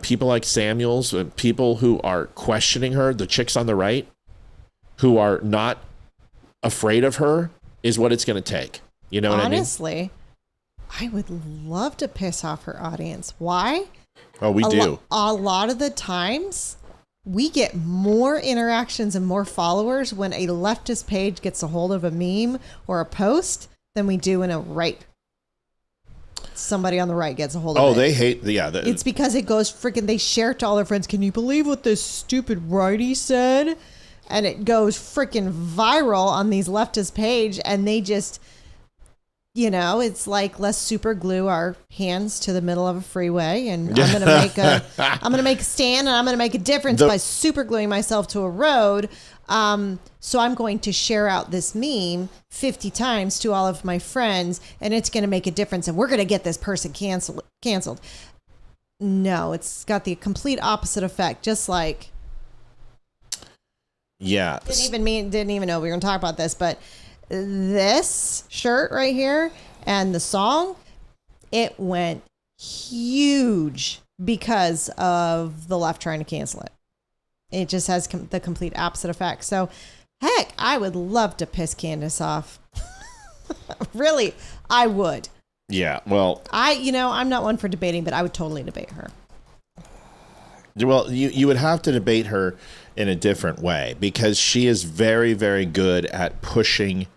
people like Samuels, people who are questioning her, the chicks on the right, who are not afraid of her, is what it's going to take. You know what I mean? Honestly, I would love to piss off her audience. Why? Oh, we do. A lot of the times, we get more interactions and more followers when a leftist page gets a hold of a meme or a post than we do in a right. Somebody on the right gets a hold of it. Oh, they hate it's because it goes freaking, they share it to all their friends. Can you believe what this stupid righty said? And it goes freaking viral on these leftist page, and they just, it's like, let's super glue our hands to the middle of a freeway, and I'm gonna make a stand, and I'm gonna make a difference by super gluing myself to a road. So I'm going to share out this meme 50 times to all of my friends, and it's going to make a difference, and we're going to get this person canceled. No, it's got the complete opposite effect. Just like, yeah, didn't even know we were going to talk about this, but this shirt right here and the song, it went huge because of the left trying to cancel it. It just has the complete opposite effect. So, heck, I would love to piss Candace off. Really, I would. Yeah, well, I'm not one for debating, but I would totally debate her. Well, you would have to debate her in a different way, because she is very, very good at pushing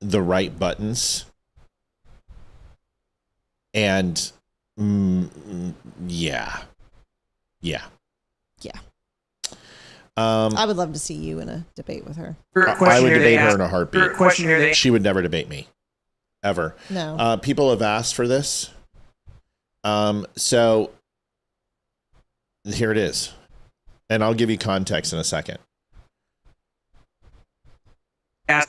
the right buttons. And yeah. I would love to see you in a debate with her. I would debate her in a heartbeat. She would never debate me, ever. No. People have asked for this. So here it is. And I'll give you context in a second. They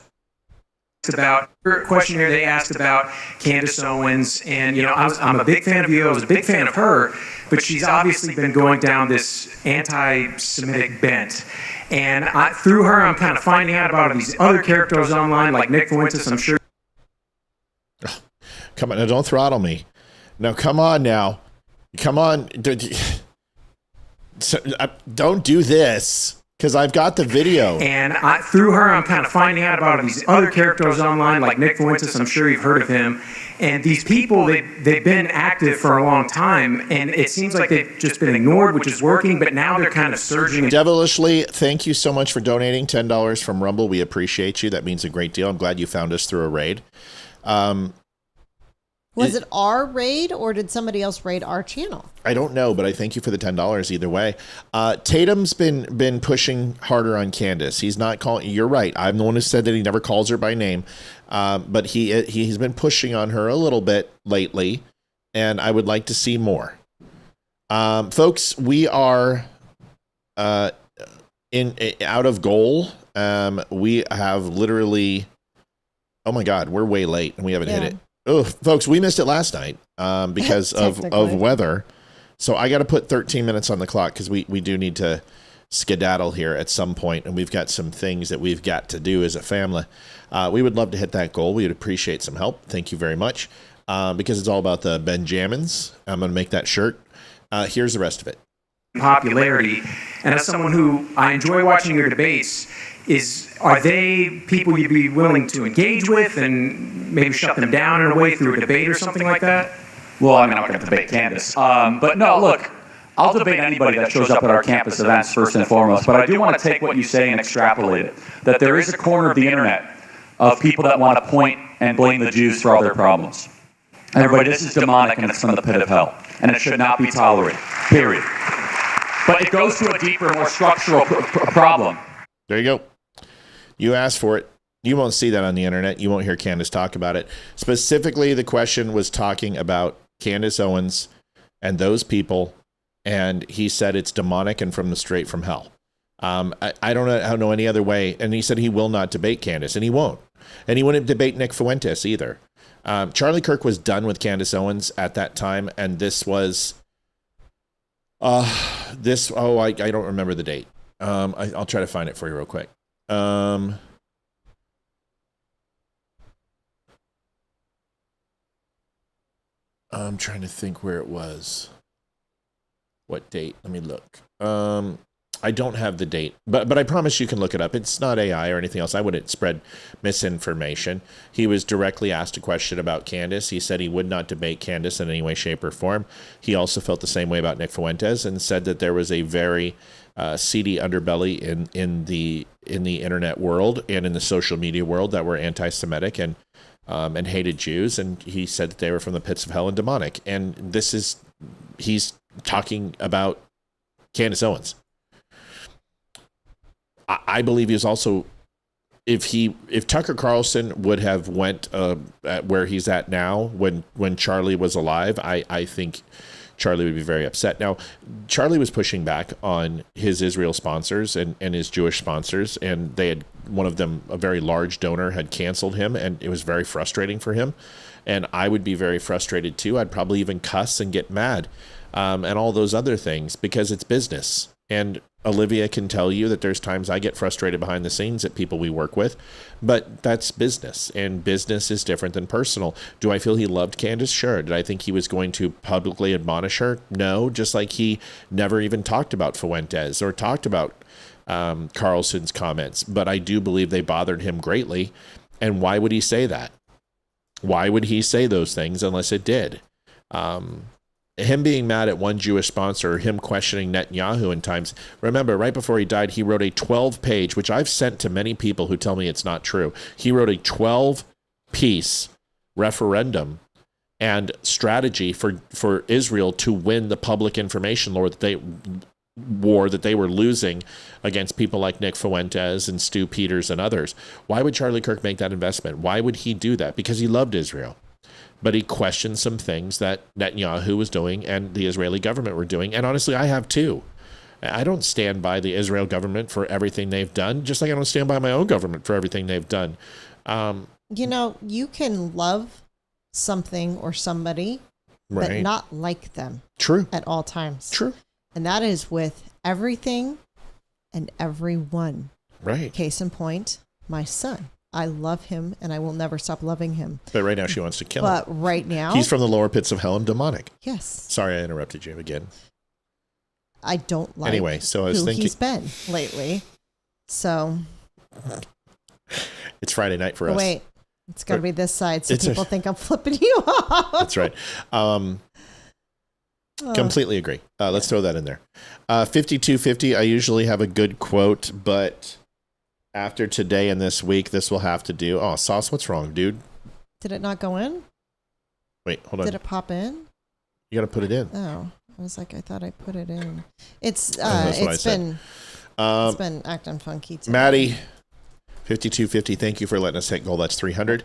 asked about Candace Owens, and I'm a big fan of you. I was a big fan of her, but she's obviously been going down this anti-Semitic bent. And through her, I'm kind of finding out about these other characters online, like Nick Fuentes. I'm sure. Come on, now don't throttle me. No, come on now. Come on. Don't do this. Because I've got the video. And through her, I'm kind of finding out about these other characters online, like Nick Fuentes. I'm sure you've heard of him. And these people, they've been active for a long time, and it seems like they've just been ignored, which is working, but now they're kind of surging. Devilishly, thank you so much for donating $10 from Rumble. We appreciate you. That means a great deal. I'm glad you found us through a raid. Was it our raid, or did somebody else raid our channel? I don't know, but I thank you for the $10 either way. Tatum's been pushing harder on Candace. He's not calling. You're right. I'm the one who said that he never calls her by name, but he's been pushing on her a little bit lately, and I would like to see more. Folks, we are out of goal. We have literally. Oh my God, we're way late, and we haven't hit it. Oh, folks, we missed it last night because of weather. So I got to put 13 minutes on the clock because we do need to skedaddle here at some point, and we've got some things that we've got to do as a family. We would love to hit that goal. We would appreciate some help. Thank you very much. Because it's all about the Benjamins. I'm going to make that shirt. Here's the rest of it. Popularity. And as someone who I enjoy watching your debates, are they people you'd be willing to engage with and maybe shut them down in a way through a debate or something like that? Well, I'm not going to debate Candace. But no, look, I'll debate anybody that shows up at our campus events first and foremost. But I do want to take what you say and extrapolate it. That there is a corner of the internet of people that want to point and blame the Jews for all their problems. Everybody, this is demonic and it's from the pit of hell. And it should not be tolerated, period. But it goes to a deeper, more structural problem. There you go. You asked for it. You won't see that on the internet. You won't hear Candace talk about it. Specifically, the question was talking about Candace Owens and those people, and he said it's demonic and straight from hell. I don't know any other way. And he said he will not debate Candace, and he won't. And he wouldn't debate Nick Fuentes either. Charlie Kirk was done with Candace Owens at that time, and this was I don't remember the date. I'll try to find it for you real quick. I'm trying to think where it was. What date? Let me look. I don't have the date, but I promise you can look it up. It's not AI or anything else. I wouldn't spread misinformation. He was directly asked a question about Candace. He said he would not debate Candace in any way, shape, or form. He also felt the same way about Nick Fuentes and said that there was a very seedy underbelly in the internet world and in the social media world that were anti-Semitic and hated Jews. And he said that they were from the pits of hell and demonic. And he's talking about Candace Owens. I believe he was also, if Tucker Carlson would have went at where he's at now when Charlie was alive, I think Charlie would be very upset. Now, Charlie was pushing back on his Israel sponsors and his Jewish sponsors, and they had, one of them, a very large donor, had canceled him, and it was very frustrating for him. And I would be very frustrated too. I'd probably even cuss and get mad and all those other things because it's business. And Olivia can tell you that there's times I get frustrated behind the scenes at people we work with, but that's business, and business is different than personal. Do I feel he loved Candace? Sure. Did I think he was going to publicly admonish her? No, just like he never even talked about Fuentes or talked about Carlson's comments, but I do believe they bothered him greatly. And why would he say that? Why would he say those things unless it did? Him being mad at one Jewish sponsor, him questioning Netanyahu in times. Remember, right before he died, he wrote a 12-page, which I've sent to many people who tell me it's not true. He wrote a 12-piece referendum and strategy for Israel to win the public information war that they were losing against people like Nick Fuentes and Stu Peters and others. Why would Charlie Kirk make that investment? Why would he do that? Because he loved Israel. But he questioned some things that Netanyahu was doing and the Israeli government were doing. And honestly, I have too. I don't stand by the Israel government for everything they've done, just like I don't stand by my own government for everything they've done. You can love something or somebody, but not like them. True. At all times. True. And that is with everything and everyone. Right. Case in point, my son. I love him, and I will never stop loving him. But right now she wants to kill him. But right now... He's from the lower pits of hell and demonic. Yes. Sorry I interrupted you again. I don't like anyway, so I was who thinking he's been lately. So it's Friday night for us. Wait, it's got to be this side so It's people think I'm flipping you off. That's right. Completely agree. Let's throw that in there. 5250. I usually have a good quote, but after today and this week, this will have to do. Oh, Sauce, what's wrong, dude? Did it not go in? Wait, hold on. Did it pop in? You got to put it in. Oh, I was like, I thought I put it in. It's That's it's been acting funky today. Maddie, 5250. Thank you for letting us hit goal. That's 300.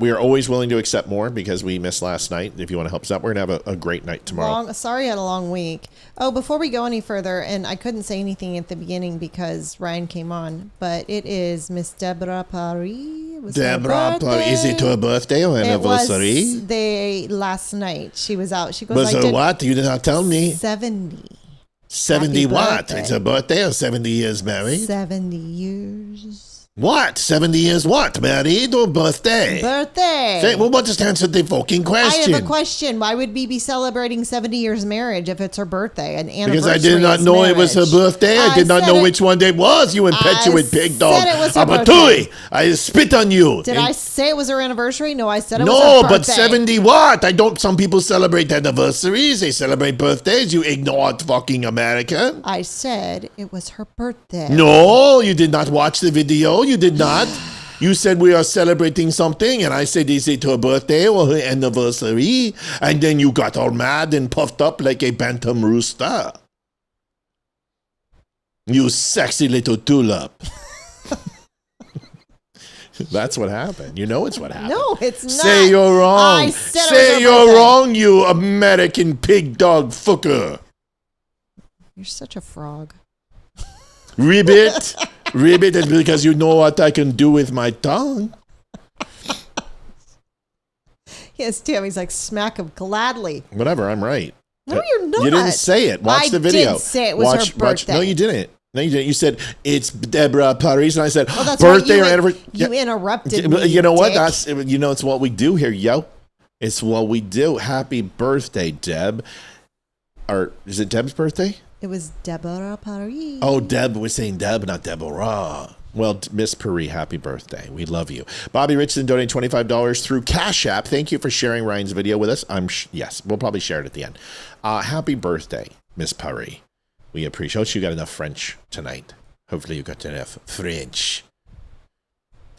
We are always willing to accept more because we missed last night. If you want to help us out, we're going to have a great night tomorrow. Sorry I had a long week. Oh, before we go any further, and I couldn't say anything at the beginning because Ryan came on, but it is Miss Deborah Paris. Deborah Paris. Is it her birthday or anniversary? It was last night. She was out. She goes, was her what? You did not tell me. 70. 70 Happy what? birthday. It's her birthday or 70 years married? 70 years. What? 70 years what? Married or birthday? Birthday. Say, well, what just answered the fucking question? I have a question. Why would we be celebrating 70 years marriage if it's her birthday? An anniversary. Because I did not know marriage. it was her birthday. I did not know which one it was. You impetuous pig dog. said it was her Abatui! I spit on you. Did I say it was her anniversary? No, I said it was her birthday. No, but 70 what? I don't. Some people celebrate anniversaries. They celebrate birthdays. You ignored fucking American. I said it was her birthday. No, you did not watch the video. You did not. You said we are celebrating something, and I said, is it her birthday or her anniversary? And then you got all mad and puffed up like a bantam rooster. You sexy little tulip. That's what happened. You know it's what happened. No, it's not. Say you're wrong. I said Say you're wrong, you American pig dog fucker. You're such a frog. Ribbit. Ribbit is because you know what I can do with my tongue. Yes, Tammy's like, smack him gladly. Whatever, I'm right. No, you're not. You didn't say it. Watch the video. I did say it was her birthday. No, you didn't. No, you didn't. You said, it's Deborah Paris. And I said, that's birthday right. or anniversary. You interrupted me, You know what? dick. That's, you know, it's what we do here, yo. It's what we do. Happy birthday, Deb. Or is it Deb's birthday? It was Deborah Paris. Oh, Deb. We're saying Deb, not Deborah. Well, Miss Paris, happy birthday. We love you. Bobby Richardson donated $25 through Cash App. Thank you for sharing Ryan's video with us. Yes, we'll probably share it at the end. Happy birthday, Miss Paris. We appreciate it. You got enough French tonight. Hopefully you got enough French.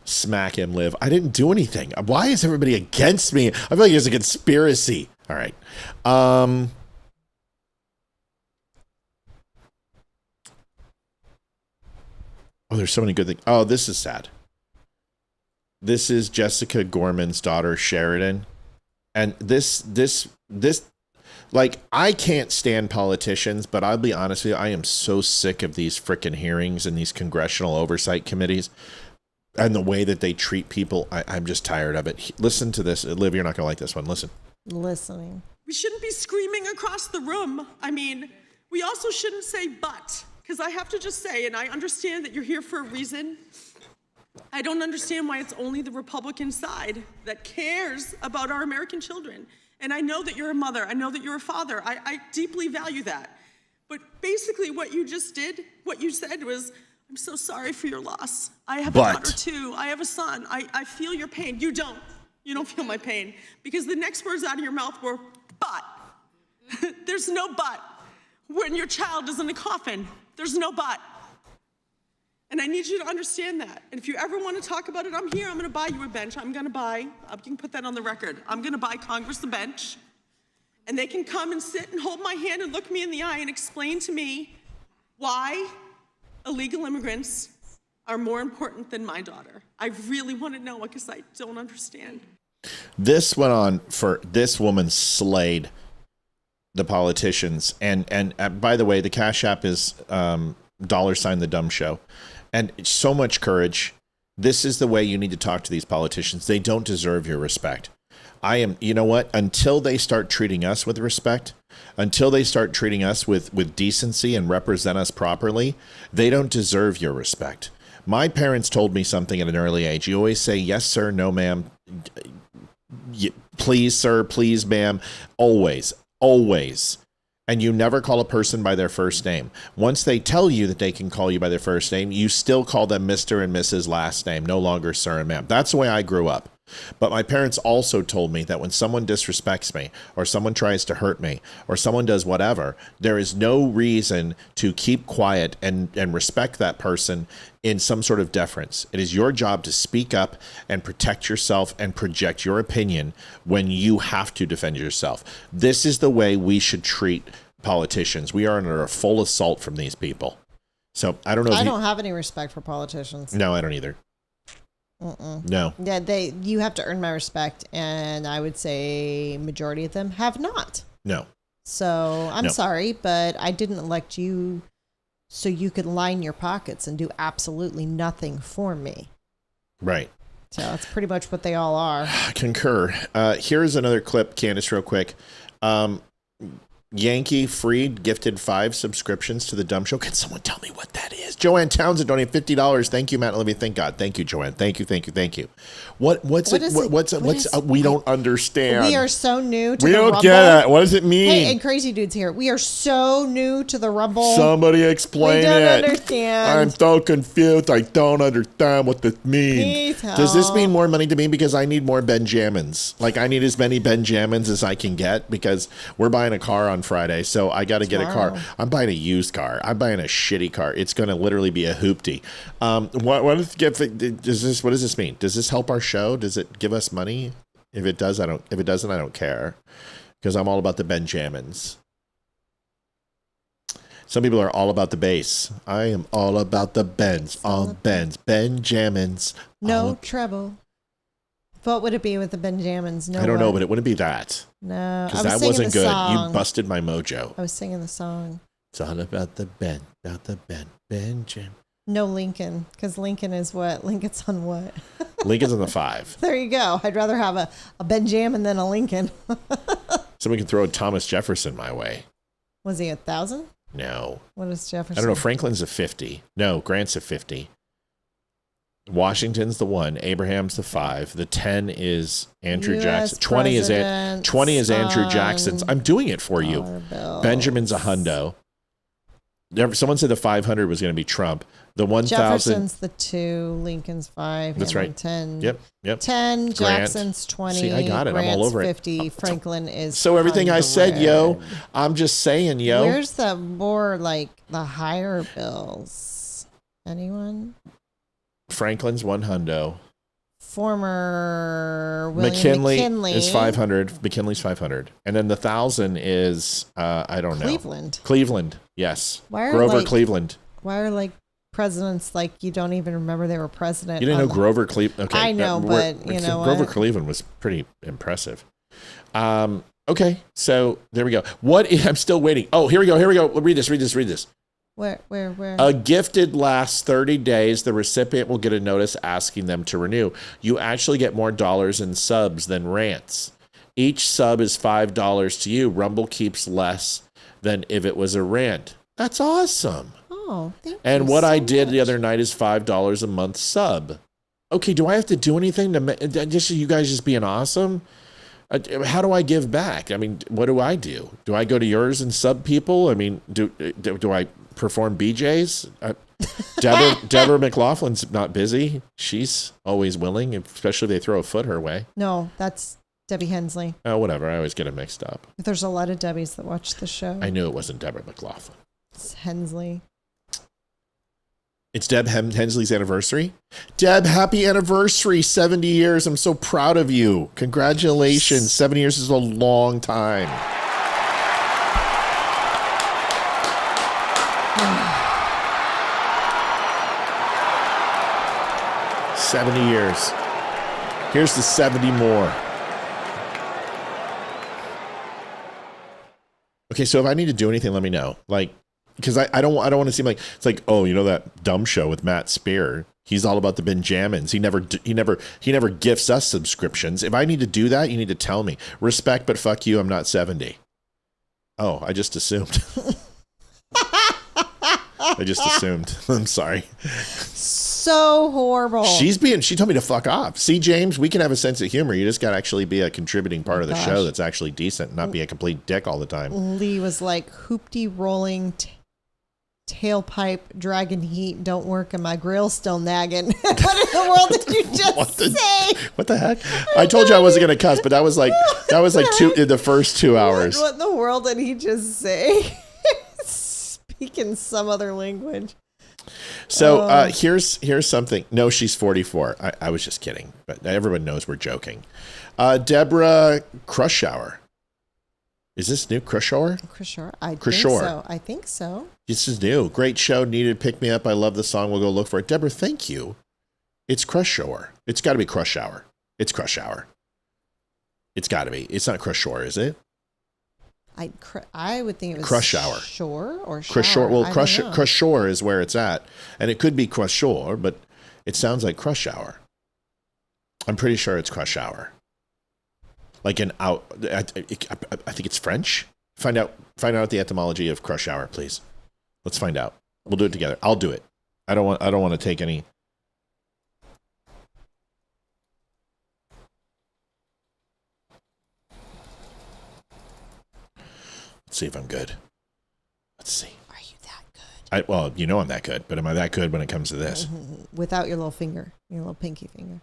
Smack him, Liv. I didn't do anything. Why is everybody against me? I feel like there's a conspiracy. All right. Oh, there's so many good things. Oh, this is sad. This is Jessica Gorman's daughter, Sheridan. And this, like, I can't stand politicians, but I'll be honest with you, I am so sick of these frickin' hearings and these congressional oversight committees and the way that they treat people. I'm just tired of it. Listen to this. Liv, you're not going to like this one. Listen. Listening. We shouldn't be screaming across the room. I mean, we also shouldn't say but. Because I have to just say, and I understand that you're here for a reason, I don't understand why it's only the Republican side that cares about our American children. And I know that you're a mother. I know that you're a father. I deeply value that. But basically what you just did, what you said was, I'm so sorry for your loss. I have a daughter too. I have a son. I feel your pain. You don't. You don't feel my pain. Because the next words out of your mouth were, but. There's no but. When your child is in a coffin, there's no but. And I need you to understand that. And if you ever want to talk about it, I'm here. I'm going to buy you a bench. You can put that on the record. I'm going to buy Congress a bench. And they can come and sit and hold my hand and look me in the eye and explain to me why illegal immigrants are more important than my daughter. I really want to know because I don't understand. This went on for this woman slayed the politicians. And by the way, the Cash App is $ the dumb show. And so much courage. This is the way you need to talk to these politicians. They don't deserve your respect. You know what? Until they start treating us with respect, until they start treating us with decency and represent us properly, they don't deserve your respect. My parents told me something at an early age. You always say, yes, sir, no, ma'am. Please, sir, please, ma'am. Always. And you never call a person by their first name. Once they tell you that they can call you by their first name, you still call them Mr. and Mrs. last name, no longer sir and ma'am. That's the way I grew up. But my parents also told me that when someone disrespects me, or someone tries to hurt me, or someone does whatever, there is no reason to keep quiet and respect that person in some sort of deference. It is your job to speak up and protect yourself and project your opinion when you have to defend yourself. This is the way we should treat politicians. We are under a full assault from these people. So I don't know. I don't have any respect for politicians. No, I don't either. No. Yeah, you have to earn my respect, and I would say majority of them have not. No. So I'm sorry, but I didn't elect you so you could line your pockets and do absolutely nothing for me. Right. So that's pretty much what they all are. Concur. Here's another clip, Candace, real quick. Yankee Freed gifted 5 subscriptions to the Dumb Show. Can someone tell me what that is? Joanne Townsend donated $50. Thank you, Matt and Olivia. Thank God. Thank you, Joanne. Thank you. What's it? We don't understand. We are so new to we the don't Rumble. get it. What does it mean? Hey, and Crazy Dude's here. We are so new to the Rumble. Somebody explain it. We don't understand. I'm so confused. I don't understand what this means. Please help. Does this mean more money to me? Because I need more Benjamins. Like, I need as many Benjamins as I can get, because we're buying a car on Friday. So I got to get a car. I'm buying a used car. I'm buying a shitty car. It's going to literally be a hoopty. What does this mean? Does this help our show? Does it give us money? If it does, if it doesn't, I don't care, because I'm all about the Benjamins. Some people are all about the bass. I am all about the Bens. All Bens. Benjamins. No trouble. What would it be with the Benjamins? No, I don't know, but it wouldn't be that. No, because that wasn't good. You busted my mojo. I was singing the song. It's all about the Benjamin. No Lincoln, because Lincoln is what? Lincoln's on what? Lincoln's on the 5. There you go. I'd rather have a Benjamin than a Lincoln. Someone can throw a Thomas Jefferson my way. Was he 1,000? No. What is Jefferson? I don't know. Franklin's a 50. No, Grant's a 50. Washington's the 1. Abraham's the 5. The 10 is Andrew Jackson. 20 is Andrew Jackson's. I'm doing it for you. Benjamin's a hundo. Someone said the 500 was going to be Trump. The 1,000. Jefferson's the 2. Lincoln's 5. That's right. 10. Yep. 10. Grant. Jackson's 20. See, I got it. Grant's I'm all over 50. it. Franklin is. So everything 100. I said, yo, I'm just saying, yo. Where's the more like the higher bills? Anyone? Franklin's 1 hundo. Former William McKinley is 500. McKinley's 500, and then the 1,000 is I don't know. Cleveland. Yes. Grover Cleveland. Why are like presidents like you don't even remember they were president? You didn't know Grover Cleveland? Okay, I know, but you know Grover Cleveland was pretty impressive. Okay, so there we go. I'm still waiting. Oh, here we go. Read this. Where? A gifted lasts 30 days. The recipient will get a notice asking them to renew. You actually get more dollars in subs than rants. Each sub is $5 to you. Rumble keeps less than if it was a rant. That's awesome. Oh, thank you. And what so I did much. the other night is $5 a month sub. Okay, do I have to do anything to just you guys just being awesome? How do I give back? I mean, what do I do? Do I go to yours and sub people? I mean, do I perform BJs? Deborah McLaughlin's not busy. She's always willing, especially if they throw a foot her way. No, that's Debbie Hensley. Oh, whatever. I always get them mixed up. There's a lot of Debbies that watch the show. I knew it wasn't Deborah McLaughlin. It's Hensley. It's Deb Hensley's anniversary. Deb, happy anniversary. 70 years. I'm so proud of you. Congratulations. 70 years is a long time. $70 years. Here's the 70 more. Okay, so if I need to do anything, let me know. Like, because I don't want to seem like it's like, oh, you know that dumb show with Matt Spear. He's all about the Benjamins. He never gifts us subscriptions. If I need to do that, you need to tell me. Respect, but fuck you. I'm not 70. Oh, I just assumed. I'm sorry. so horrible. She told me to fuck off. See, James, we can have a sense of humor. You just got to actually be a contributing part of the show that's actually decent and not be a complete dick all the time. Lee was like, hoopty rolling tailpipe dragon heat don't work and my grill's still nagging. What in the world did you just say? What the heck? I told you I wasn't going to cuss, but that was like the first 2 hours. What in the world did he just say? Speaking some other language. So here's something. No, she's 44. I was just kidding, but everyone knows we're joking. Deborah Crushhour. Is this new? Crushhour? Crushhour. I think so. This is new. Great show. Needed to pick me up. I love the song. We'll go look for it. Deborah, thank you. It's Crushhour. It's got to be Crushhour. It's Crushhour. It's got to be. It's not Crushhour, is it? I would think it was Crushhour. Shore or Crushhour. Well, Crushhour is where it's at, and it could be Crushhour, but it sounds like Crushhour. I'm pretty sure it's Crushhour. Like I think it's French. Find out the etymology of Crushhour, please. Let's find out. We'll do it together. I'll do it. I don't want to take any. Let's see if I'm good. Let's see. Are you that good? Well, you know I'm that good, but am I that good when it comes to this? Without your little finger, your little pinky finger.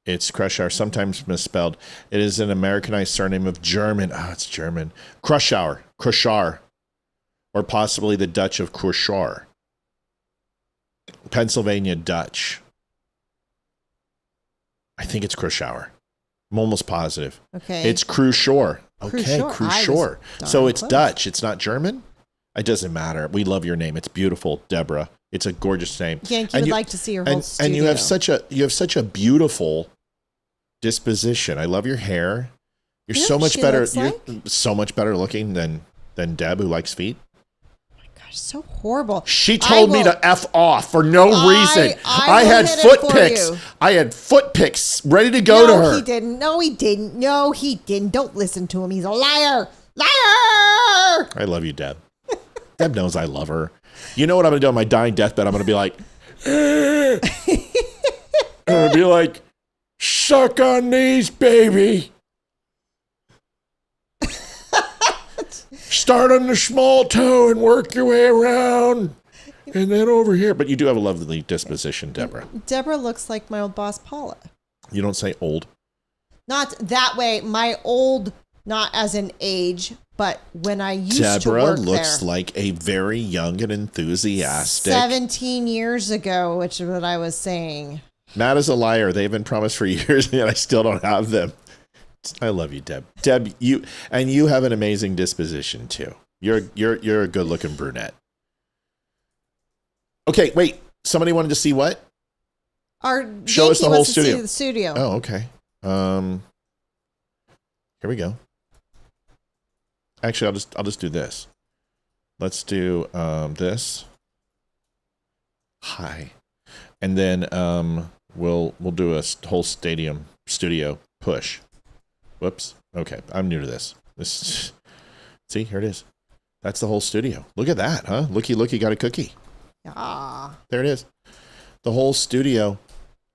It's Crushhour, sometimes misspelled. It is an Americanized surname of German. It's German. Crushhour. Or possibly the Dutch of Crushhour. Pennsylvania Dutch. I think it's Crushhour. I'm almost positive. Okay. It's Crushhour. Okay, Crushhour. Crushhour. So it's Dutch. It's not German? It doesn't matter. We love your name. It's beautiful, Deborah. It's a gorgeous name. Yankee would like to see your whole studio. And you have such a beautiful disposition. I love your hair. You're so much better. You're so much better looking than Deb, who likes feet. Oh my gosh, so horrible. She told me to F off for no reason. I had foot pics. I had foot pics ready to go to her. No, he didn't. Don't listen to him. He's a liar. Liar. I love you, Deb. Deb knows I love her. You know what I'm going to do on my dying deathbed? I'm going to be like, I'm going to be like, suck on these, baby. Start on the small toe and work your way around. And then over here. But you do have a lovely disposition, Deborah. Deborah looks like my old boss, Paula. You don't say old. Not that way. My old, not as an age, but when I used to work there. Deborah looks like a very young and enthusiastic. 17 years ago, which is what I was saying. Matt is a liar. They've been promised for years, and I still don't have them. I love you, Deb. Deb, you have an amazing disposition too. You're a good-looking brunette. Okay, wait. Somebody wanted to see what? Show us the whole studio. See the studio. Oh, okay. Here we go. Actually, I'll just do this. Let's do this. Hi. And then we'll do a whole studio push. Whoops. Okay, I'm new to this. See, here it is. That's the whole studio. Look at that, huh? Looky, got a cookie. Ah. There it is. The whole studio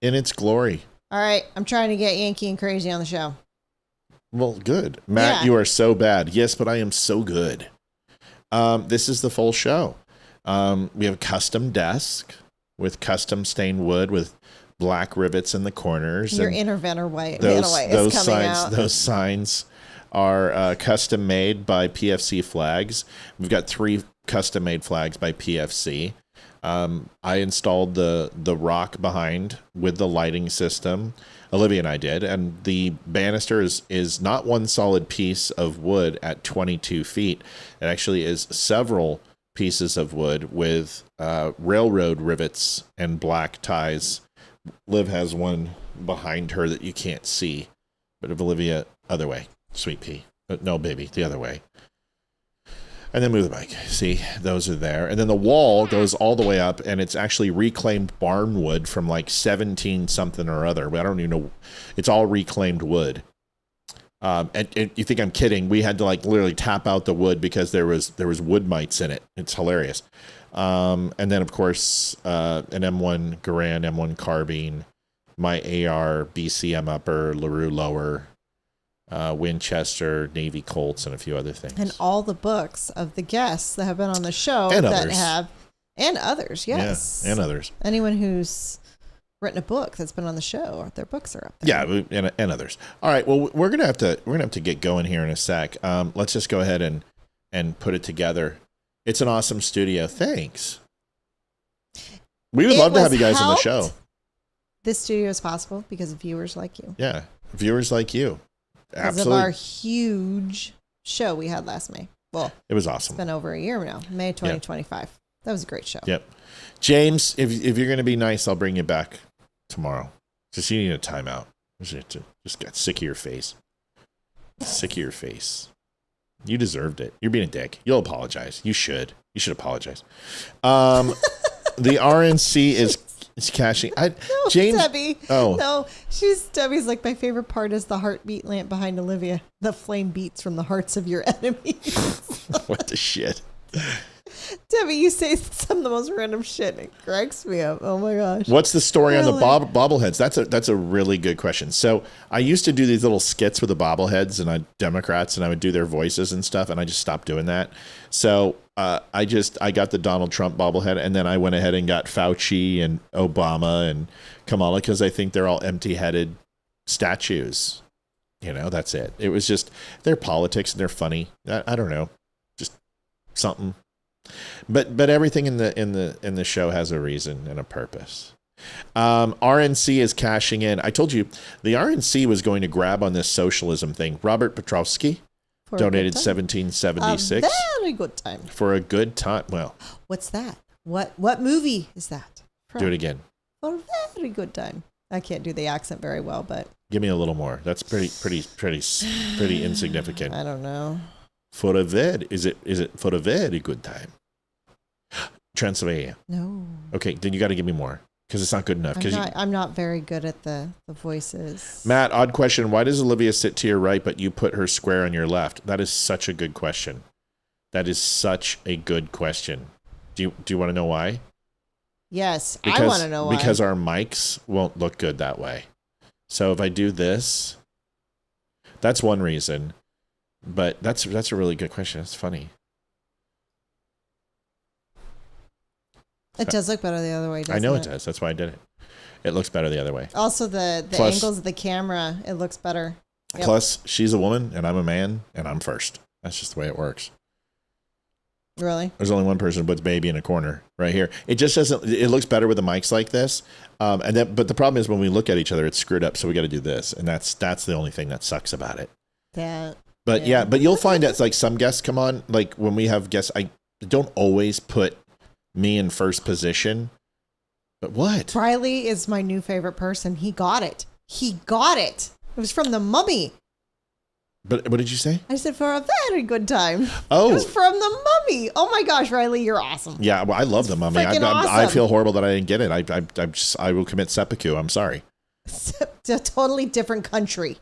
in its glory. All right, I'm trying to get Yankee and Crazy on the show. Well, good. Matt, You are so bad. Yes, but I am so good. This is the full show. We have a custom desk with custom stained wood with black rivets in the corners. Your interventor way those is coming signs, out. Those signs are custom made by PFC flags. We've got 3 custom made flags by PFC. I installed the rock behind with the lighting system. Olivia and I did, and the banister is not one solid piece of wood at 22 feet. It actually is several pieces of wood with railroad rivets and black ties. Liv has one behind her that you can't see, but of Olivia, other way, sweet pea. No, baby, the other way. And then move the mic. See, those are there. And then the wall goes all the way up, and it's actually reclaimed barn wood from like 17 something or other. I don't even know. It's all reclaimed wood. And you think I'm kidding? We had to like literally tap out the wood because there was wood mites in it. It's hilarious. And then, of course, an M1 Garand, M1 carbine, my AR, BCM upper, LaRue lower, Winchester, Navy Colts, and a few other things. And all the books of the guests that have been on the show And that others. have, and others, yes. Yeah, and others. Anyone who's written a book that's been on the show, their books are up there. Yeah, and others. All right. Well, we're gonna have to get going here in a sec. Let's just go ahead and put it together. It's an awesome studio. Thanks. We would love to have you guys on the show. This studio is possible because of viewers like you. Yeah, viewers like you. Because Absolutely. of our huge show we had last May. Well, it was awesome. It's been over a year now. May 2025. That was a great show. Yep. James, if you're going to be nice, I'll bring you back tomorrow. Just you need a timeout. Just got sick of your face. Sick of your face. You deserved it. You're being a dick. You'll apologize. You should. You should apologize. The RNC is cashing. James. Debbie. Oh. No, Debbie's like, my favorite part is the heartbeat lamp behind Olivia. The flame beats from the hearts of your enemies. What the shit? Debbie, you say some of the most random shit. It cracks me up. Oh my gosh. What's the story on the Really? bobbleheads? That's a really good question. So I used to do these little skits with the bobbleheads and Democrats, and I would do their voices and stuff, and I just stopped doing that. So I got the Donald Trump bobblehead, and then I went ahead and got Fauci and Obama and Kamala because I think they're all empty-headed statues. That's it. It was just their politics and they're funny. I don't know, just something. But everything in the show has a reason and a purpose. RNC is cashing in. I told you the RNC was going to grab on this socialism thing. Robert Petrovsky donated $17.76. Very good time. For a good time. Well, What's that? What movie is that? do it again. For a very good time. I can't do the accent very well, but Give me a little more. That's pretty insignificant. I don't know. For a is it for a very good time? Transylvania. No. Okay, then you got to give me more because it's not good enough. I'm not very good at the voices. Matt, odd question. Why does Olivia sit to your right, but you put her square on your left? That is such a good question. That is such a good question. Do you want to know why? Yes, I want to know why. Because our mics won't look good that way. So if I do this, that's one reason. But that's a really good question. That's funny. It does look better the other way, doesn't I know it it does. That's why I did it. It looks better the other way. Also, the Plus- angles of the camera, it looks better. Yep. Plus, she's a woman and I'm a man and I'm first. That's just the way it works. Really? There's only one person who puts baby in a corner right here. It just doesn't. It looks better with the mics like this. But the problem is when we look at each other, it's screwed up. So we got to do this, and that's the only thing that sucks about it. But you'll find that like some guests come on, like when we have guests, I don't always put me in first position. But what? Riley is my new favorite person. He got it. It was from The Mummy. But what did you say? I said, for a very good time. Oh. It was from The Mummy. Oh my gosh, Riley, you're awesome. Yeah, well, I love the Mummy. I awesome. feel horrible that I didn't get it. I will commit seppuku. I'm sorry. It's a totally different country.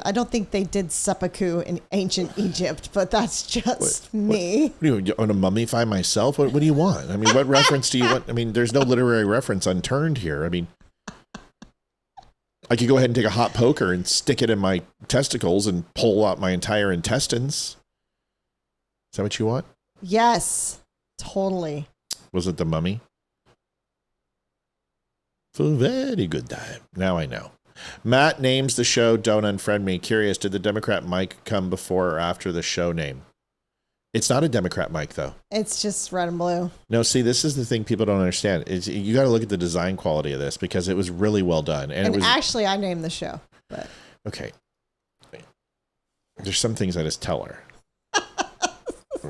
I don't think they did seppuku in ancient Egypt, but that's just me. What do you want to mummify myself? What do you want? I mean, what reference do you want? I mean, there's no literary reference unturned here. I mean, I could go ahead and take a hot poker and stick it in my testicles and pull out my entire intestines. Is that what you want? Yes, totally. Was it The Mummy? For a very good time. Now I know. Matt names the show Don't Unfriend Me. Curious, did the Democrat mic come before or after the show name? It's not a Democrat mic, though. It's just red and blue. No, see, this is the thing people don't understand. You got to look at the design quality of this because it was really well done. And it was actually, I named the show. But okay. There's some things I just tell her.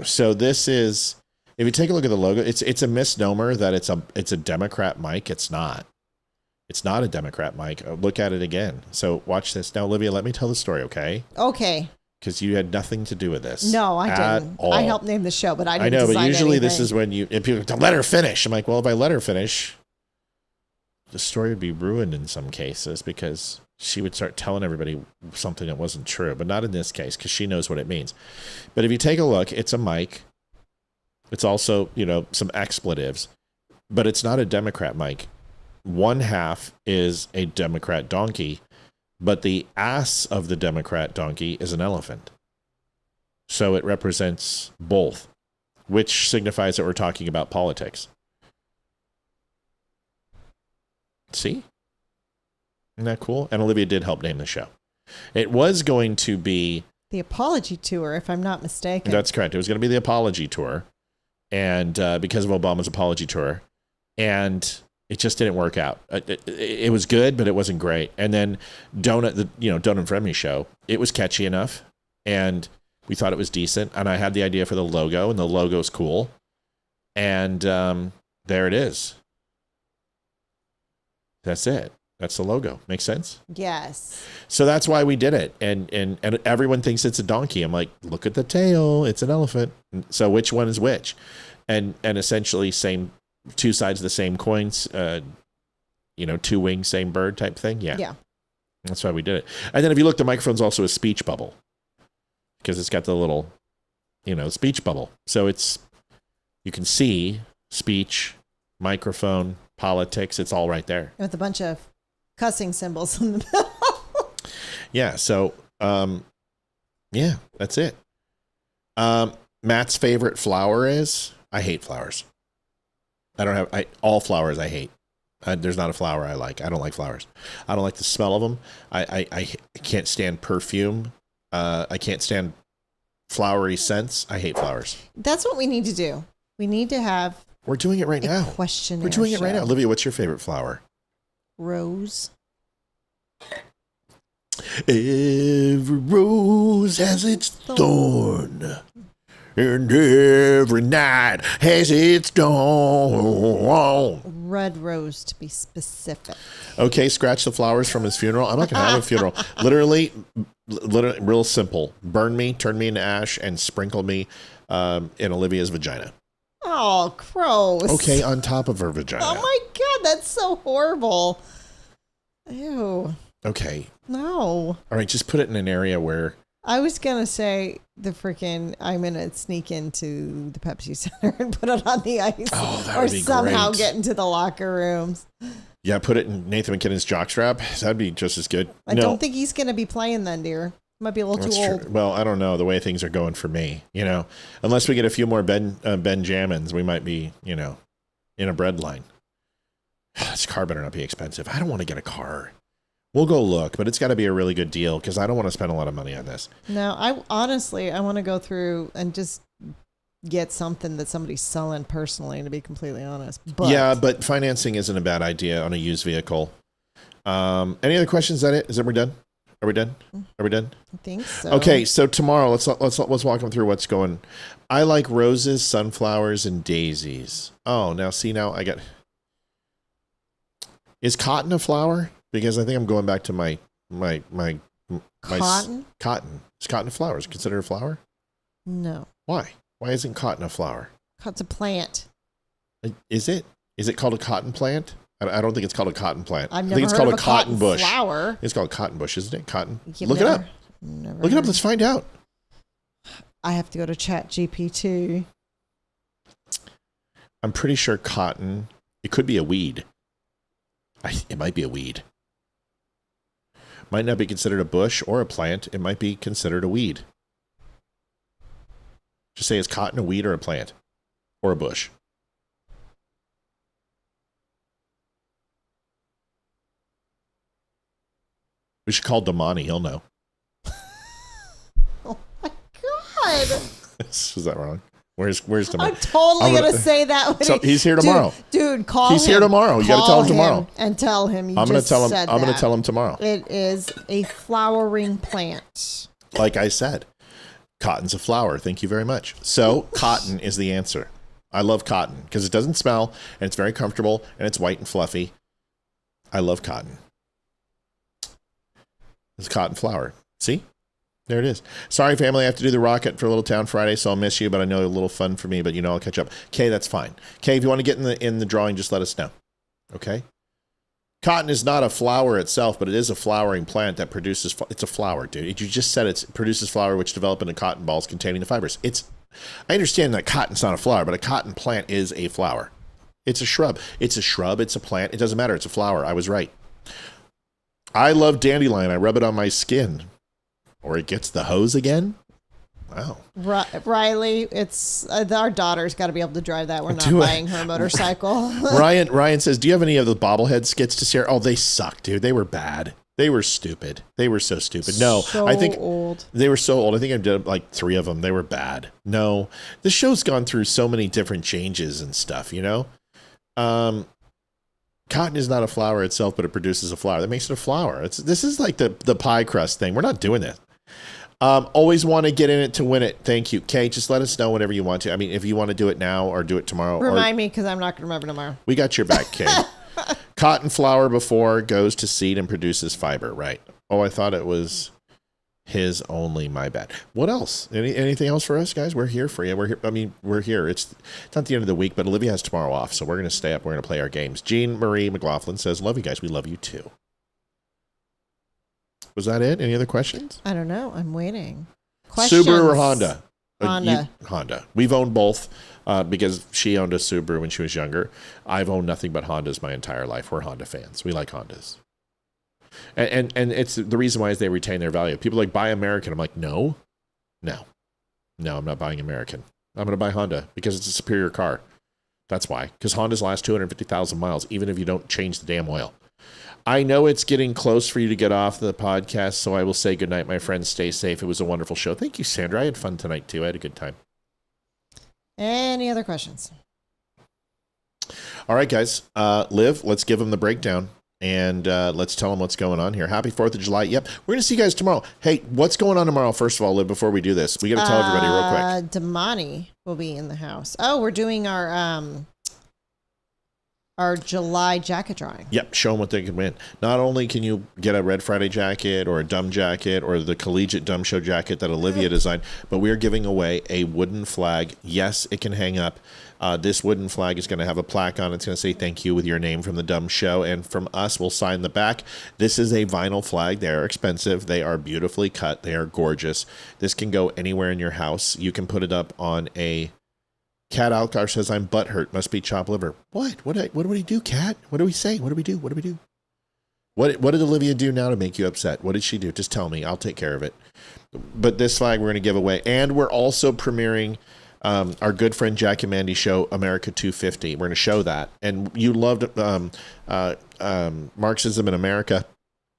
So this is, if you take a look at the logo, it's a misnomer that it's a Democrat mic. It's not. It's not a Democrat mic. Look at it again. So watch this. Now, Olivia, let me tell the story, okay? Okay. Because you had nothing to do with this. No, I didn't. All. I helped name the show, but I didn't know, design but usually anything. this is when if people don't let her finish. I'm like, well, if I let her finish, the story would be ruined in some cases because she would start telling everybody something that wasn't true, but not in this case because she knows what it means. But if you take a look, it's a mic. It's also, some expletives. But it's not a Democrat, Mike. One half is a Democrat donkey, but the ass of the Democrat donkey is an elephant. So it represents both, which signifies that we're talking about politics. See? Isn't that cool? And Olivia did help name the show. It was going to be the Apology Tour, if I'm not mistaken. That's correct. It was going to be the Apology Tour, and because of Obama's Apology Tour, and it just didn't work out. It was good, but it wasn't great. And then Donut and Friend Me show, it was catchy enough, and we thought it was decent. And I had the idea for the logo, and the logo's cool, and there it is. That's it. That's the logo. Makes sense? Yes. So that's why we did it. And everyone thinks it's a donkey. I'm like, look at the tail. It's an elephant. So which one is which? And essentially two sides of the same coins, two wings, same bird type thing. Yeah. Yeah. That's why we did it. And then if you look, the microphone's also a speech bubble because it's got the little, speech bubble. So you can see speech, microphone, politics. It's all right there. With a bunch of cussing symbols in the middle. Yeah. So, that's it. Matt's favorite flower is, I hate flowers. All flowers I hate. There's not a flower I like. I don't like flowers. I don't like the smell of them. I can't stand perfume. I can't stand flowery scents. I hate flowers. That's what we need to do. We need to have. We're doing it right now. Questionnaire. We're doing it right now. Olivia, what's your favorite flower? Rose. Every rose has its thorn, and every night has its dawn. Red rose, to be specific. Okay, scratch the flowers from his funeral. I'm not going to have a funeral. Literally, real simple. Burn me, turn me into ash, and sprinkle me in Olivia's vagina. Oh, gross. Okay, on top of her vagina. Oh my God, that's so horrible. Ew. Okay. No. All right, just put it in an area where. I was going to say I'm going to sneak into the Pepsi Center and put it on the ice. Oh, that or would be somehow great. get into the locker rooms. Yeah, put it in Nathan McKinnon's jockstrap. That'd be just as good. I don't think he's going to be playing then, dear. Might be a little too old. True. Well, I don't know the way things are going for me. Unless we get a few more Benjamins, we might be, in a bread line. This car better not be expensive. I don't want to get a car. We'll go look, but it's got to be a really good deal because I don't want to spend a lot of money on this. No, I want to go through and just get something that somebody's selling personally, to be completely honest. But financing isn't a bad idea on a used vehicle. Any other questions? Is that it? We're done? Are we done? I think so. Okay, so tomorrow let's walk them through what's going. I like roses, sunflowers, and daisies. Oh, now I got. Is cotton a flower? Because I think I'm going back to my cotton. Cotton. Is cotton a flower? Is it considered a flower? No. Why? Why isn't cotton a flower? It's a plant. Is it? Is it called a cotton plant? I don't think it's called a cotton plant. I think it's called a cotton bush. Flower. It's called cotton bush, isn't it? Cotton. Look it up. Look it up. Let's find out. I have to go to ChatGPT. I'm pretty sure cotton. It could be a weed. It might be a weed. Might not be considered a bush or a plant. It might be considered a weed. Just say, is cotton a weed or a plant? Or a bush? We should call Damani. He'll know. Oh my God. Was that wrong? Where's Damani? I'm totally going to say that. So he's here tomorrow. Dude, call him. He's here tomorrow. You got to tell him tomorrow. And tell him I'm going to tell him tomorrow. It is a flowering plant. Like I said, cotton's a flower. Thank you very much. So cotton is the answer. I love cotton because it doesn't smell and it's very comfortable and it's white and fluffy. I love cotton. It's cotton flower. See? There it is. Sorry, family. I have to do the rocket for Little Town Friday, so I'll miss you, but I know a little fun for me, but I'll catch up. Kay, that's fine. Kay, if you want to get in the drawing, just let us know. Okay? Cotton is not a flower itself, but it is a flowering plant that produces, it's a flower, dude. You just said it produces flower which develop into cotton balls containing the fibers. It's I understand that cotton's not a flower, but a cotton plant is a flower. It's a shrub. It's a shrub. It's a plant. It doesn't matter. It's a flower. I was right. I love dandelion. I rub it on my skin. Or it gets the hose again. Wow. Riley, it's our daughter's got to be able to drive that. We're not buying her a motorcycle. Ryan says, do you have any of the bobblehead skits to share? Oh, they suck, dude. They were bad. They were stupid. They were so stupid. No, I think old. They were so old. I think I did like 3 of them. They were bad. No, the show's gone through so many different changes and stuff, you know? Cotton is not a flower itself, but it produces a flower. That makes it a flower. This is like the pie crust thing. We're not doing this. Always want to get in it to win it. Thank you. Kay, just let us know whenever you want to. I mean, if you want to do it now or do it tomorrow. Remind me, because I'm not going to remember tomorrow. We got your back, Kay. Cotton flower before goes to seed and produces fiber. Right. Oh, I thought it was his only. My bad. What else? Anything else for us, guys? We're here for you. We're here. I mean, we're here. It's not the end of the week, but Olivia has tomorrow off, so we're going to stay up. We're going to play our games. Jean Marie McLaughlin says, love you guys. We love you too. Was that it? Any other questions? I don't know. I'm waiting. Questions. Subaru or Honda? Honda. Honda. We've owned both because she owned a Subaru when she was younger. I've owned nothing but Hondas my entire life. We're Honda fans. We like Hondas. And it's the reason why is they retain their value. People are like, buy American. I'm like, no, I'm not buying American. I'm going to buy Honda because it's a superior car. That's why. Because Hondas last 250,000 miles, even if you don't change the damn oil. I know it's getting close for you to get off the podcast, so I will say goodnight, my friends. Stay safe. It was a wonderful show. Thank you, Sandra. I had fun tonight, too. I had a good time. Any other questions? All right, guys. Liv, let's give them the breakdown, and let's tell them what's going on here. Happy 4th of July. Yep. We're going to see you guys tomorrow. Hey, what's going on tomorrow, first of all, Liv, before we do this? We got to tell everybody real quick. Damani will be in the house. Oh, we're doing our July jacket drawing. Yep, show them what they can win. Not only can you get a Red Friday jacket or a Dumb jacket or the Collegiate Dumb Show jacket that Olivia designed, but we are giving away a wooden flag. Yes, it can hang up. This wooden flag is going to have a plaque on it. It's going to say thank you with your name from the Dumb Show, and from us, we'll sign the back. This is a vinyl flag. They are expensive. They are beautifully cut. They are gorgeous. This can go anywhere in your house. You can put it up on a... Cat Alcar says, I'm butthurt. Must be chopped liver. What? What do we do, Cat? What do we say? What do we do? What do we do? What did Olivia do now to make you upset? What did she do? Just tell me. I'll take care of it. But this flag we're going to give away. And we're also premiering our good friend Jack and Mandy show, America 250. We're going to show that. And you loved Marxism in America.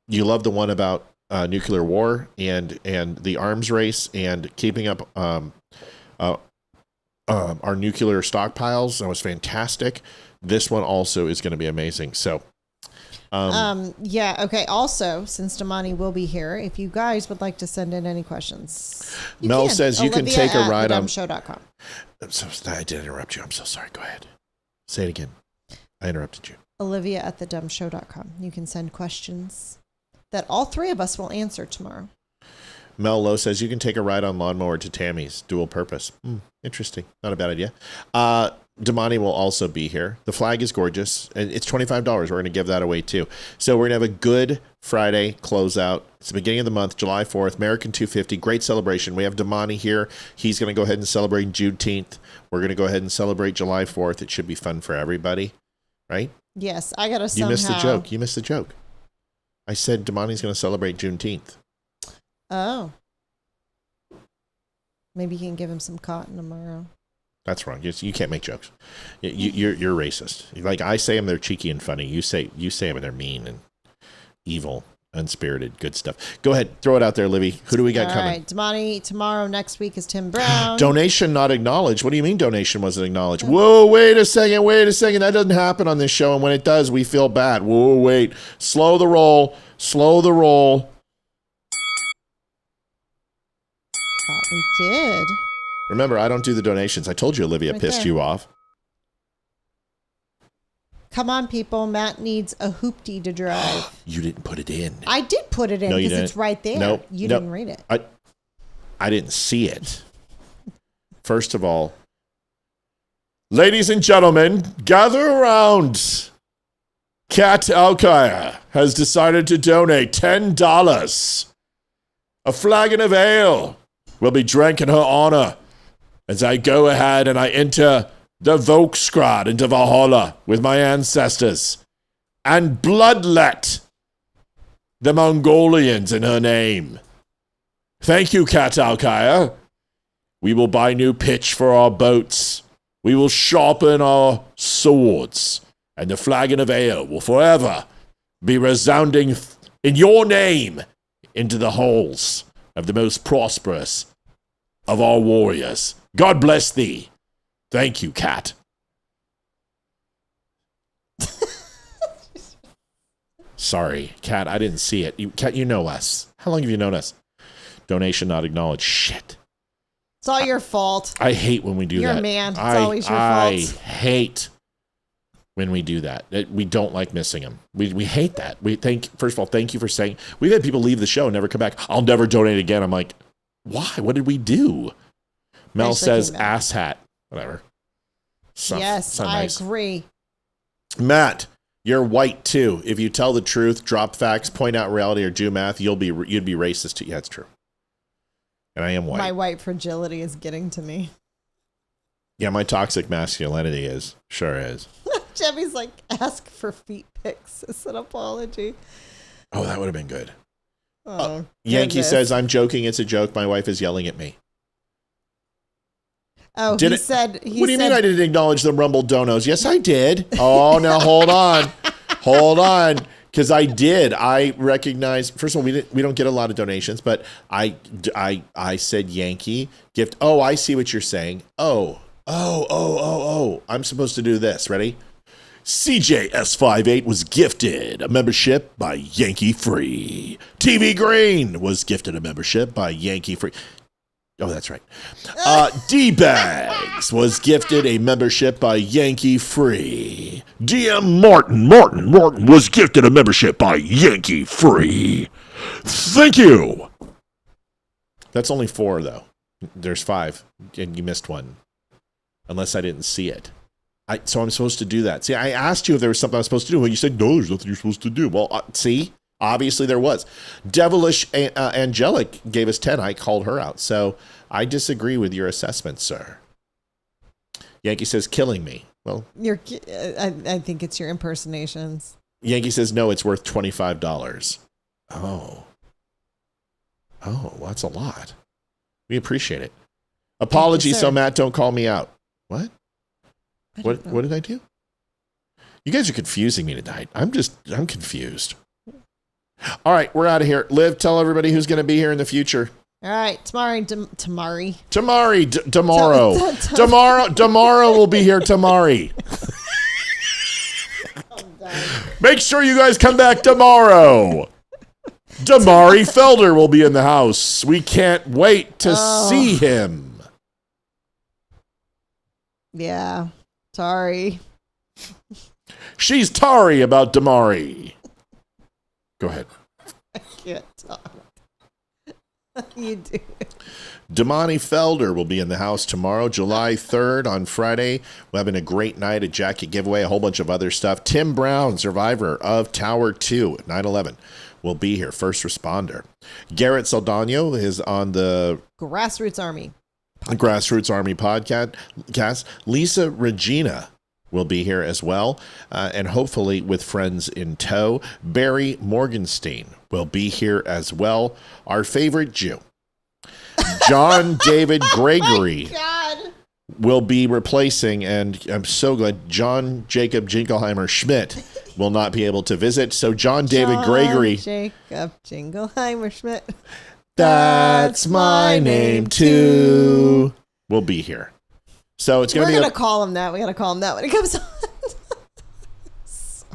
You loved the one about nuclear war and the arms race and keeping up our nuclear stockpiles. That was fantastic. This one also is going to be amazing. So, yeah. Okay. Also, since Damani will be here, if you guys would like to send in any questions, Mel says you can take a ride on thedumbshow.com. I'm so I did interrupt you. I'm so sorry. Go ahead. Say it again. I interrupted you. Olivia at thedumbshow.com. You can send questions that all 3 of us will answer tomorrow. Mel Lowe says you can take a ride on lawnmower to Tammy's. Dual purpose. Interesting. Not a bad idea. Damani will also be here. The flag is gorgeous. And it's $25. We're going to give that away too. So we're going to have a good Friday closeout. It's the beginning of the month, July 4th, American 250. Great celebration. We have Damani here. He's going to go ahead and celebrate Juneteenth. We're going to go ahead and celebrate July 4th. It should be fun for everybody. Right? Yes. I got to somehow... You missed the joke. You missed the joke. I said Damani's going to celebrate Juneteenth. Oh. Maybe you can give him some cotton tomorrow. That's wrong. You can't make jokes. You're racist. Like I say them, they're cheeky and funny. You say them and they're mean and evil, unspirited, good stuff. Go ahead, throw it out there, Livy. Who do we got coming? All right, Damani. Tomorrow, next week is Tim Brown. Donation not acknowledged. What do you mean donation wasn't acknowledged? Whoa, wait a second. That doesn't happen on this show, and when it does, we feel bad. Whoa, wait. Slow the roll. We did. Remember, I don't do the donations. I told you Olivia pissed you off. Come on, people. Matt needs a hoopty to drive. You didn't put it in. I did put it in because it's right there. Nope. You didn't read it. I didn't see it. First of all, ladies and gentlemen, gather around. Kat Alkire has decided to donate $10. A flagon of ale will be drank in her honor as I go ahead and I enter the Volksgrad into Valhalla with my ancestors and bloodlet the Mongolians in her name. Thank you, Kat Alkaya. We will buy new pitch for our boats. We will sharpen our swords, and the flagon of ale will forever be resounding in your name into the halls of the most prosperous of our warriors. God bless thee. Thank you, Kat. Sorry, Kat, I didn't see it. Kat, you know us. How long have you known us? Donation not acknowledged. Shit. It's all your fault. I hate when we do You're that. a man. It's always your fault. I hate when we do that. We don't like missing them. We hate that. First of all, thank you for saying. We've had people leave the show and never come back. I'll never donate again. I'm like, why? What did we do? Mel says ass hat. Whatever. Yes, I agree. Matt, you're white too. If you tell the truth, drop facts, point out reality, or do math, you'd be racist too. Yeah, it's true. And I am white. My white fragility is getting to me. Yeah, my toxic masculinity is. Sure is. Chevy's like, ask for feet pics as an apology. Oh, that would have been good. Oh, Yankee says, I'm joking. It's a joke. My wife is yelling at me. Oh, What do you mean I didn't acknowledge the Rumble donos? Yes, I did. Oh, now hold on. Hold on. Because I did. I recognize, first of all, we don't get a lot of donations, but I said Yankee gift. Oh, I see what you're saying. Oh. I'm supposed to do this. Ready? CJS58 was gifted a membership by Yankee Free. TV Green was gifted a membership by Yankee Free. Oh, that's right. D-Bags was gifted a membership by Yankee Free. DM Martin was gifted a membership by Yankee Free. Thank you. That's only 4, though. There's 5, and you missed one. Unless I didn't see it. So I'm supposed to do that. See, I asked you if there was something I was supposed to do, and you said, no, there's nothing you're supposed to do. Well, see? Obviously there was. Devilish Angelic gave us 10. I called her out. So I disagree with your assessment, sir. Yankee says, killing me. Well, I think it's your impersonations. Yankee says, no, it's worth $25. Oh, well, that's a lot. We appreciate it. Apologies, so Matt, don't call me out. What? What did I do? You guys are confusing me tonight. I'm confused. All right, we're out of here. Liv, tell everybody who's going to be here in the future. All right, tomorrow will be here tomorrow. Make sure you guys come back tomorrow. Damari Felder will be in the house. We can't wait to see him. Yeah, sorry. She's tarry about Damari. Go ahead. I can't talk. You do. Damani Felder will be in the house tomorrow, July 3rd on Friday. We're having a great night, a jacket giveaway, a whole bunch of other stuff. Tim Brown, survivor of Tower 2, 9/11, will be here, first responder. Garrett Saldano is on the Grassroots Army podcast. Lisa Regina will be here as well, and hopefully with friends in tow. Barry Morgenstein will be here as well. Our favorite Jew, John David Gregory, will be replacing, and I'm so glad John Jacob Jingleheimer Schmidt will not be able to visit. So John David Gregory, Jacob Jingleheimer Schmidt, that's my name too, will be here. So it's going to be. We're going to call him that. We got to call him that when it comes on.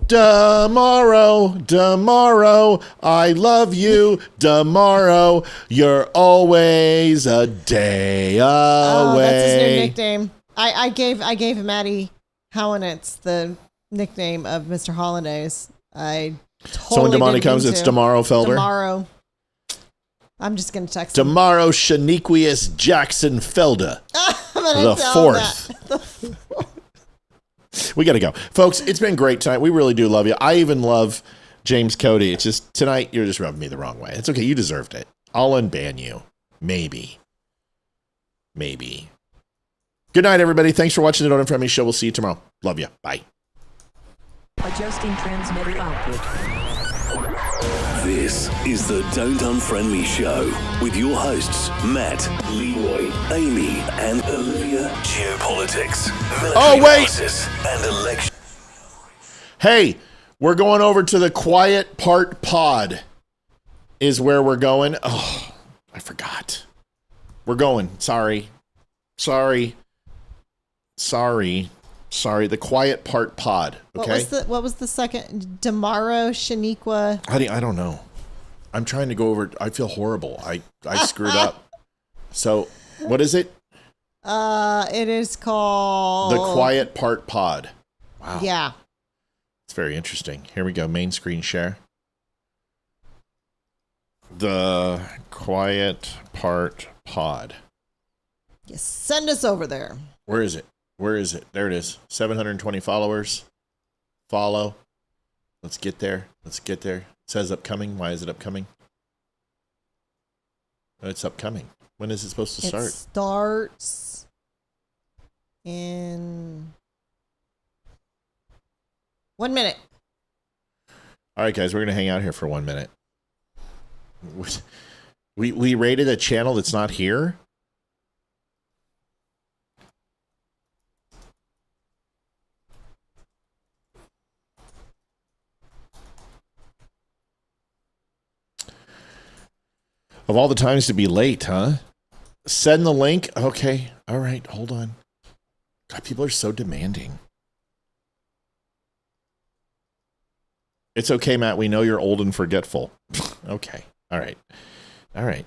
Tomorrow, I love you. Tomorrow, you're always a day away. Oh, that's his new nickname. I gave Maddie Howanitz the nickname of Mr. Holidays. I totally so when Damani comes, it's Tomorrow Felder. Tomorrow. I'm just going to text him. Tomorrow, Shaniquius Jackson Felder. The fourth. We got to go. Folks, it's been great tonight. We really do love you. I even love James Cody. It's just tonight, you're just rubbing me the wrong way. It's okay. You deserved it. I'll unban you. Maybe. Good night, everybody. Thanks for watching the Don't Unfriend Me show. We'll see you tomorrow. Love you. Bye. Adjusting transmitter output. This is the Don't Unfriend Me show with your hosts, Matt, Leroy, Amy, and Olivia. Geopolitics, military analysis, and election. Hey, we're going over to the quiet part pod is where we're going. Oh, I forgot. We're going. Sorry. The quiet part pod. Okay. What was the second? Damaro Shaniqua. I don't know. I'm trying to go over. I feel horrible. I screwed up. So what is it? It is called The Quiet Part Pod. Wow. Yeah. It's very interesting. Here we go. Main screen share. The Quiet Part Pod. Yes, send us over there. Where is it? There it is. 720 followers. Follow. Let's get there. It says upcoming. Why is it upcoming? It's upcoming. When is it supposed to start? It starts in 1 minute. All right, guys, we're going to hang out here for 1 minute. We rated a channel that's not here. Of all the times to be late, huh? Send the link. Okay. All right. Hold on. God, people are so demanding. It's okay, Matt. We know you're old and forgetful. Okay. All right.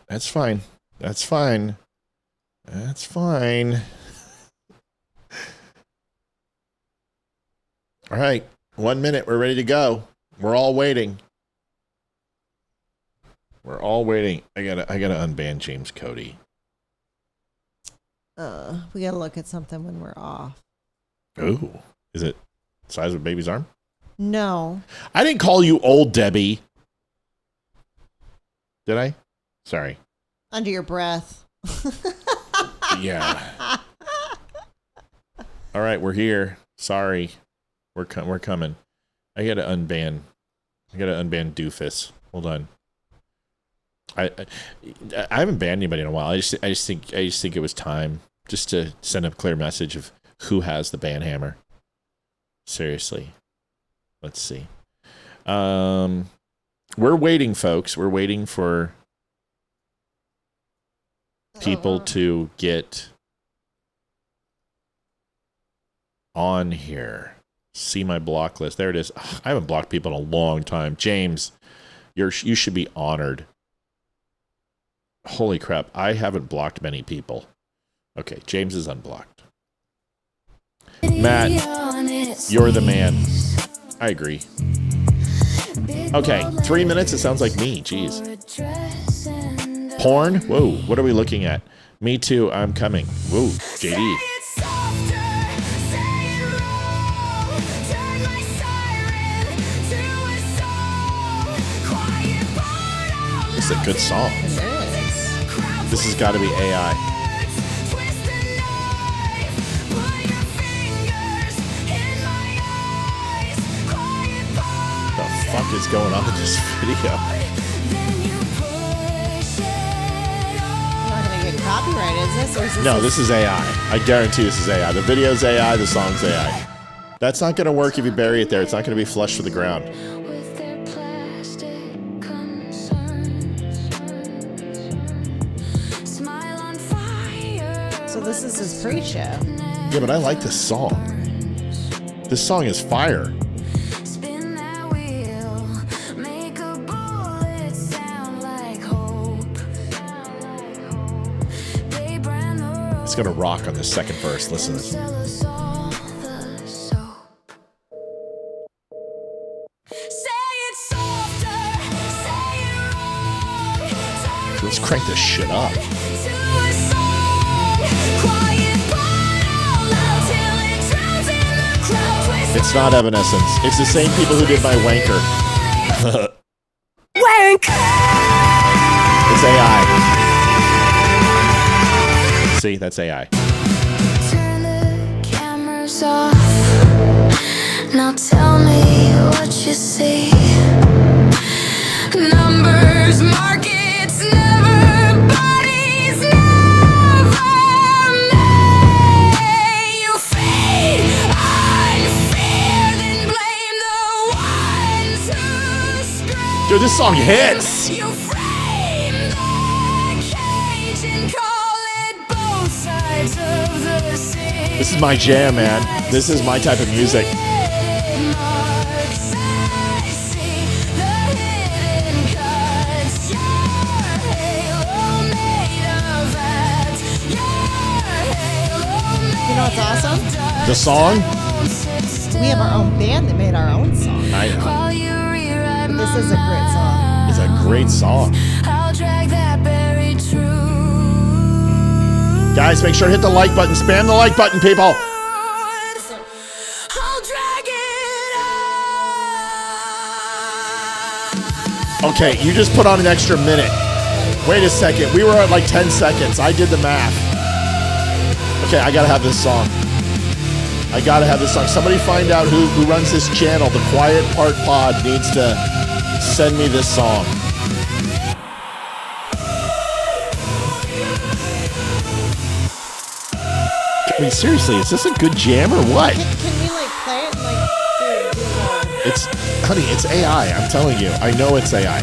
That's fine. All right. 1 minute. We're ready to go. We're all waiting. I gotta unban James Cody. We gotta look at something when we're off. Ooh. Is it the size of a baby's arm? No. I didn't call you old, Debbie. Did I? Sorry. Under your breath. Yeah. All right, we're here. Sorry. We're coming. I gotta unban Doofus. Hold on. I haven't banned anybody in a while. I just think it was time just to send a clear message of who has the ban hammer. Seriously. Let's see. We're waiting, folks. We're waiting for people to get on here. See my block list. There it is. Ugh, I haven't blocked people in a long time. James, you should be honored. Holy crap. I haven't blocked many people. Okay, James is unblocked. Matt, you're the man. I agree. Okay, 3 minutes. It sounds like me. Jeez. Porn? Whoa, what are we looking at? Me too. I'm coming. Whoa, JD. It's a good song. This has got to be AI. What the fuck is going on in this video? You're not gonna get copyright, is this? Or is this No, this is AI. I guarantee this is AI. The video's AI, the song's AI. That's not going to work if you bury it there. It's not going to be flush to the ground. So this is his pre-show. Yeah, but I like this song. This song is fire. It's gonna rock on the second verse. Listen to this. Let's crank this shit up. It's not Evanescence. It's the same people who did my wanker. Wank! It's AI. See, that's AI. time's off. Now tell me what you see. Numbers, markets, never bodies, never me. You feed on fear, then blame the ones who scream. Dude, this song hits. You frame the cage and call it both sides of the sea. This is my jam, man. This is my type of music. You know what's awesome? The song? We have our own band that made our own song. I know. This is a great song. It's a great song. Guys, make sure to hit the like button. Spam the like button, people. Okay, you just put on an extra minute. Wait a second. We were at like 10 seconds. I did the math. Okay, I gotta have this song. I gotta have this song. Somebody find out who runs this channel. The Quiet Part Pod needs to send me this song. I mean, seriously, is this a good jam or what? Can we like play it and like do It's, honey, it's AI. I'm telling you. I know it's AI.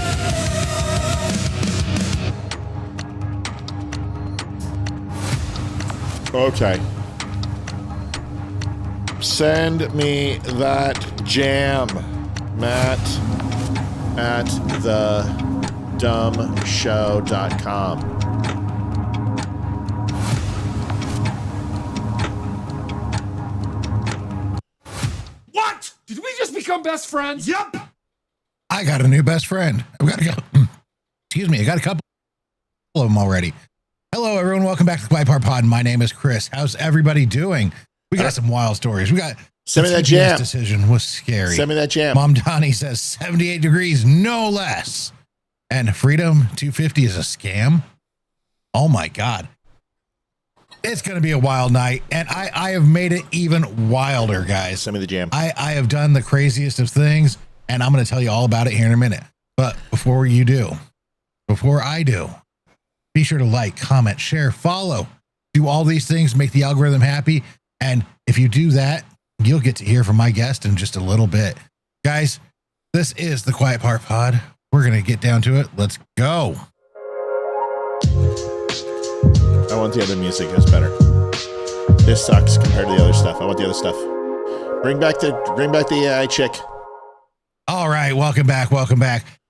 Okay. Send me that jam, Matt, at thedumbshow.com. What? Did we just become best friends? Yep. I got a new best friend. I got a couple of them already. Hello, everyone. Welcome back to the Quiet Part Pod. My name is Chris. How's everybody doing? We got some wild stories. We got Send me that jam. Decision was scary. Send me that jam. Mom Donnie says 78 degrees, no less. And Freedom 250 is a scam. Oh my God. It's going to be a wild night. And I have made it even wilder, guys. Send me the jam. I have done the craziest of things, and I'm going to tell you all about it here in a minute. But before I do, be sure to like, comment, share, follow. Do all these things, make the algorithm happy. And if you do that, you'll get to hear from my guest in just a little bit. Guys, this is the Quiet Part Pod. We're going to get down to it. Let's go. I want the other music. It's better. This sucks compared to the other stuff. I want the other stuff. Bring back the AI chick. All right, welcome back.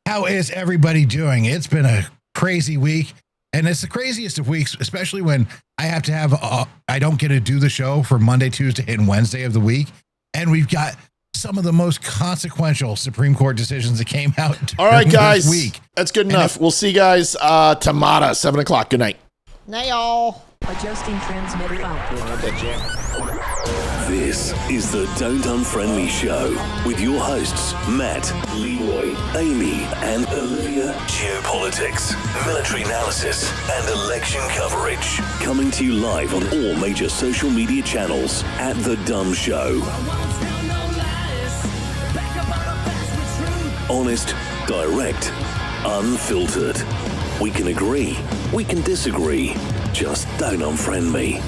How is everybody doing? It's been a crazy week, and it's the craziest of weeks, especially when I have to have I don't get to do the show for Monday, Tuesday, and Wednesday of the week, and we've got some of the most consequential Supreme Court decisions that came out. All right, guys, this week. That's good enough. We'll see you guys tomorrow, 7:00. Good night. Night, y'all. Adjusting transmitter output. This is the Don't Unfriend Me Show with your hosts, Matt, Leroy, Amy, and Olivia. Geopolitics, military analysis, and election coverage. Coming to you live on all major social media channels at The Dumb Show. Honest, direct, unfiltered. We can agree, we can disagree. Just don't unfriend me.